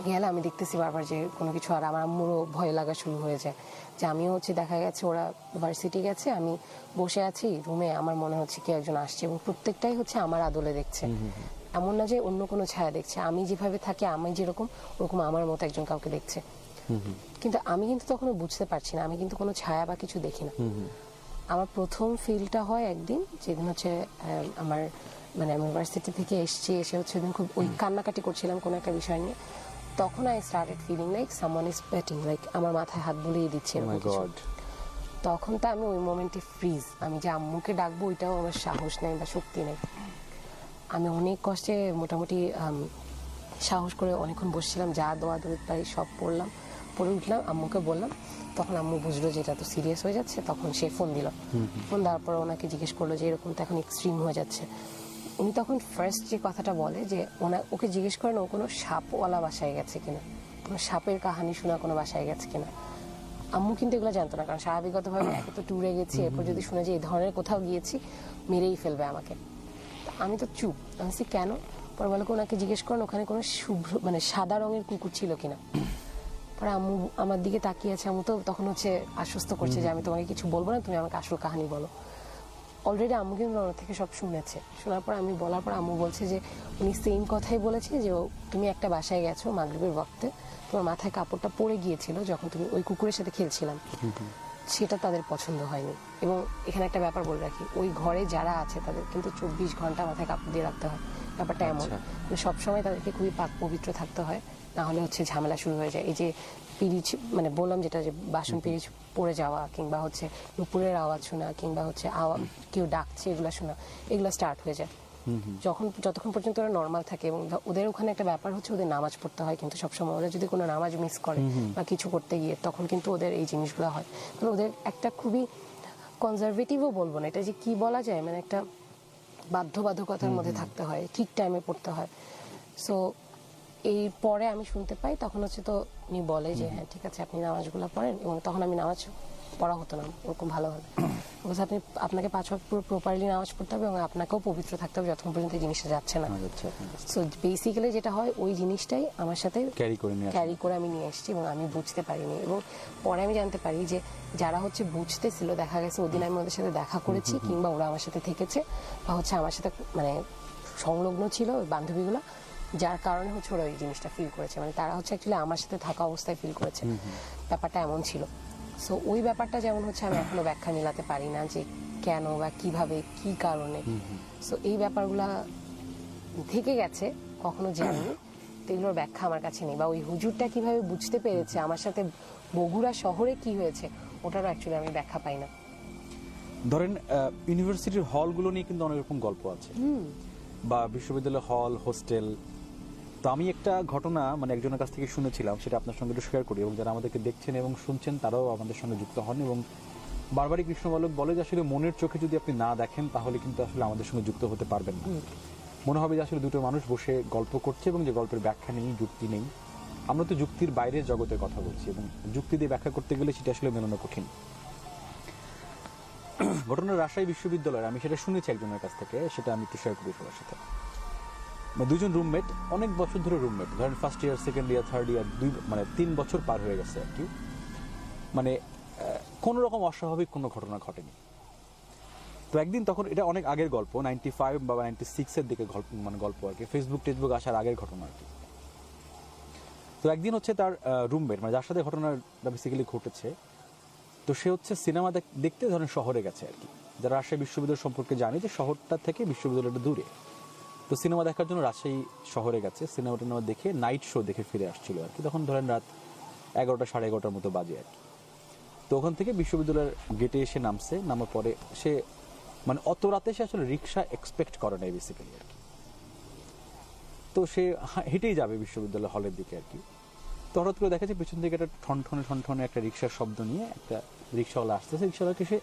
গেলে আমি দেখতেছি বারবার যে কোনো কিছু, আর আমার আম্মুরও ভয় লাগা শুরু হয়ে যায় যে আমিও হচ্ছে দেখা গেছে ওরা ভার্সিটি গেছে, আমি বসে আছি রুমে, আমার মনে হচ্ছে কি একজন আসছে, এবং প্রত্যেকটাই হচ্ছে আমার আদলে দেখছে। এমন না যে অন্য কোনো ছায়া দেখছে, আমি যেভাবে থাকি আমি যেরকম ওরকম আমার মতো একজন কাউকে দেখছে। কিন্তু আমি কিন্তু তখনও বুঝতে পারছি না, আমি কিন্তু কোনো ছায়া বা কিছু দেখি না। আমার প্রথম ফিলটা হয় একদিন, যেদিন হচ্ছে আমার মানে আমি ইউনিভার্সিটি থেকে এসে হচ্ছে ওদিন খুব ওই কান্নাকাটি করছিলাম কোনো একটা বিষয় নিয়ে, তখন I started feeling like someone is patting, like আমার মাথায় হাত বুলিয়ে দিচ্ছে এরকম কিছু। তখন তো আমি ওই মোমেন্টে ফ্রিজ, আমি যে আম্মুকে ডাকবো ওইটাও আমার সাহস নেই বা শক্তি নেই। আমি অনেক কষ্টে মোটামুটি সাহস করে অনেকক্ষণ বসছিলাম, যা দোয়া দরুদ পারি সব পড়লাম, পড়ে উঠলাম, আম্মুকে বললাম। তখন আম্মু বুঝলো যে এটা তো সিরিয়াস হয়ে যাচ্ছে, তখন সে ফোন দিল। ফোন দেওয়ার পর ওনাকে জিজ্ঞেস করলো যে এরকম তো এখন এক্সট্রিম হয়ে যাচ্ছে। উনি তখন ফার্স্ট যে কথাটা বলে যে ওকে জিজ্ঞেস করেন ও কোনো সাপওয়ালা বাসায় গেছে কিনা, কোনো সাপের কাহানি শোনা কোনো বাসায় গেছে কিনা। আম্মু কিন্তু এগুলো জানতো না, কারণ স্বাভাবিকভাবে একে তো ট্যুরে গেছি, এরপর যদি শুনে যে এই ধরনের কোথাও গিয়েছি মেরেই ফেলবে আমাকে। আমি তো চুপ, আমি কেন? পরে বলে ওনাকে জিজ্ঞেস করেন ওখানে কোনো শুভ্র মানে সাদা রঙের কুকুর ছিল কিনা। পরে আম্মু আমার দিকে তাকিয়ে আছে, আম্মু তো তখন হচ্ছে আশ্বস্ত করছে যে আমি তোমাকে কিছু বলবো না, তুমি আমাকে আসল কাহিনী বলো। অলরেডি আম্মু কিন্তু ওনার থেকে সব শুনেছে। শোনার পর আমি বলার পর আম্মু বলছে যে উনি সেম কথাই বলেছে যে তুমি একটা বাসায় গেছো মাগরিবের ওয়াক্তে, তোমার মাথায় কাপড়টা পড়ে গিয়েছিল যখন তুমি ওই কুকুরের সাথে খেলছিলাম, সেটা তাদের পছন্দ হয়নি। এবং এখানে একটা ব্যাপার বলে রাখি, ওই ঘরে যারা আছে তাদের কিন্তু 24 ঘন্টা মাথায় কাপড় দিয়ে রাখতে হয়। ব্যাপারটা এমন সবসময় তাদেরকে খুবই পাক পবিত্র থাকতে হয়, না হলে হচ্ছে ঝামেলা শুরু হয়ে যায়। এই যে পিরিচ মানে বললাম যেটা, যে বাসন পিরিচ পড়ে যাওয়া, কিংবা হচ্ছে নুপুরের আওয়াজ শোনা, কিংবা হচ্ছে কেউ ডাকছে এগুলো শোনা, এগুলো স্টার্ট হয়ে যায় যতক্ষণ পর্যন্ত ওরা নর্মাল থাকে। এবং ওদের ওখানে একটা ব্যাপার হচ্ছে ওদের নামাজ পড়তে হয়, কিন্তু সবসময় ওরা যদি কোনো নামাজ মিস করে বা কিছু করতে গিয়ে, তখন কিন্তু ওদের এই জিনিসগুলো হয়। কারণ ওদের একটা খুবই কনজারভেটিভও বলবো না, এটা যে কি বলা যায়, মানে একটা বাধ্যবাধকতার মধ্যে থাকতে হয়, ঠিক টাইমে পড়তে হয়। সো এই পরে আমি শুনতে পাই, তখন হচ্ছে তো উনি বলে যে হ্যাঁ ঠিক আছে আপনি নামাজগুলো পড়েন। এবং তখন আমি নামাজ পড়া হতো না ওরকম ভালোভাবে, আপনাকে 5 ওয়াক্ত পুরো প্রপারলি নামাজ পড়তে হবে এবং আপনাকেও পবিত্র থাকতে হবে যতক্ষণ পর্যন্ত এই জিনিসটা যাচ্ছে না। সো বেসিক্যালি যেটা হয় ওই জিনিসটাই আমার সাথে ক্যারি করে আমি নিয়ে এসেছি এবং আমি বুঝতে পারিনি। এবং পরে আমি জানতে পারি যে যারা হচ্ছে বুঝতেছিল, দেখা গেছে ওদিন আমি ওদের সাথে দেখা করেছি, কিংবা ওরা আমার সাথে থেকেছে, বা হচ্ছে আমার সাথে মানে সংলগ্ন ছিল ওই বান্ধবীগুলো, যার কারণে হচ্ছে ওরা ওই জিনিসটা ফিল করেছে, মানে তারা হচ্ছে অ্যাকচুয়ালি আমার সাথে থাকা অবস্থায় ফিল করেছে। ব্যাপারটা এমন ছিল। সো ওই ব্যাপারটা যেমন হচ্ছে আমি এখনো ব্যাখ্যা মিলাতে পারি না যে কেন বা কিভাবে কি কারণে। সো এই ব্যাপারগুলা থেকে গেছে, কখনো জানিনি, তো এগুলোর ব্যাখ্যা আমার কাছে নেই। বা ওই হুজুরটা কিভাবে বুঝতে পেরেছে আমার সাথে বগুড়া শহরে কি হয়েছে, ওটারও অ্যাকচুয়ালি আমি ব্যাখ্যা পাই না। ধরেন ইউনিভার্সিটির হলগুলো নিয়ে কিন্তু অনেক রকম গল্প আছে, বা বিশ্ববিদ্যালয় হল, হোস্টেল। তো আমি একটা ঘটনা মানে একজনের কাছ থেকে শুনেছিলাম, সেটা আপনার সঙ্গে একটু শেয়ার করি, এবং যারা আমাদেরকে দেখছেন এবং শুনছেন তারাও আমাদের সঙ্গে যুক্ত হন। এবং বারবারই কৃষ্ণবালক বলে যে আসলে মনের চোখে যদি আপনি না দেখেন তাহলে কিন্তু আসলে আমাদের সঙ্গে যুক্ত হতে পারবেন না। মনে হবে যে আসলে দুটো মানুষ বসে গল্প করছে এবং যে গল্পের ব্যাখ্যা নেই, যুক্তি নেই। আমরা তো যুক্তির বাইরের জগতের কথা বলছি, এবং যুক্তি দিয়ে ব্যাখ্যা করতে গেলে সেটা আসলে মেলানো কঠিন। ঘটনা রাজশাহী বিশ্ববিদ্যালয়ের, আমি সেটা শুনেছি একজনের কাছ থেকে, সেটা আমি একটু শেয়ার করি সবার সাথে। দুজন রুমমেট, অনেক বছর ধরে রুমমেট, ধরেন first year, second year, third year, মানে 3 বছর পার হয়ে গেছে আর কি। মানে কোনো রকম অস্বাভাবিক কোনো ঘটনা ঘটেনি। তো একদিন, তখন এটা অনেক আগের গল্প, 95 বা 96-এর দিকে গল্প আর কি, ফেসবুক আসার আগের ঘটনা আর কি। তো একদিন হচ্ছে তার রুমমেট, মানে যার সাথে ঘটনাটা বেসিক্যালি ঘটেছে, তো সে হচ্ছে সিনেমা দেখতে ধরেন শহরে গেছে আর কি। যারা রাজশাহী বিশ্ববিদ্যালয় সম্পর্কে জানে যে শহরটা থেকে বিশ্ববিদ্যালয়টা দূরে, তো সিনেমা দেখার জন্য রাজশাহী শহরে গেছে। সিনেমাটা দেখে নাইট শো দেখে ফিরে আসছিল আর কি। তখন ধরেন রাত 11টা, 11:30 মতো বাজে আর কি। তো ওখান থেকে বিশ্ববিদ্যালয়ের গেটে এসে নামার পরে সে মানে অত রাতে সে আসলে রিক্সা এক্সপেক্ট করে নাই বেসিক্যালি আর কি। তো সে হেঁটেই যাবে বিশ্ববিদ্যালয় হলের দিকে আর কি। তো হঠাৎ করে দেখা যায় পেছন থেকে একটা ঠনঠনে একটা রিক্সার শব্দ নিয়ে একটা রিক্সাওয়ালা আসতেছে। রিক্সাওয়ালাকে সে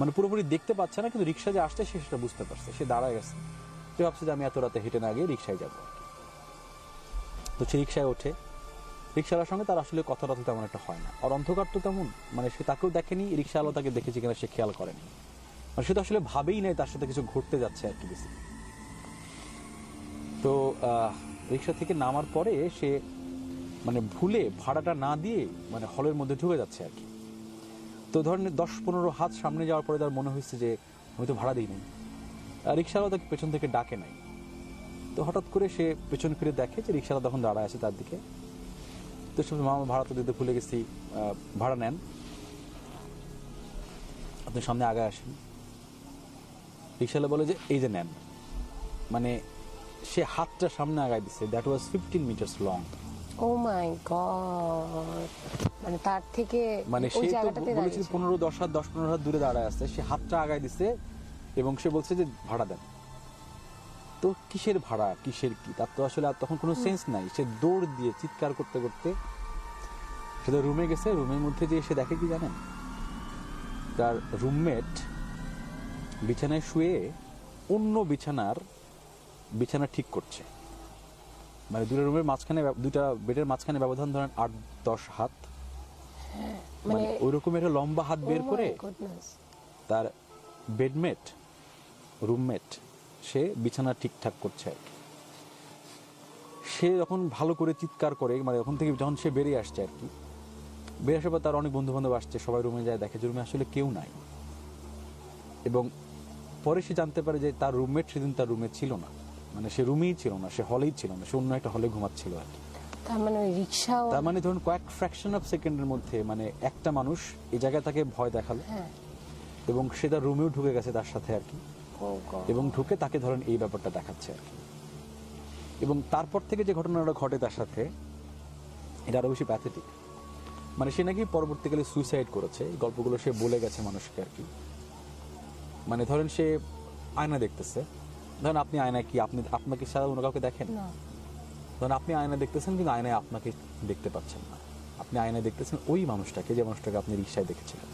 মানে পুরোপুরি দেখতে পাচ্ছে না, কিন্তু রিক্সা যে আসছে সে সেটা বুঝতে পারছে। সে দাঁড়ায় গেছে, সে ভাবছে যে আমি এত রাতে হেঁটে না গিয়ে রিক্সায় যাবো। তো সে রিক্সায় ওঠে। রিক্সাওয়ালার সঙ্গে তার আসলে কথা তেমন একটা হয় না। আর অন্ধকার তো তেমন, মানে সে তাকেও দেখেনি, রিক্সাওয়ালা তাকে দেখেছে কিনা সে খেয়াল করেনি। মানে সে তো আসলে ভাবেই নাই তার সাথে কিছু ঘটতে যাচ্ছে আর কি বেশি। তো রিক্সা থেকে নামার পরে সে মানে ভুলে ভাড়াটা না দিয়ে মানে হলের মধ্যে ঢুকে যাচ্ছে আর কি। তো ধরেন 10-15 হাত সামনে যাওয়ার পরে তার মনে হয়েছে যে আমি তো ভাড়া দিই নাই। রিক্সাওয়ালা তাকে পেছন থেকে ডাকে নাই। তো হঠাৎ করে সে পেছন ফিরে দেখে যে রিক্সাওয়ালা তখন দাঁড়ায় আছে তার দিকে। তো সে মামা ভাড়া তো দিতে ভুলে গেছি, ভাড়া নেন, আপনি সামনে আগে আসেন। রিক্সাওয়ালা বলে যে এই যে নেন। মানে সে হাতটা সামনে আগায় দিছে, that was 15 meters long. Oh my god, মানে তার থেকে মানে ওই সে তো জায়গাটাতে বলেছিল 10 15 হাত দূরে দাঁড়ায় আছে, সে হাতটা আগায় দিছে এবং সে বলছে যে ভাড়া দেন। তো কিসের ভাড়া, কিসের কি, তার তো আসলে আর তখন কোনো সেন্স নাই। সে দৌড় দিয়ে চিৎকার করতে করতে সে তো রুমে গেছে। রুমের মধ্যে যে এসে দেখে কি জানেন, তার রুমমেট বিছানায় শুয়ে অন্য বিছানা ঠিক করছে। মানে দুটো রুমের মাঝখানে, দুটা বেডের মাঝখানে ব্যবধান ধরেন 8-10 হাত, মানে ওইরকম একটা লম্বা হাত বের করে তার বেডমেট, রুমমেট, সে বিছানা ঠিকঠাক করছে আর কি। সে যখন ভালো করে চিৎকার করে, মানে ওখান থেকে যখন সে বেরিয়ে আসছে আর কি, বেরিয়ে আসার পর তার অনেক বন্ধু বান্ধব আসছে, সবাই রুমে যায়, দেখে যে রুমে আসলে কেউ নাই। এবং পরে সে জানতে পারে যে তার রুমমেট সেদিন তার রুমে ছিল না, মানে সে রুমেই ছিল না, সে হলেই ছিল না, সে অন্য একটা হলে ঘুমাচ্ছিল আর কি। তার মানে ওই রিকশা, তার মানে ধরুন কয়েক ফ্র্যাকশন অফ সেকেন্ডের মধ্যে মানে একটা মানুষ এই জায়গায় তাকে ভয় দেখালো এবং সে তার রুমেও ঢুকে গেছে তার সাথে আর কি। এবং ঢুকে তাকে ধরেন এই ব্যাপারটা দেখাচ্ছে আর কি। এবং তারপর থেকে যে ঘটনাটা ঘটে তার সাথে, এটা আরো বেশি প্যাথেটিক। মানে সে নাকি পরবর্তীকালে সুইসাইড করেছে, এই গল্পগুলো সে বলে গেছে মানুষকে আর কি। মানে ধরেন সে আয়না দেখতেছে, ধরেন আপনি আয়নায় কি আপনাকে সারা অন্য কাউকে দেখেন, ধরেন আপনি আয়না দেখতেছেন কিন্তু আয়নায় আপনাকে দেখতে পাচ্ছেন না, আপনি আয়নায় দেখতেছেন ওই মানুষটাকে, যে মানুষটাকে আপনি রিকশায় দেখেছিলেন।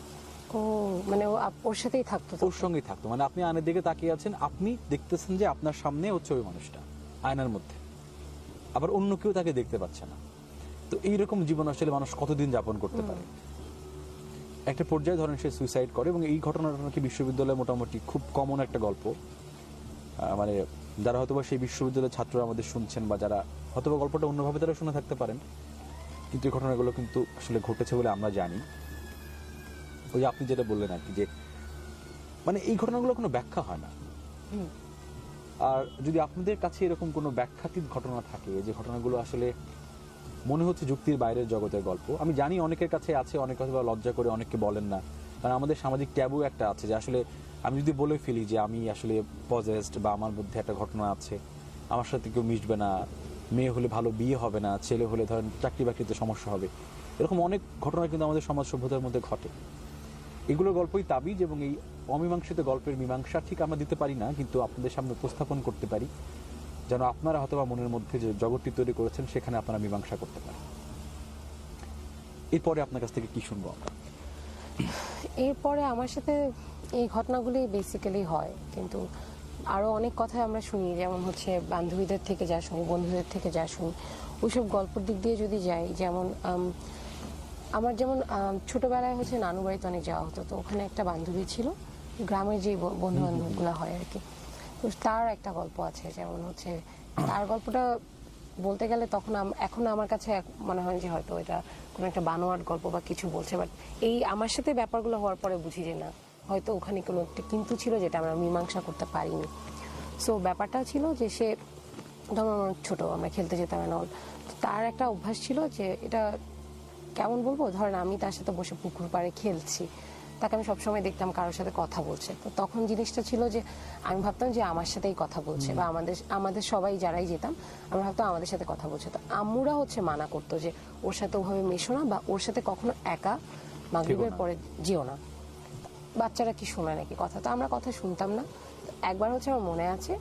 ও মানে ওর সাথেই থাকতো, ওর সঙ্গেই থাকতো। মানে আপনি আয়নার দিকে তাকিয়ে আছেন, আপনি দেখতেছেন যে আপনার সামনে হচ্ছে ওই মানুষটা আয়নার মধ্যে, আবার অন্য কেউ তাকে দেখতে পাচ্ছে না। তো এইরকম জীবন আসলে মানুষ কতদিন যাপন করতে পারে। একটা পর্যায়ে ধরেন সে সুইসাইড করে এবং এই ঘটনাটা নাকি বিশ্ববিদ্যালয়ে মোটামুটি খুব কমন একটা গল্প। মানে যারা হয়তোবা সেই বিশ্ববিদ্যালয়ের ছাত্ররা আমাদের শুনছেন বা যারা হয়তোবা গল্পটা অন্যভাবে তারা শুনে থাকতে পারেন, কিন্তু এই ঘটনাগুলো কিন্তু আসলে ঘটেছে বলে আমরা জানি। ওই যে আপনি যেটা বললেন আর কি, যে মানে এই ঘটনাগুলো কোনো ব্যাখ্যা হয় না। আর যদি আপনাদের কাছে এরকম কোনো ব্যাখ্যাতীত ঘটনা থাকে, যে ঘটনাগুলো আসলে মনে হচ্ছে যুক্তির বাইরের জগতের গল্প, আমি জানি অনেকের কাছে আছে, অনেকে হয়তো লজ্জা করে অনেককে বলেন না, কারণ আমাদের সামাজিক ট্যাবু একটা আছে যে আসলে আমি যদি বলে ফেলি যে আমি আসলে পজেসড বা আমার মধ্যে একটা ঘটনা আছে, আমার সাথে কেউ মিশবে না, মেয়ে হলে ভালো বিয়ে হবে না, ছেলে হলে ধরেন চাকরি বাকরিতে সমস্যা হবে, এরকম অনেক ঘটনা কিন্তু আমাদের সমাজ সভ্যতার মধ্যে ঘটে। এগুলো গল্পই তাবিজ, এবং এই অমীমাংসিত গল্পের মীমাংসা ঠিক আমরা দিতে পারি না, কিন্তু আপনাদের সামনে উপস্থাপন করতে পারি যেন আপনারা হয়তোবা মনের মধ্যে যে জগৎটি তৈরি করেছেন সেখানে আপনারা মীমাংসা করতে পারেন। এরপরে আপনার কাছ থেকে কি শুনবো আমরা? এরপরে আমার সাথে এই ঘটনাগুলি বেসিক্যালি হয়, কিন্তু আরো অনেক কথা আমরা শুনি, যেমন হচ্ছে বান্ধবীদের থেকে যা শুনি, বন্ধুদের থেকে যা শুনি, ওইসব গল্পের দিক দিয়ে যদি যাই, যেমন আমার যেমন ছোটবেলায় হচ্ছে নানু বাড়িতে অনেক যাওয়া হতো, তো ওখানে একটা বান্ধবী ছিল, গ্রামের যে বন্ধু বান্ধবগুলো হয় আর কি, তো তার একটা গল্প আছে। যেমন হচ্ছে তার গল্পটা বলতে গেলে তখন এখন আমার কাছে মনে হয় যে হয়তো এটা কোনো একটা বানোয়াট গল্প বা কিছু বলছে, বাট এই আমার সাথে ব্যাপারগুলো হওয়ার পরে বুঝি যে না, হয়তো ওখানে কোনো একটা কিন্তু ছিল যেটা আমরা মীমাংসা করতে পারিনি। সো ব্যাপারটা ছিল যে সে তখন ছোট, আমরা খেলতে যেতাম অল, তার একটা অভ্যাস ছিল যে, এটা কেমন বলবো, ধরেন আমি তার সাথে বসে পুকুর পাড়ে খেলছি, তাকে আমি সবসময় দেখতাম কারোর সাথে কথা বলছে, তো তখন জিনিসটা ছিল যে আমি ভাবতাম যে আমার সাথেই কথা বলছে, বা আমাদের সবাই যারাই যেতাম আমরা ভাবতাম আমাদের সাথে কথা বলছে। তো আম্মুরা হচ্ছে মানা করতো যে ওর সাথে ওভাবে মেশো না, বা ওর সাথে কখনো একা মাগরিবের পরে যেও না, বাচ্চারা কি শোনায় নাকি কথা, তো আমরা কথা শুনতাম না। একবার হচ্ছে আমার মনে আছে,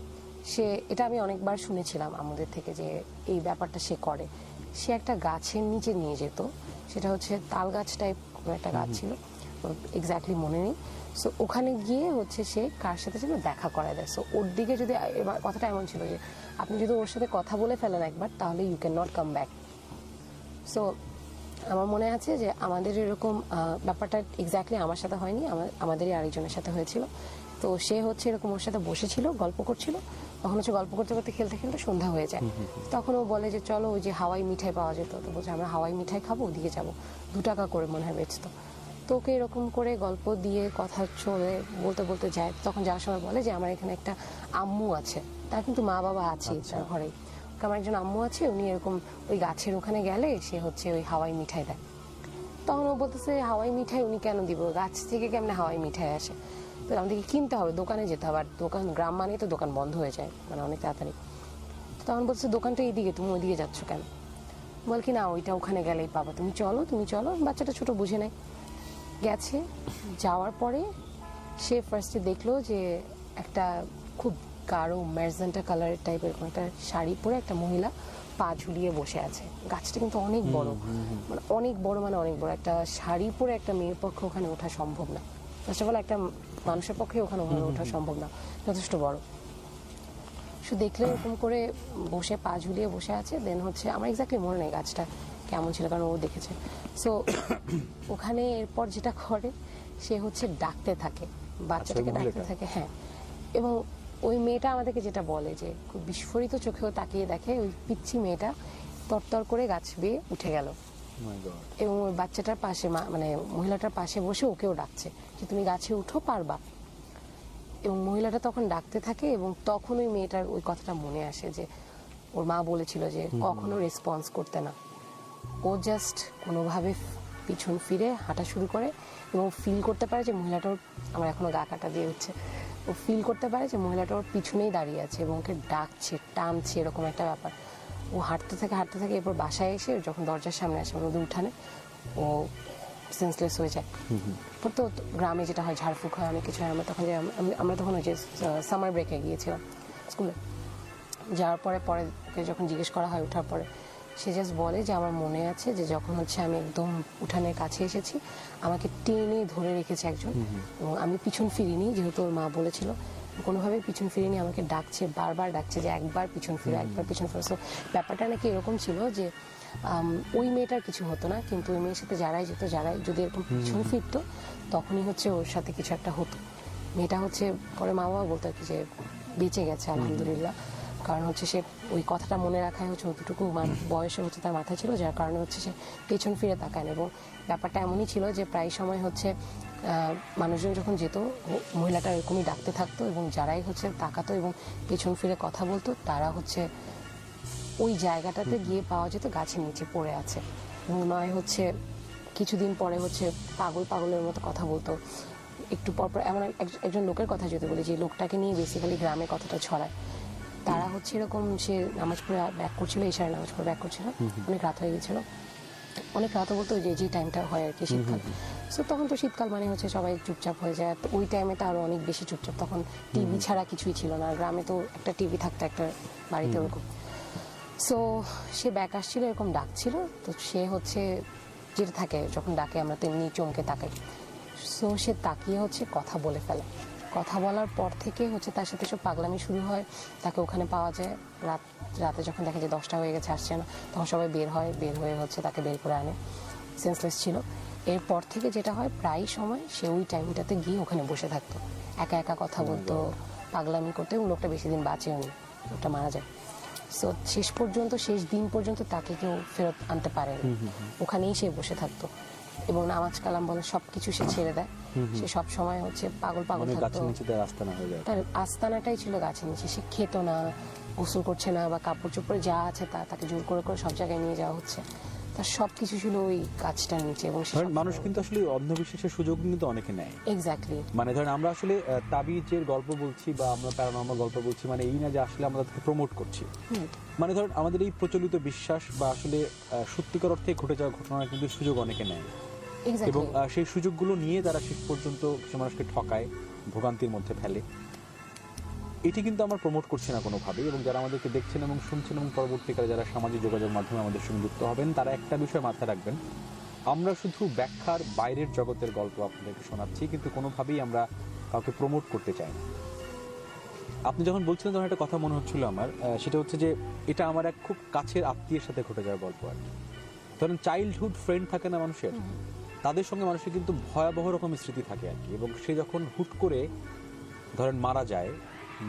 সে এটা আমি অনেকবার শুনেছিলাম আমাদের থেকে যে এই ব্যাপারটা সে করে, সে একটা গাছের নিচে নিয়ে যেত, সেটা হচ্ছে তাল গাছ টাইপ কোনো একটা গাছ ছিল, এক্স্যাক্টলি মনে নেই। সো ওখানে গিয়ে হচ্ছে সে কার সাথে যেন দেখা করায় দেয়। সো ওর দিকে যদি, এবার কথাটা এমন ছিল যে আপনি যদি ওর সাথে কথা বলে ফেলেন একবার, তাহলে you can not come back. So আমার মনে আছে যে আমাদের এরকম ব্যাপারটা এক্স্যাক্টলি আমার সাথে হয়নি, আমাদেরই আরেকজনের সাথে হয়েছিল। তো সে হচ্ছে এরকম ওর সাথে বসেছিল, গল্প করছিল, তখন হচ্ছে গল্প করতে করতে খেলতে খেলতে সন্ধ্যা হয়ে যায়। তখন ও বলে যে চলো, ওই যে হাওয়াই মিঠাই পাওয়া যেত, তো বলছে আমরা হাওয়াই মিঠাই খাবো, ওদিকে যাবো, 2 টাকা করে মনে হয় বেচতো। তো ওকে এরকম করে গল্প দিয়ে কথা চলে বলতে বলতে যায়, তখন যাওয়ার সময় বলে যে আমার এখানে একটা আম্মু আছে, তার কিন্তু মা বাবা আছে তার ঘরেই, আমার একজন আম্মু আছে, উনি এরকম ওই গাছের ওখানে গেলে সে হচ্ছে ওই হাওয়াই মিঠাই দেয়। তখন ও বলতেছে হাওয়াই মিঠাই উনি কেন দিব, গাছ থেকে কেমনে হাওয়াই মিঠাই আসে। তো তো আমাদেরকে কিনতে হবে, দোকানে যেতে হবে, আর দোকান গ্রাম মানেই তো দোকান বন্ধ হয়ে যায় মানে অনেক তাড়াতাড়ি। তো তখন বলছে দোকানটা এইদিকে, তুমি ওইদিকে যাচ্ছ কেন? বল কি না ওইটা ওখানে গেলেই পাবা, তুমি চলো। বাচ্চাটা ছোট বুঝে নেয়, গেছে। যাওয়ার পরে সে ফার্স্টে দেখলো যে একটা খুব গাঢ় ম্যাজেন্টা কালারের টাইপের এরকম একটা শাড়ি পরে একটা মহিলা পা ঝুলিয়ে বসে আছে। গাছটা কিন্তু অনেক বড়, মানে অনেক বড় একটা শাড়ি পরে একটা মেয়ের পক্ষে ওখানে ওঠা সম্ভব না। ফার্স্ট অফ অল একটা মানুষের পক্ষে ওখানে ওঠা সম্ভব না, যথেষ্ট বড়। সো দেখলে এরকম করে বসে পা ঝুলিয়ে বসে আছে। দেন হচ্ছে আমার এক্স্যাক্টলি মনে নেই গাছটা কেমন ছিল, কারণ ও দেখেছে। সো ওখানে এরপর যেটা করে সে হচ্ছে ডাকতে থাকে, বাচ্চাটাকে ডাকতে থাকে। হ্যাঁ, এবং ওই মেয়েটা আমাদেরকে যেটা বলে যে খুব বিস্ফোরিত চোখেও তাকিয়ে দেখে ওই পিচ্ছি মেয়েটা তরতর করে গাছ বেয়ে উঠে গেল, এবং ওই বাচ্চাটার পাশে মানে মহিলাটার পাশে বসে ওকেও ডাকছে যে তুমি গাছে উঠো, পারবা। এবং মহিলাটা তখন ডাকতে থাকে, এবং তখন ওই মেয়েটার ওই কথাটা মনে আসে যে ওর মা বলেছিল যে কখনো রেসপন্স করতে না। ও জাস্ট কোনোভাবে পিছন ফিরে হাঁটা শুরু করে, এবং ফিল করতে পারে যে মহিলাটার, আমার এখনো গা কাটা দিয়ে উঠছে, ও ফিল করতে পারে যে মহিলাটা ওর পিছনেই দাঁড়িয়ে আছে এবং ওকে ডাকছে, টানছে, এরকম একটা ব্যাপার। ও হাঁটতে থাকে, এরপর বাসায় এসে যখন দরজার সামনে আসে ওদের উঠানে, ও সেন্সলেস হয়ে যায়। তো গ্রামে যেটা হয় ঝাড়ফুঁক হয়, অনেক কিছু হয়। আমরা তখন ওই যে সামার ব্রেকে গিয়েছিলাম স্কুলে, যাওয়ার পরে ওকে যখন জিজ্ঞেস করা হয় ওঠার পরে, সে জাস্ট বলে যে আমার মনে আছে যে যখন হচ্ছে আমি একদম উঠানের কাছে এসেছি আমাকে টেনে ধরে রেখেছে একজন, এবং আমি পিছন ফিরিনি, যেহেতু ওর মা বলেছিল, কোনোভাবে পিছন ফিরিনি, আমাকে ডাকছে, বারবার ডাকছে যে একবার পিছন ফিরে। সো ব্যাপারটা নাকি এরকম ছিল যে ওই মেয়েটার কিছু হতো না, কিন্তু ওই মেয়ের সাথে যারাই যদি এরকম পিছন ফিরতো তখনই হচ্ছে ওর সাথে কিছু একটা হতো। মেয়েটা হচ্ছে পরে মা বাবা বলতো কি যে বেঁচে গেছে আলহামদুলিল্লাহ, কারণ হচ্ছে সে ওই কথাটা মনে রাখায় হচ্ছে অতটুকু বয়সে হচ্ছে তার মাথায় ছিল, যার কারণে হচ্ছে সে পেছন ফিরে তাকায়। এবং ব্যাপারটা এমনই ছিল যে প্রায় সময় হচ্ছে মানুষজন যখন যেত মহিলাটা এরকমই ডাকতে থাকতো, এবং যারাই হচ্ছে তাকাতো এবং পেছন ফিরে কথা বলতো তারা হচ্ছে ওই জায়গাটাতে গিয়ে পাওয়া যেত গাছের নিচে পড়ে আছে, এবং নয় হচ্ছে কিছুদিন পরে হচ্ছে পাগলের মতো কথা বলতো। একটু পরপর এমন একজন লোকের কথা যদি বলি, যে লোকটাকে নিয়ে বেসিক্যালি গ্রামে কথাটা ছড়ায়। তারা হচ্ছে এরকম, সে নামাজ পড়ে ব্যাক করছিল, ইশারে নামাজ পড়ে ব্যাক করছিল, অনেক রাত হয়ে গেছিল, অনেক রাতও বলতো যে টাইমটা হয় আর কি শীতকাল। সো তখন তো শীতকাল মানে হচ্ছে সবাই চুপচাপ হয়ে যায়, তো ওই টাইমে তো আরো অনেক বেশি চুপচাপ, তখন টিভি ছাড়া কিছুই ছিল না, গ্রামে তো একটা টিভি থাকতো একটা বাড়িতে ওরকম। সো সে ব্যাক আসছিল, এরকম ডাকছিল, তো সে হচ্ছে যেটা থাকে যখন ডাকে আমরা তেমনি চমকে তাকাই। সো সে তাকিয়ে হচ্ছে কথা বলে ফেলে, কথা বলার পর থেকে হচ্ছে তার সাথে সব পাগলামি শুরু হয়। তাকে ওখানে পাওয়া যায় রাতে যখন দেখে যে 10টা হয়ে গেছে আসছে না, তখন সবাই বের হয়ে হচ্ছে তাকে বের করে আনে, সেন্সলেস ছিল। এরপর থেকে যেটা হয় প্রায় সময় সে ওই টাইমটাতে গিয়ে ওখানে বসে থাকতো, একা একা কথা বলতো, পাগলামি করতো, এবং লোকটা বেশি দিন বাঁচেও নি, লোকটা মারা যায়। সো শেষ দিন পর্যন্ত তাকে কেউ ফেরত আনতে পারে, ওখানেই সে বসে থাকতো, এবং নামাজ কালাম বলে সবকিছু সে ছেড়ে দেয়। সে সব সময় হচ্ছে পাগল থাকতো, তার আস্তানাটাই ছিল গাছের নিচে। সে খেত না, গোসল করছে না, বা কাপড় চোপড়ে যা আছে তাকে জোর করে সব জায়গায় নিয়ে যাওয়া হচ্ছে, তার সবকিছু ছিল ওই গাছটার নিচে। এবং মানুষ কিন্তু আসলে অন্ধবিশ্বাসের সুযোগ কিন্তু অনেকে নেয়। এক্স্যাক্টলি, মানে ধরেন আমরা আসলে তাবিজের গল্প বলছি বা আমরা প্যারানর্মাল গল্প বলছি, মানে এই না যে আসলে আমরা তাদেরকে প্রমোট করছি। মানে ধরেন আমাদের এই প্রচলিত বিশ্বাস বা আসলে সত্যিকার অর্থে ঘটে যাওয়া ঘটনা কিন্তু সুযোগ অনেকে নেয়, এবং সেই সুযোগগুলো নিয়ে তারা শেষ পর্যন্ত কিছু মানুষকে ঠকায়, ভোগান্তির মধ্যে ফেলে। এটি কিন্তু আমরা প্রমোট করছি না কোনোভাবেই, এবং যারা আমাদেরকে দেখছেন এবং শুনছেন এবং পরবর্তীকালে যারা সামাজিক যোগাযোগ মাধ্যমে আমাদের সঙ্গে যুক্ত হবেন, তারা একটা বিষয় মাথায় রাখবেন, আমরা শুধু ব্যাখ্যার বাইরের জগতের গল্প আপনাদেরকে শোনাচ্ছি, কিন্তু কোনোভাবেই আমরা কাউকে প্রমোট করতে চাই না। আপনি যখন বলছিলেন তখন একটা কথা মনে হচ্ছিল আমার, সেটা হচ্ছে যে এটা আমার এক খুব কাছের আত্মীয়ের সাথে ঘটে যাওয়ার গল্প আর কি। ধরেন চাইল্ডহুড ফ্রেন্ড থাকে না মানুষের, তাদের সঙ্গে মানুষের কিন্তু ভয়াবহ রকমের স্মৃতি থাকে আর কি, এবং সে যখন হুট করে ধরেন মারা যায়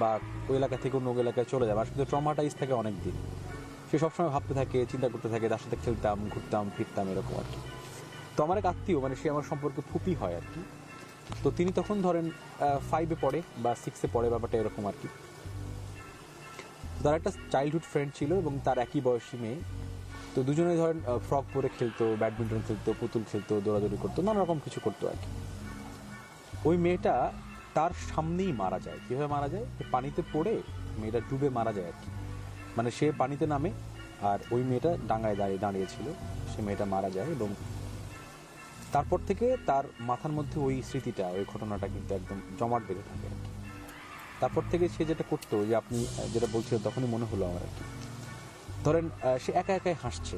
বা ওই এলাকা থেকে অন্য এলাকায় চলে যায়, মানুষ কিন্তু ট্রমাটাইজ থাকে অনেক দিন, সে সবসময় ভাবতে থাকে, চিন্তা করতে থাকে, তার সাথে খেলতাম, ঘুরতাম, ফিরতাম, এরকম আর কি। তো আমার এক আত্মীয়, মানে সে আমার সম্পর্কে ফুপি হয় আর কি, তো তিনি তখন ধরেন 5-এ পড়ে বা 6-এ পড়ে, ব্যাপারটা এরকম আর কি। তার একটা চাইল্ডহুড ফ্রেন্ড ছিল এবং তার একই বয়সী মেয়ে, তো দুজনে ধরেন ফ্রক পরে খেলতো, ব্যাডমিন্টন খেলতো, পুতুল খেলতো, দৌড়াদৌড়ি করতো, নানা রকম কিছু করতো আর কি। ওই মেয়েটা তার সামনেই মারা যায়। কিভাবে মারা যায়? পানিতে পড়ে মেয়েটা ডুবে মারা যায় আর কি। মানে সে পানিতে নামে আর ওই মেয়েটা ডাঙায় দাঁড়িয়েছিল, সে মেয়েটা মারা যায়। এবং তারপর থেকে তার মাথার মধ্যে ওই স্মৃতিটা, ওই ঘটনাটা কিন্তু একদম জমাট বেঁধে থাকে আর কি। তারপর থেকে সে যেটা করতো, যে আপনি যেটা বলছিলেন তখনই মনে হলো আমার আর কি, ধরেন সে একা একাই হাসছে,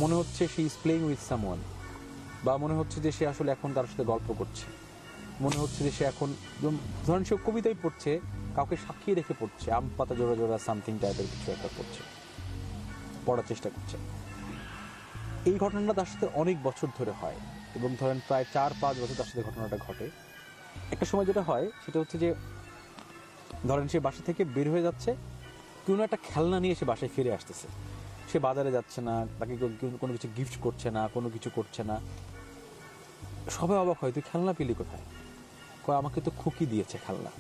মনে হচ্ছে সে ইজ প্লেইং উইথ সামওয়ান, বা মনে হচ্ছে যে সে আসলে এখন কারোর সাথে গল্প করছে, মনে হচ্ছে যে সে এখন ধরেন সে কবিতাই পড়ছে, কাউকে সাক্ষী রেখে পড়ছে, আম পাতা জোড়া জোড়া সামথিং টাইপের কিছু একটা পড়ছে, পড়ার চেষ্টা করছে। এই ঘটনাটা তার সাথে অনেক বছর ধরে হয় এবং ধরেন প্রায় 4-5 বছর তার সাথে ঘটনাটা ঘটে। একটা সময় যেটা হয় সেটা হচ্ছে যে ধরেন সে বাসা থেকে বের হয়ে যাচ্ছে, কোনো একটা খেলনা নিয়ে সে বাসায় ফিরে আসতেছে, সে বাজারে যাচ্ছে না, তাকে কোনো কিছু গিফট করছে না, কোনো কিছু করছে না। সবাই অবাক হয়, তুই খেলনা পেলি কোথায়? কয় আমাকে তো খুকি দিয়েছে খেলনা।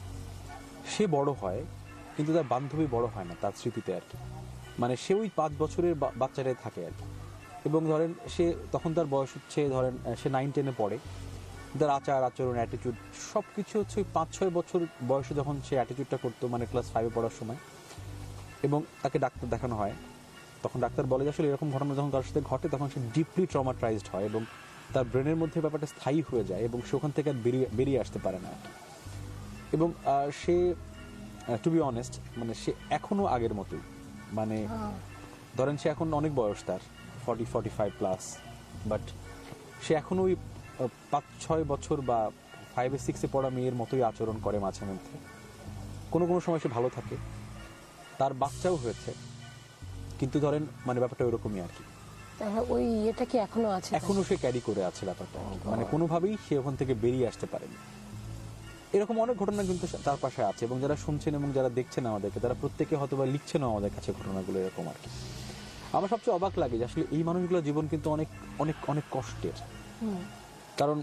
সে বড় হয় কিন্তু তার বান্ধবী বড় হয় না তার স্মৃতিতে আর কি। মানে সে ওই 5 বছরের বাচ্চাটাই থাকে আর কি। এবং ধরেন সে তখন তার বয়স হচ্ছে, ধরেন সে 9-10-এ পড়ে, তার আচার আচরণ অ্যাটিটিউড সব কিছু হচ্ছে ওই 5-6 বছর বয়সে যখন সে অ্যাটিটিউডটা করতো, মানে ক্লাস 5-এ পড়ার সময়। এবং তাকে ডাক্তার দেখানো হয়, তখন ডাক্তার বলে যে আসলে এরকম ঘটনা যখন তার সাথে ঘটে তখন সে ডিপলি ট্রমাটাইজড হয় এবং তার ব্রেনের মধ্যে ব্যাপারটা স্থায়ী হয়ে যায় এবং সে ওখান থেকে আর বেরিয়ে আসতে পারে না। এবং সে টু বি অনেস্ট, মানে সে এখনো আগের মতোই, মানে ধরেন সে এখন অনেক বয়স, তার 40-45 প্লাস, বাট সে এখনো ওই 5-6 বছর বা 5-6-এ পড়া মেয়ের মতোই আচরণ করে মাঝে মধ্যে। কোনো কোনো সময় সে ভালো থাকে, তার বাচ্চাও হয়েছে, কিন্তু ধরেন মানে ব্যাপারটা ওইরকমই আর কি। ওই ইয়েটা কি এখনো আছে? এখনো সে ক্যারি করে আছে ব্যাপারটা, মানে কোনোভাবেই সে ওখান থেকে বেরিয়ে আসতে পারেনি। এরকম অনেক ঘটনা কিন্তু চারপাশে আছে এবং যারা শুনছেন এবং যারা দেখছেন আমাদেরকে, তারা প্রত্যেকে হয়তো বা লিখছেন আমাদের কাছে ঘটনাগুলো এরকম আর কি। আমার সবচেয়ে অবাক লাগে যে আসলে এই মানুষগুলোর জীবন কিন্তু অনেক অনেক অনেক কষ্টের। কারণ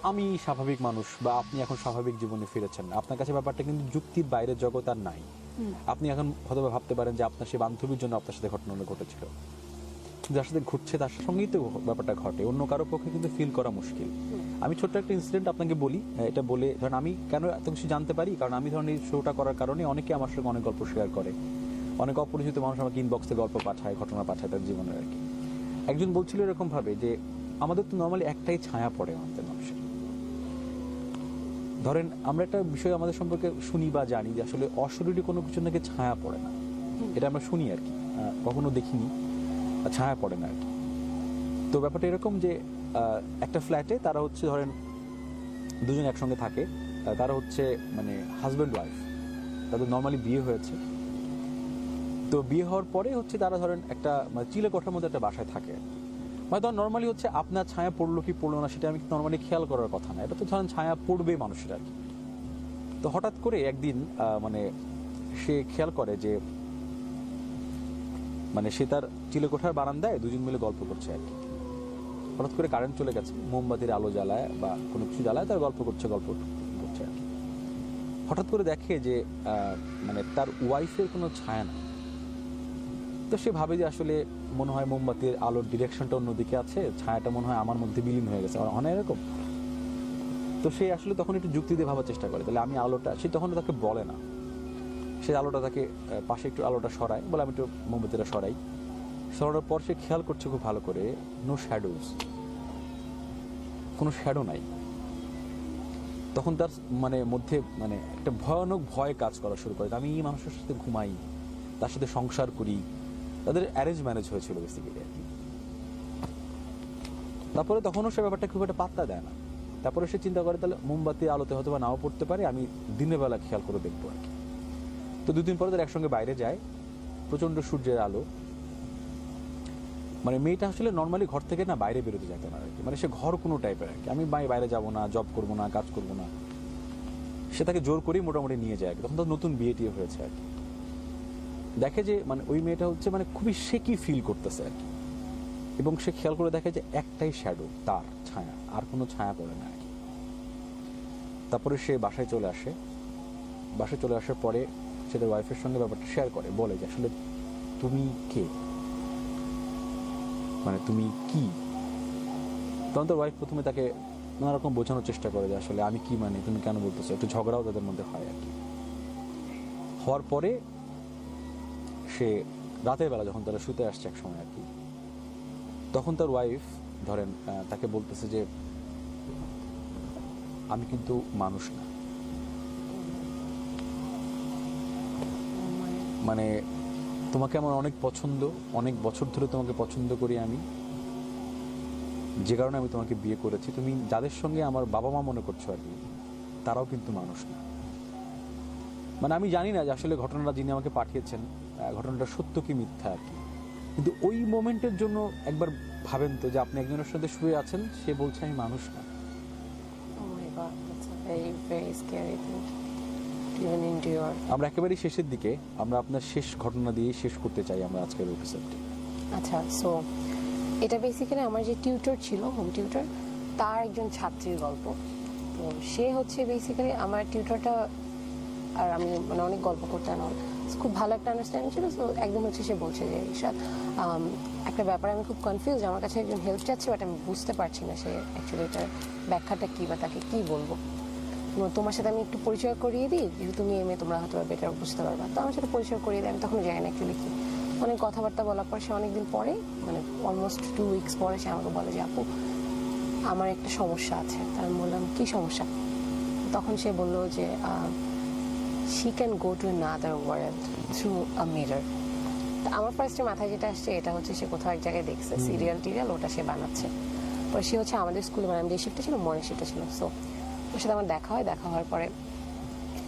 আমি স্বাভাবিক মানুষ বা আপনি এখন স্বাভাবিক জীবনে ফিরেছেন, আপনার কাছে ব্যাপারটা কিন্তু যুক্তির বাইরের জগৎ আর নাই। আপনি এখন হয়তো ভাবতে পারেন যে আপনার সেই বান্ধবীর জন্য আপনার সাথে ঘটনাটা ঘটেছিল, যার সাথে ঘটছে তার সঙ্গেই তো ব্যাপারটা ঘটে, অন্য কারো পক্ষে কিন্তু ফিল করা মুশকিল। আমি ছোট্ট একটা ইনসিডেন্ট আপনাকে বলি, এটা বলে ধরেন আমি কেন এত কিছু জানতে পারি, কারণ আমি ধরেন এই শোটা করার কারণে অনেকে আমার সঙ্গে অনেক গল্প শেয়ার করে, অনেক অপরিচিত মানুষ আমাকে ইনবক্সে গল্প পাঠায়, ঘটনা পাঠায় তার জীবনের আর কি। একজন বলছিল এরকম ভাবে যে আমাদের তো নর্মালি একটাই ছায়া পড়ে আমাদের মানুষের। ধরেন আমরা একটা বিষয় আমাদের সম্পর্কে শুনি বা জানি যে আসলে অশরীরী কোনো কিছু নাকি ছায়া পড়ে না, এটা আমরা শুনি আর কি, কখনো দেখিনি, ছায়া পড়ে না আর কি। তো ব্যাপারটা এরকম যে একটা ফ্ল্যাটে তারা হচ্ছে ধরেন দুজন একসঙ্গে থাকে, তারা হচ্ছে মানে হাজব্যান্ড ওয়াইফ, তাদের নর্মালি বিয়ে হয়েছে। তো বিয়ে হওয়ার পরে হচ্ছে তারা ধরেন একটা মানে চিলে কোঠার মধ্যে একটা বাসায় থাকে, মানে ধরেন নর্মালি হচ্ছে আপনার ছায়া পড়লো কি পড়লো না সেটা আমি নর্মালি খেয়াল করার কথা না, এটা তো ধরেন ছায়া পড়বে মানুষের আর কি। তো হঠাৎ করে একদিন মানে সে খেয়াল করে যে মানে সে তার চিলেকোঠার বারান্দায় দুজন মিলে গল্প করছে আর কি। হঠাৎ করে কারেন্ট চলে গেছে, মোমবাতির আলো জ্বালায় বা কোনো কিছু জ্বালায়, তার গল্প করছে আর কি। হঠাৎ করে দেখে যে মানে তার ওয়াইফের কোনো ছায়া না। তো সে ভাবে যে আসলে মনে হয় মোমবাতির আলোর ডিরেকশনটা অন্যদিকে আছে, ছায়াটা মনে হয় আমার মধ্যে বিলীন হয়ে গেছে, হয় না এরকম? তো সে আসলে তখন একটু যুক্তি দিয়ে ভাবার চেষ্টা করে, তাহলে আমি আলোটা, সে তখন তাকে বলে না, সে আলোটা তাকে পাশে একটু আলোটা সরায়, বলে আমি একটু মোমবাতিটা সরানোর পর সে খেয়াল করছে খুব ভালো করে, নো শ্যাডোজ, কোনো শ্যাডো নাই। তখন তার মানে মধ্যে মানে একটা ভয়ানক ভয় কাজ করা শুরু করে, আমি এই মানুষের সাথে ঘুমাই, তার সাথে সংসার করি, তাদের অ্যারেঞ্জ ম্যারেজ হয়েছিল বেসিক্যালি আর কি। তারপরে তখনও সে ব্যাপারটা খুব একটা পাত্তা দেয় না। তারপরে সে চিন্তা করে তাহলে মোমবাতি আলোতে হয়তো বা নাও পড়তে পারে, আমি দিনের বেলা খেয়াল করে দেখবো আর কি। তো 2 দিন পরে তারা একসঙ্গে বাইরে যায়, প্রচন্ড সূর্যের আলো, মানে মেয়েটা আসলে নর্মালি ঘর থেকে না বাইরে বেরোতে যেত না আর কি, মানে সে ঘর কোনো টাইপের আর কি, আমি বাইরে যাবো না, জব করবো না, কাজ করবো না, সে তাকে জোর করেই মোটামুটি নিয়ে যায়। তখন তো নতুন বিয়ে টিয়ে হয়েছে আর কি। দেখে যে মানে ওই মেয়েটা হচ্ছে মানে খুবই শেকি ফিল করতেছে আর কি, এবং সে খেয়াল করে দেখে যে একটাই শ্যাডো, তার ছায়া, আর কোনো ছায়া পড়ে না আর কি। তারপরে সে বাসায় চলে আসে, বাসায় চলে আসার পরে সে তার ওয়াইফের সঙ্গে ব্যাপারটা শেয়ার করে, বলে যে আসলে তুমি কে, মানে তুমি কি? তখন তার ওয়াইফ প্রথমে তাকে নানা রকম বোঝানোর চেষ্টা করে যে আসলে আমি কি মানে, তুমি কেন বলতেছো, একটু ঝগড়াও তাদের মধ্যে হয় আর কি। হওয়ার পরে সে রাতের বেলা যখন তারা শুতে আসছে এক সময় আর কি, তখন তার ওয়াইফ ধরেন তাকে বলতেছে যে আমি কিন্তু মানুষ না, মানে তোমাকে আমার অনেক পছন্দ, অনেক বছর ধরে তোমাকে পছন্দ করি আমি, যে কারণে আমি তোমাকে বিয়ে করেছি, তুমি যাদের সঙ্গে আমার বাবা মা মনে করছো আর কি তারাও কিন্তু মানুষ না। মানে আমি জানি না যে আসলে ঘটনাটা যিনি আমাকে পাঠিয়েছেন ঘটনাটা সত্য কি মিথ্যা আর কি, কিন্তু ওই মোমেন্টের জন্য একবার ভাবেন তো যে আপনি একজনের সাথে শুয়ে আছেন, সে বলছে আমি মানুষ না। আমরা একেবারে শেষের দিকে, আমরা আপনার শেষ ঘটনা দিয়ে শেষ করতে চাই আমরা আজকের এপিসোডটি। আচ্ছা, সো এটা বেসিক্যালি আমার যে টিউটর ছিল, হোম টিউটর, তার একজন ছাত্রীর গল্প। তো সে হচ্ছে বেসিক্যালি আমার টিউটরটা আর আমি মানে অনেক গল্প করতাম, খুব ভালো একটা আন্ডারস্ট্যান্ডিং ছিল। তো একদম হচ্ছে সে বলছে যে ঈশাদ একটা ব্যাপারে আমি খুব কনফিউজ, আমার কাছে একজন হেল্প চাচ্ছে, বাট আমি বুঝতে পারছি না সে অ্যাকচুয়ালি এটার ব্যাখ্যাটা কী বা তাকে কী বলবো। তোমার সাথে আমি একটু পরিচয় করিয়ে দিই, যেহেতু তুমি এমএ, তোমরা হয়তো বেটার বুঝতে পারবা। তো আমার সাথে পরিচয় করিয়ে দিই, আমি তখন জানি না অ্যাকচুয়ালি কি। অনেক কথাবার্তা বলার পর সে অনেকদিন পরে, মানে অলমোস্ট 2 উইকস পরে সে আমাকে বলে যে আপু আমার একটা সমস্যা আছে। তা আমি বললাম কী সমস্যা? তখন সে বলল যে she can go to another world through a mirror. আমার ফার্স্টে মাথায় যেটা আসছে এটা হচ্ছে সে কোথাও এক জায়গায় দেখছে সিরিয়াল ওটা সে বানাচ্ছে। পরে সে হচ্ছে আমাদের স্কুলে, মানে ডে শিফটে ছিল, মর্নিং শিফটে ছিল। সো ওর সাথে আমার দেখা হয়, দেখা হওয়ার পরে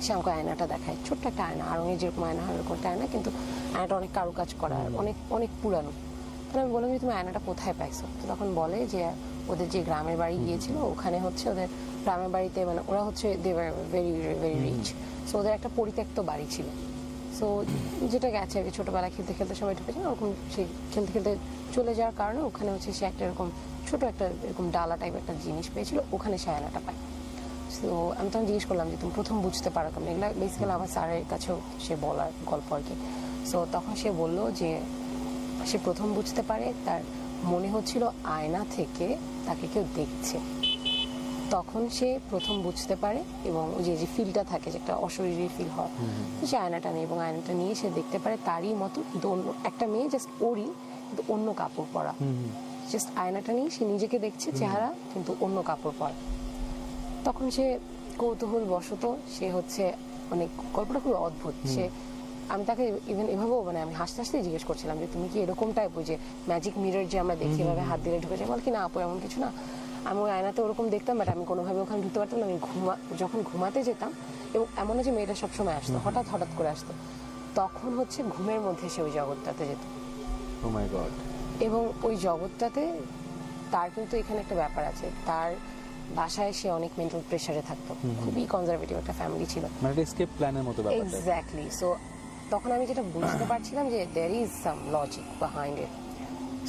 সে আমাকে আয়নাটা দেখায়, ছোট্ট একটা আয়না, আড়ঙে যেরকম আয়না হয় ওরকম একটা আয়না, কিন্তু আয়নাটা অনেক কারুকাজ করা, অনেক অনেক পুরানো। তখন আমি বললাম যে তুমি আয়নাটা কোথায় পাইছো? তো তখন বলে যে ওদের যে গ্রামের বাড়ি গিয়েছিল ওখানে হচ্ছে ওদের গ্রামের বাড়িতে, মানে ওরা হচ্ছে they were very very rich, so ওদের একটা পরিত্যক্ত বাড়ি ছিল। সো যেটা গেছে আর কি, ছোটোবেলায় খেলতে খেলতে সবাই ঢুকেছে, ওরকম সে খেলতে খেলতে চলে যাওয়ার কারণে ওখানে হচ্ছে সে একটা এরকম ছোট একটা এরকম ডালা টাইপ একটা জিনিস পেয়েছিল, ওখানে সে আয়নাটা পায়। সো আমি তখন জিজ্ঞেস করলাম যে তুমি প্রথম বুঝতে পারো কেমন? এগুলো বেসিক্যালি আমার স্যারের কাছেও সে বলার গল্প আর কি। সো তখন সে বললো যে সে প্রথম বুঝতে পারে তার মনে হচ্ছিল আয়না থেকে তাকে কেউ দেখছে, তখন সে প্রথম বুঝতে পারে। এবং ওই যে ফিলটা থাকে, যে একটা অশরীরী ফিল হয়, সে আয়নাটা নেই এবং আয়নাটা নিয়ে সে দেখতে পারে তারই মতো, কিন্তু অন্য একটা মেয়ে, জাস্ট ওরই কিন্তু অন্য কাপড় পরা, জাস্ট আয়নাটা নিয়ে সে নিজেকে দেখছে চেহারা, কিন্তু অন্য কাপড় পরা। তখন সে কৌতূহল বশত সে হচ্ছে অনেক, গল্পটা খুব অদ্ভুত। সে আমি তাকে ইভেন এভাবেও, মানে আমি হাসতে হাসতে জিজ্ঞেস করছিলাম যে তুমি কি এরকম টাইপ, ওই যে ম্যাজিক মিরর যে আমরা দেখি এভাবে হাত দিলে ঢুকে যায়, বল কি না আপু এমন কিছু না, আমি ওই আয়নাতে ওরকম দেখতাম, বাট আমি কোনোভাবে ওখানে ঢুকতে পারতাম না। আমি যখন ঘুমাতে যেতাম, এবং এমন না যে মেয়েটা সবসময় আসতো, হঠাৎ করে আসতো, তখন হচ্ছে ঘুমের মধ্যে সে ওই জগৎটাতে যেত। ও মাই গড। এবং ওই জগৎটাতে তার কিন্তু এখানে একটা ব্যাপার আছে, তার বাসায় সে অনেক মেন্টাল প্রেসারে থাকতো, খুবই কনজারভেটিভ একটা ফ্যামিলি ছিল, মানে এসকেপ প্ল্যানের মতো ব্যাপার। এক্স্যাক্টলি। সো তখন আমি যেটা বুঝতে পারছিলাম যে there is some logic behind it.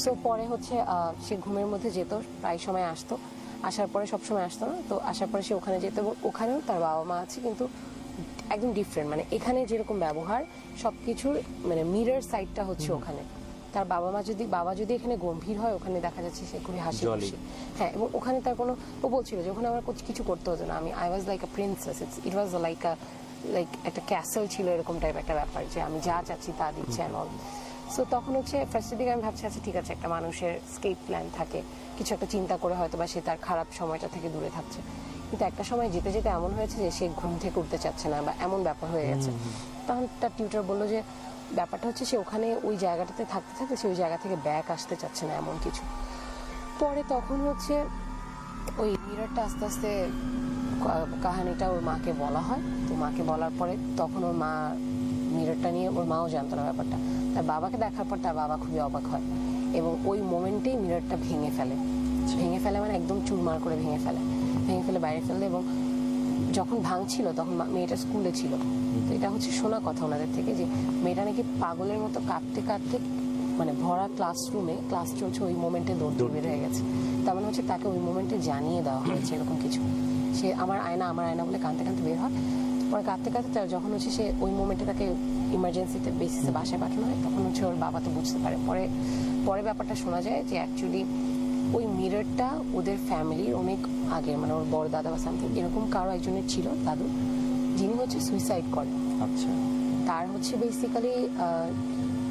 So পরে হচ্ছে সে ঘুমের মধ্যে যেত, প্রায় সময় আসতো, আসার পরে সবসময় আসতো না, তো আসার পরে সে ওখানে যেত, এবং ওখানেও তার বাবা মা আছে, কিন্তু একদম ডিফারেন্ট, মানে এখানে যেরকম ব্যবহার সব কিছুর, মানে মিরর সাইডটা হচ্ছে ওখানে তার বাবা যদি এখানে গম্ভীর হয়, ওখানে দেখা যাচ্ছে সে খুবই হাসি খুশি। হ্যাঁ, এবং ওখানে তার কোনো, ও বলছিল যে ওখানে আমার কিছু করতে হতো না, I was like a princess, it was like একটা ক্যাসেল ছিল, এরকম টাইপ একটা ব্যাপার, যে আমি যা চাচ্ছি তা দিচ্ছে অ্যান্ড অল। সো তখন হচ্ছে ফার্স্টের দিকে আমি ভাবছি আচ্ছা ঠিক আছে, একটা মানুষের স্কেপ প্ল্যান থাকে, কিছু একটা চিন্তা করে হয়তো বা সে তার খারাপ সময়টা থেকে দূরে থাকছে, কিন্তু একটা সময় যেতে যেতে এমন হয়েছে যে সে ঘুম থেকে উঠতে চাচ্ছে না, বা এমন ব্যাপার হয়ে গেছে। তখন তার টিউটর বললো যে ব্যাপারটা হচ্ছে সে ওখানে ওই জায়গাটাতে থাকতে থাকতে সে ওই জায়গা থেকে ব্যাক আসতে চাচ্ছে না, এমন কিছু। পরে তখন হচ্ছে ওই মিররটা আস্তে আস্তে কাহিনীটা ওর মাকে বলা হয়। তো মাকে বলার পরে তখন ওর মা মিররটা নিয়ে, ওর মাও জানতো না ব্যাপারটা, তার বাবাকে দেখার পর তার বাবা খুবই অবাক হয়, এবং ওই মোমেন্টেই মিররটা ভেঙে ফেলে মানে একদম চুরমার করে ভেঙে ফেলে বাইরে ফেললে। এবং যখন ভাঙছিল তখন মেয়েটা স্কুলে ছিল, তো এটা হচ্ছে শোনা কথা ওনাদের থেকে, যে মেয়েটা নাকি পাগলের মতো কাঁদতে কাঁদতে, মানে ভরা ক্লাসরুমে ক্লাস চলছে, ওই মোমেন্টে দৌড় বের হয়ে গেছে। তার মানে হচ্ছে তাকে ওই মোমেন্টে জানিয়ে দেওয়া হয়েছে এরকম কিছু, সে আমার আয়না বলে কাঁদতে কাঁদতে বের হয়। পরে কাঁদতে কাঁদতে যখন হচ্ছে সে ওই মোমেন্টে তাকে ইমার্জেন্সিতে বেসিসে বাসায় পাঠানো হয়, তখন হচ্ছে ওর বাবা তো বুঝতে পারে। পরে ব্যাপারটা শোনা যায় যে অ্যাকচুয়ালি ওই মিররটা ওদের ফ্যামিলির অনেক আগে, মানে ওর বড় দাদা বা সামথিং এরকম কারো একজনের ছিল দাদু, যিনি হচ্ছে সুইসাইড করেন। আচ্ছা। তার হচ্ছে বেসিক্যালি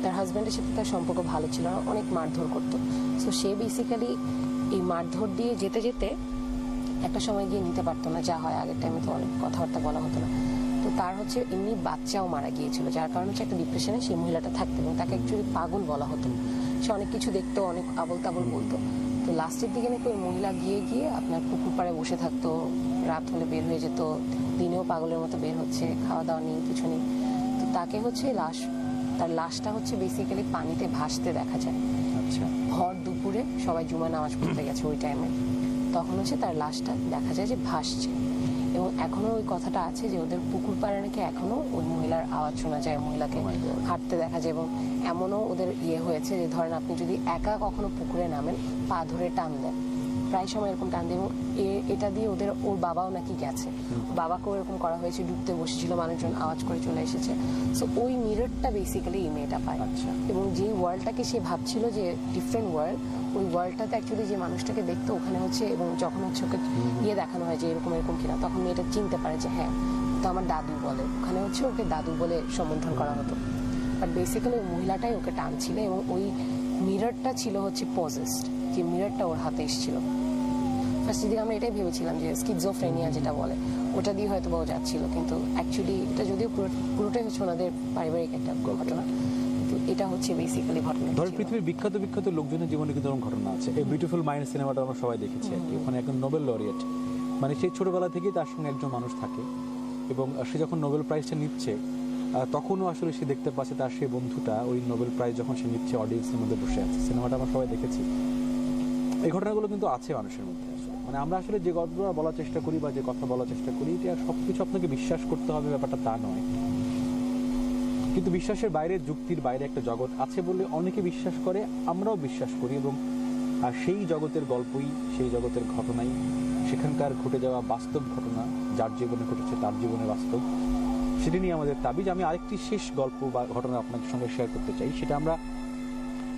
তার হাজব্যান্ডের সাথে তার সম্পর্ক ভালো ছিল না, অনেক মারধর করতো। সো সে বেসিক্যালি এই মারধর দিয়ে যেতে যেতে একটা সময় গিয়ে নিতে পারতো না, যা হয় আগের টাইমে তো অনেক কথাবার্তা বলা হতো না। তো তার হচ্ছে এমনি বাচ্চাও মারা গিয়েছিল, যার কারণে হচ্ছে একটা ডিপ্রেশনে সেই মহিলাটা থাকতো এবং তাকে অ্যাকচুয়ালি পাগল বলা হতো। সে অনেক কিছু দেখতো, অনেক আবল তাবল বলতো। তো লাস্টের দিকে নাকি ওই মহিলা গিয়ে গিয়ে আপনার পুকুর পাড়ে বসে থাকতো, রাত হলে বের হয়ে যেত, দিনেও পাগলের মতো বের হচ্ছে, খাওয়া দাওয়া নেই, কিছু নেই। তো তাকে হচ্ছে তার লাশটা হচ্ছে বেসিক্যালি পানিতে ভাসতে দেখা যায়। আচ্ছা। ভর দুপুরে সবাই জুমা নামাজ পড়তে গেছে ওই টাইমে, তখন হচ্ছে তার লাশটা দেখা যায় যে ভাসছে। এবং এখনো ওই কথাটা আছে যে ওদের পুকুর পাড়ে নাকি এখনো ওই মহিলার আওয়াজ শোনা যায়, মহিলাকে হাঁটতে দেখা যায়। এবং এমনও ওদের হয়েছে যে ধরেন আপনি যদি একা কখনো পুকুরে নামেন, পা ধরে টান দেন, প্রায় সময় এরকম টান দেয়। এবং এটা দিয়ে ওর বাবাও নাকি গেছে, বাবাকেও এরকম করা হয়েছে, ডুবতে বসেছিল, মানুষজন আওয়াজ করে চলে এসেছে। সো ওই মিররটা বেসিক্যালি এই মেয়েটা পায়। এবং যে ওয়ার্ল্ডটাকে সে ভাবছিল যে ডিফারেন্ট ওয়ার্ল্ড, ওই ওয়ার্ল্ডটাতে অ্যাকচুয়ালি যে মানুষটাকে দেখতো ওখানে হচ্ছে, এবং যখন হচ্ছে ওকে দেখানো হয় যে এরকম এরকম কিনা, তখন মেয়েটা চিনতে পারে যে হ্যাঁ তো আমার দাদু বলে, ওখানে হচ্ছে ওকে দাদু বলে সম্বোধন করা হতো। বাট বেসিক্যালি ওই মহিলাটাই ওকে টানছিল এবং ওই মিররটা ছিল হচ্ছে পজেসড, যে মিররটা ওর হাতে এসেছিল। ফার্স্টের দিকে আমরা এটাই ভেবেছিলাম যে স্কিজোফ্রেনিয়া যেটা বলে, ওটা দিয়ে হয়তো বা ও যাচ্ছিল, কিন্তু অ্যাকচুয়ালি এটা যদিও পুরোটাই হচ্ছে ওনাদের পারিবারিক একটা ঘটনা, কিন্তু এটা হচ্ছে বেসিক্যালি ঘটনা। ধরেন পৃথিবীর বিখ্যাত বিখ্যাত লোকজনের জীবনে কিন্তু এরকম ঘটনা আছে। এই বিউটিফুল মাইন্ড সিনেমাটা আমরা সবাই দেখেছি আর কি। ওখানে একজন নোবেল লরিয়েট, মানে সেই ছোটবেলা থেকেই তার সঙ্গে একজন মানুষ থাকে, এবং সে যখন নোবেল প্রাইজটা নিচ্ছে তখনও আসলে সে দেখতে পাচ্ছে তার সেই বন্ধুটা ওই নোবেল প্রাইজ যখন সে নিচ্ছে অডিয়েন্সের মধ্যে বসে আছে। সিনেমাটা আমরা সবাই দেখেছি। এই ঘটনাগুলো কিন্তু আছে মানুষের মধ্যে। আসলে মানে আমরা আসলে যে গল্পটা বলার চেষ্টা করি বা যে কথা বলার চেষ্টা করি, এটা সবকিছু আপনাকে বিশ্বাস করতে হবে ব্যাপারটা তা নয়। কিন্তু বিশ্বাসের বাইরে, যুক্তির বাইরে একটা জগৎ আছে বলে অনেকে বিশ্বাস করে, আমরাও বিশ্বাস করি। এবং সেই জগতের গল্পই, সেই জগতের ঘটনাই, সেখানকার ঘটে যাওয়া বাস্তব ঘটনা, যার জীবনে ঘটেছে তার জীবনে বাস্তব, সেটা নিয়ে আমাদের তাবিজ। আমি আরেকটি শেষ গল্প বা ঘটনা আপনাদের সঙ্গে শেয়ার করতে চাই। সেটা আমরা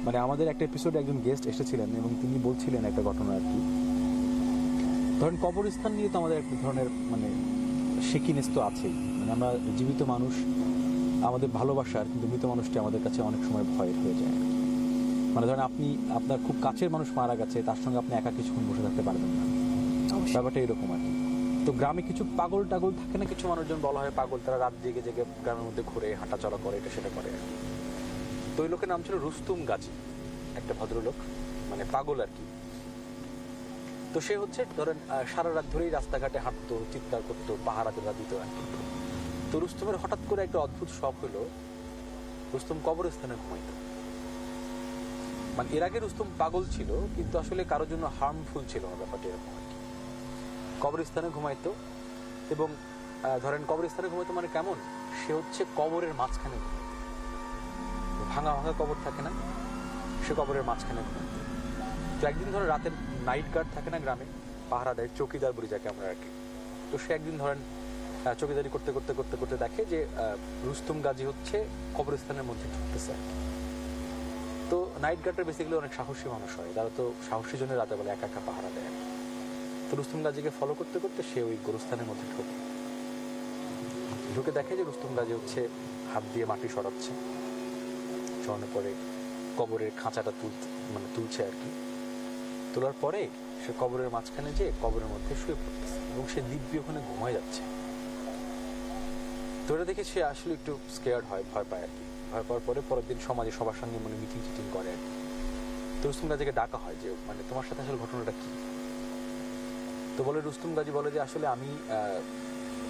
মানে আমাদের একটা এপিসোডে একজন গেস্ট এসেছিলেন এবং তিনি বলছিলেন একটা ঘটনা আর কি। ধরেন কবরস্থান নিয়ে তো আমাদের একটা ধরনের মানে শেকিনেস তো আছেই। মানে আমরা জীবিত মানুষ আমাদের ভালোবাসার, কিন্তু মৃত মানুষটি আমাদের কাছে অনেক সময় ভয়ের হয়ে যায়। মানে ধরেন আপনি আপনার খুব কাছের মানুষ মারা গেছে, তার সঙ্গে আপনি একা কিছুক্ষণ বসে থাকতে পারবেন না, ব্যাপারটা এরকম আর কি। তো গ্রামে কিছু পাগল টাগল থাকে না, কিছু মানুষজন বলা হয় পাগল, তারা রাত জেগে জেগে গ্রামের মধ্যে ঘুরে হাঁটাচলা করে, এটা সেটা করে। তো ওই লোকের নাম ছিল রুস্তুম গাজী, একটা ভদ্রলোক, মানে পাগল আর কি। তো সে হচ্ছে ধরেন সারা রাত ধরেই রাস্তাঘাটে হাঁটতো, চিৎকার করতো, পাহারা দিত আর কি। তো রুস্তমের হঠাৎ করে একটা অদ্ভুত শখ হলো, রুস্তম কবরস্থানে ঘুমাইতো। মানে এর আগে রুস্তম পাগল ছিল, কিন্তু আসলে কারোর জন্য হার্মফুল ছিল না, ব্যাপারটা এরকম আর কি। কবরস্থানে ঘুমাইতো, এবং ধরেন কবরস্থানে ঘুমাইতো মানে কেমন, সে হচ্ছে কবরের মাঝখানে ঘুমাইতো। ভাঙা ভাঙা কবর থাকে না, সে কবরের মাঝখানে ঘুমাইতো। তো একদিন ধরেন রাতের নাইট গার্ড থাকে না গ্রামে, পাহারা দেয়, চৌকিদার বলি যাকে আমরা আর কি। তো সে একদিন ধরেন চৌকিদারি করতে করতে করতে করতে দেখে যে রুস্তম গাজী হচ্ছে কবরস্থানের মধ্যে ঢুকতেছে। তো নাইট গার্ডের বেসিক্যালি অনেক সাহসী মানুষ হয়, তারা তো সাহসী জন্য রাতে বেলা একা একা পাহারা দেয়। তো রুস্তম গাজীকে ফলো করতে করতে সে ওই গোরস্থানের মধ্যে ঢুকে দেখে যে রুস্তম গাজী হচ্ছে হাত দিয়ে মাটি সরাচ্ছে, সরানোর পরে কবরের খাঁচাটা তুলছে আর কি। তোলার পরে সে কবরের মাঝখানে যে কবরের মধ্যে শুয়ে পড়তেছে এবং সে দিব্যি ওখানে ঘুমায় যাচ্ছে। তো এটা দেখে সে আসলে একটু স্কেয়ার্ড হয়, ভয় পায় আর কি। ভয় পাওয়ার পরে পরের দিন সমাজে সবার সঙ্গে মানে মিটিং টিটিং করে আর কি। তো রুস্তম গাজীকে ডাকা হয় যে মানে তোমার সাথে আসলে ঘটনাটা কি। তো বলে রুস্তম গাজী বলে যে আসলে আমি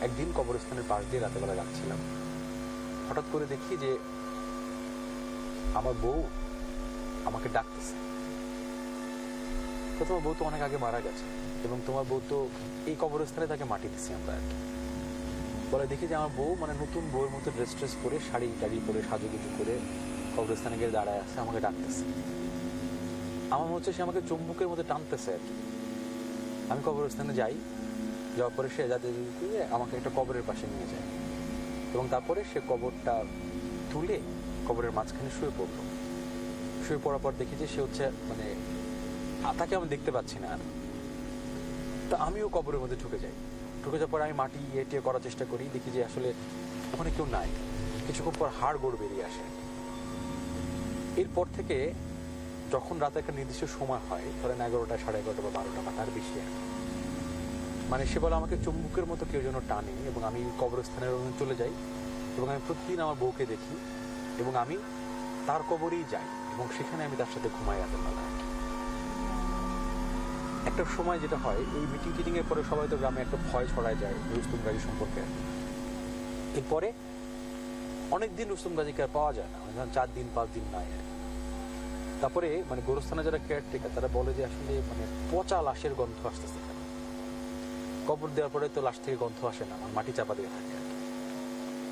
একদিন কবরস্থানের পাশ দিয়ে রাতেবেলা যাচ্ছিলাম, হঠাৎ করে দেখি যে আমার বউ আমাকে ডাকতেছে। তো তোমার বউ তো অনেক আগে মারা গেছে এবং তোমার বউ তো এই কবরস্থানে তাকে মাটি দিচ্ছি আমরা আর কি। বলে দেখি যে আমার বউ মানে নতুন বউয়ের মতো ড্রেস ট্রেস করে, শাড়ি টাড়ি পরে, সাজুগুজু করে কবরস্থানে গিয়ে দাঁড়ায় আছে, আমাকে ডাকতেছে। আমার মনে হচ্ছে সে আমাকে চুম্বকের মধ্যে টানতেছে আর কি। আমি কবরস্থানে যাই, যাওয়ার পরে সে যাতে আমাকে একটা কবরের পাশে নিয়ে যায় এবং তারপরে সে কবরটা তুলে কবরের মাঝখানে শুয়ে পড়লো। শুয়ে পড়ার পর দেখি যে সে হচ্ছে মানে তাকে আমি দেখতে পাচ্ছি না আর। তা আমিও কবরের মধ্যে ঢুকে যাই। ঢুকে যাওয়ার পরে আমি মাটি এটিয়ে করার চেষ্টা করি, দেখি যে আসলে ওখানে কেউ নাই। কিছুক্ষণ পর হাড় গোড় বেরিয়ে আসে। এরপর থেকে যখন রাতে একটা নির্দিষ্ট সময় হয়, ধরেন 11টা, 11:30 বা 12টা বা তার বেশি, মানে সে বলে আমাকে চুম্বকের মতো কেউ যেন টানে এবং আমি কবরস্থানের মধ্যে চলে যাই এবং আমি প্রতিদিন আমার বউকে দেখি এবং আমি তার কবরেই যাই এবং সেখানে আমি তার সাথে ঘুমাই রাতের বেলায়। একটা সময় যেটা হয়, এই মিটিং টিটিং এর পরে সবাই তো গ্রামে একটা ভয় ছড়ায় যায় রুস্তম গাজী সম্পর্কে। এরপরে অনেকদিন রুস্তম গাজীকে আর পাওয়া যায় না, 4 দিন 5 দিন নাই আর। তারপরে মানে গোরস্থানে যারা কেয়ারটেকার তারা বলে যে আসলে মানে পচা লাশের গন্ধ আসতেছে। কবর দেওয়ার পরে তো লাশ থেকে গন্ধ আসে না, মাটি চাপা দিয়ে থাকে আর কি।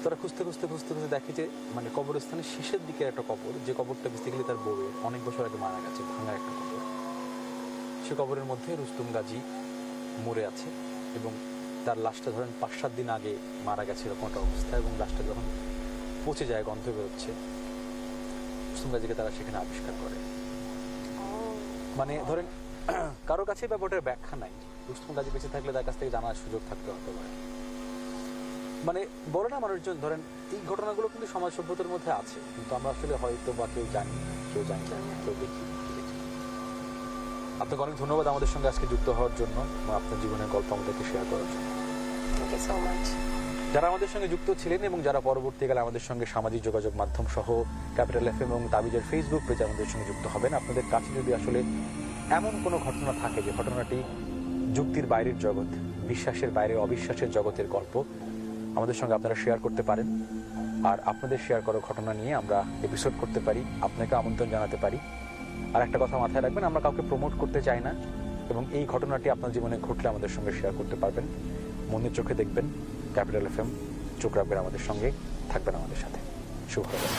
তারা খুঁজতে খুঁজতে খুঁজতে খুঁজতে দেখে যে মানে কবরস্থানের শেষের দিকে একটা কবর, যে কবরটা বেসিক্যালি তার বউয়ের অনেক বছর আগে মারা গেছে, ভাঙা একটা কবর। সে কবরের মধ্যে রুস্তম গাজী মরে আছে এবং তার লাশটা ধরেন 5-7 দিন আগে মারা গেছে এরকম একটা অবস্থা এবং লাশটা যখন পচে যায়, গন্ধ বেরোচ্ছে, রুস্তম গাজীকে তারা সেখানে আবিষ্কার করে। মানে ধরেন কারো কাছে ব্যাপারটার ব্যাখ্যা নাই, রুস্তম গাজী বেঁচে থাকলে তার কাছ থেকে জানার সুযোগ থাকতে হতে পারে। মানে বলে না মানুষজন, ধরেন এই ঘটনাগুলো কিন্তু সমাজ সভ্যতার মধ্যে আছে, কিন্তু আমরা আসলে হয়তো বা কেউ জানি না, কেউ জানি না, কেউ দেখি। আপনাকে অনেক ধন্যবাদ আমাদের সঙ্গে আজকে যুক্ত হওয়ার জন্য এবং আপনার জীবনের গল্প আমাদেরকে শেয়ার করার জন্য। Thank you so much. যারা আমাদের সঙ্গে যুক্ত ছিলেন এবং যারা পরবর্তীকালে আমাদের সঙ্গে সামাজিক যোগাযোগ মাধ্যম সহ ক্যাপিটাল এফএম এবং তাবিজের ফেসবুক পেজে আমাদের সঙ্গে যুক্ত হবেন, আপনাদের কাছে যদি আসলে এমন কোনো ঘটনা থাকে যে ঘটনাটি যুক্তির বাইরের জগৎ, বিশ্বাসের বাইরে অবিশ্বাসের জগতের গল্প, আমাদের সঙ্গে আপনারা শেয়ার করতে পারেন। আর আপনাদের শেয়ার করা ঘটনা নিয়ে আমরা এপিসোড করতে পারি, আপনাকে আমন্ত্রণ জানাতে পারি। আর একটা কথা মাথায় রাখবেন, আমরা কাউকে প্রমোট করতে চাই না এবং এই ঘটনাটি আপনার জীবনে ঘটলে আমাদের সঙ্গে শেয়ার করতে পারবেন। মনের চোখে দেখবেন ক্যাপিটাল এফএম, চোখ রাখবেন আমাদের সঙ্গে, থাকবেন আমাদের সাথে। শুভ সকাল।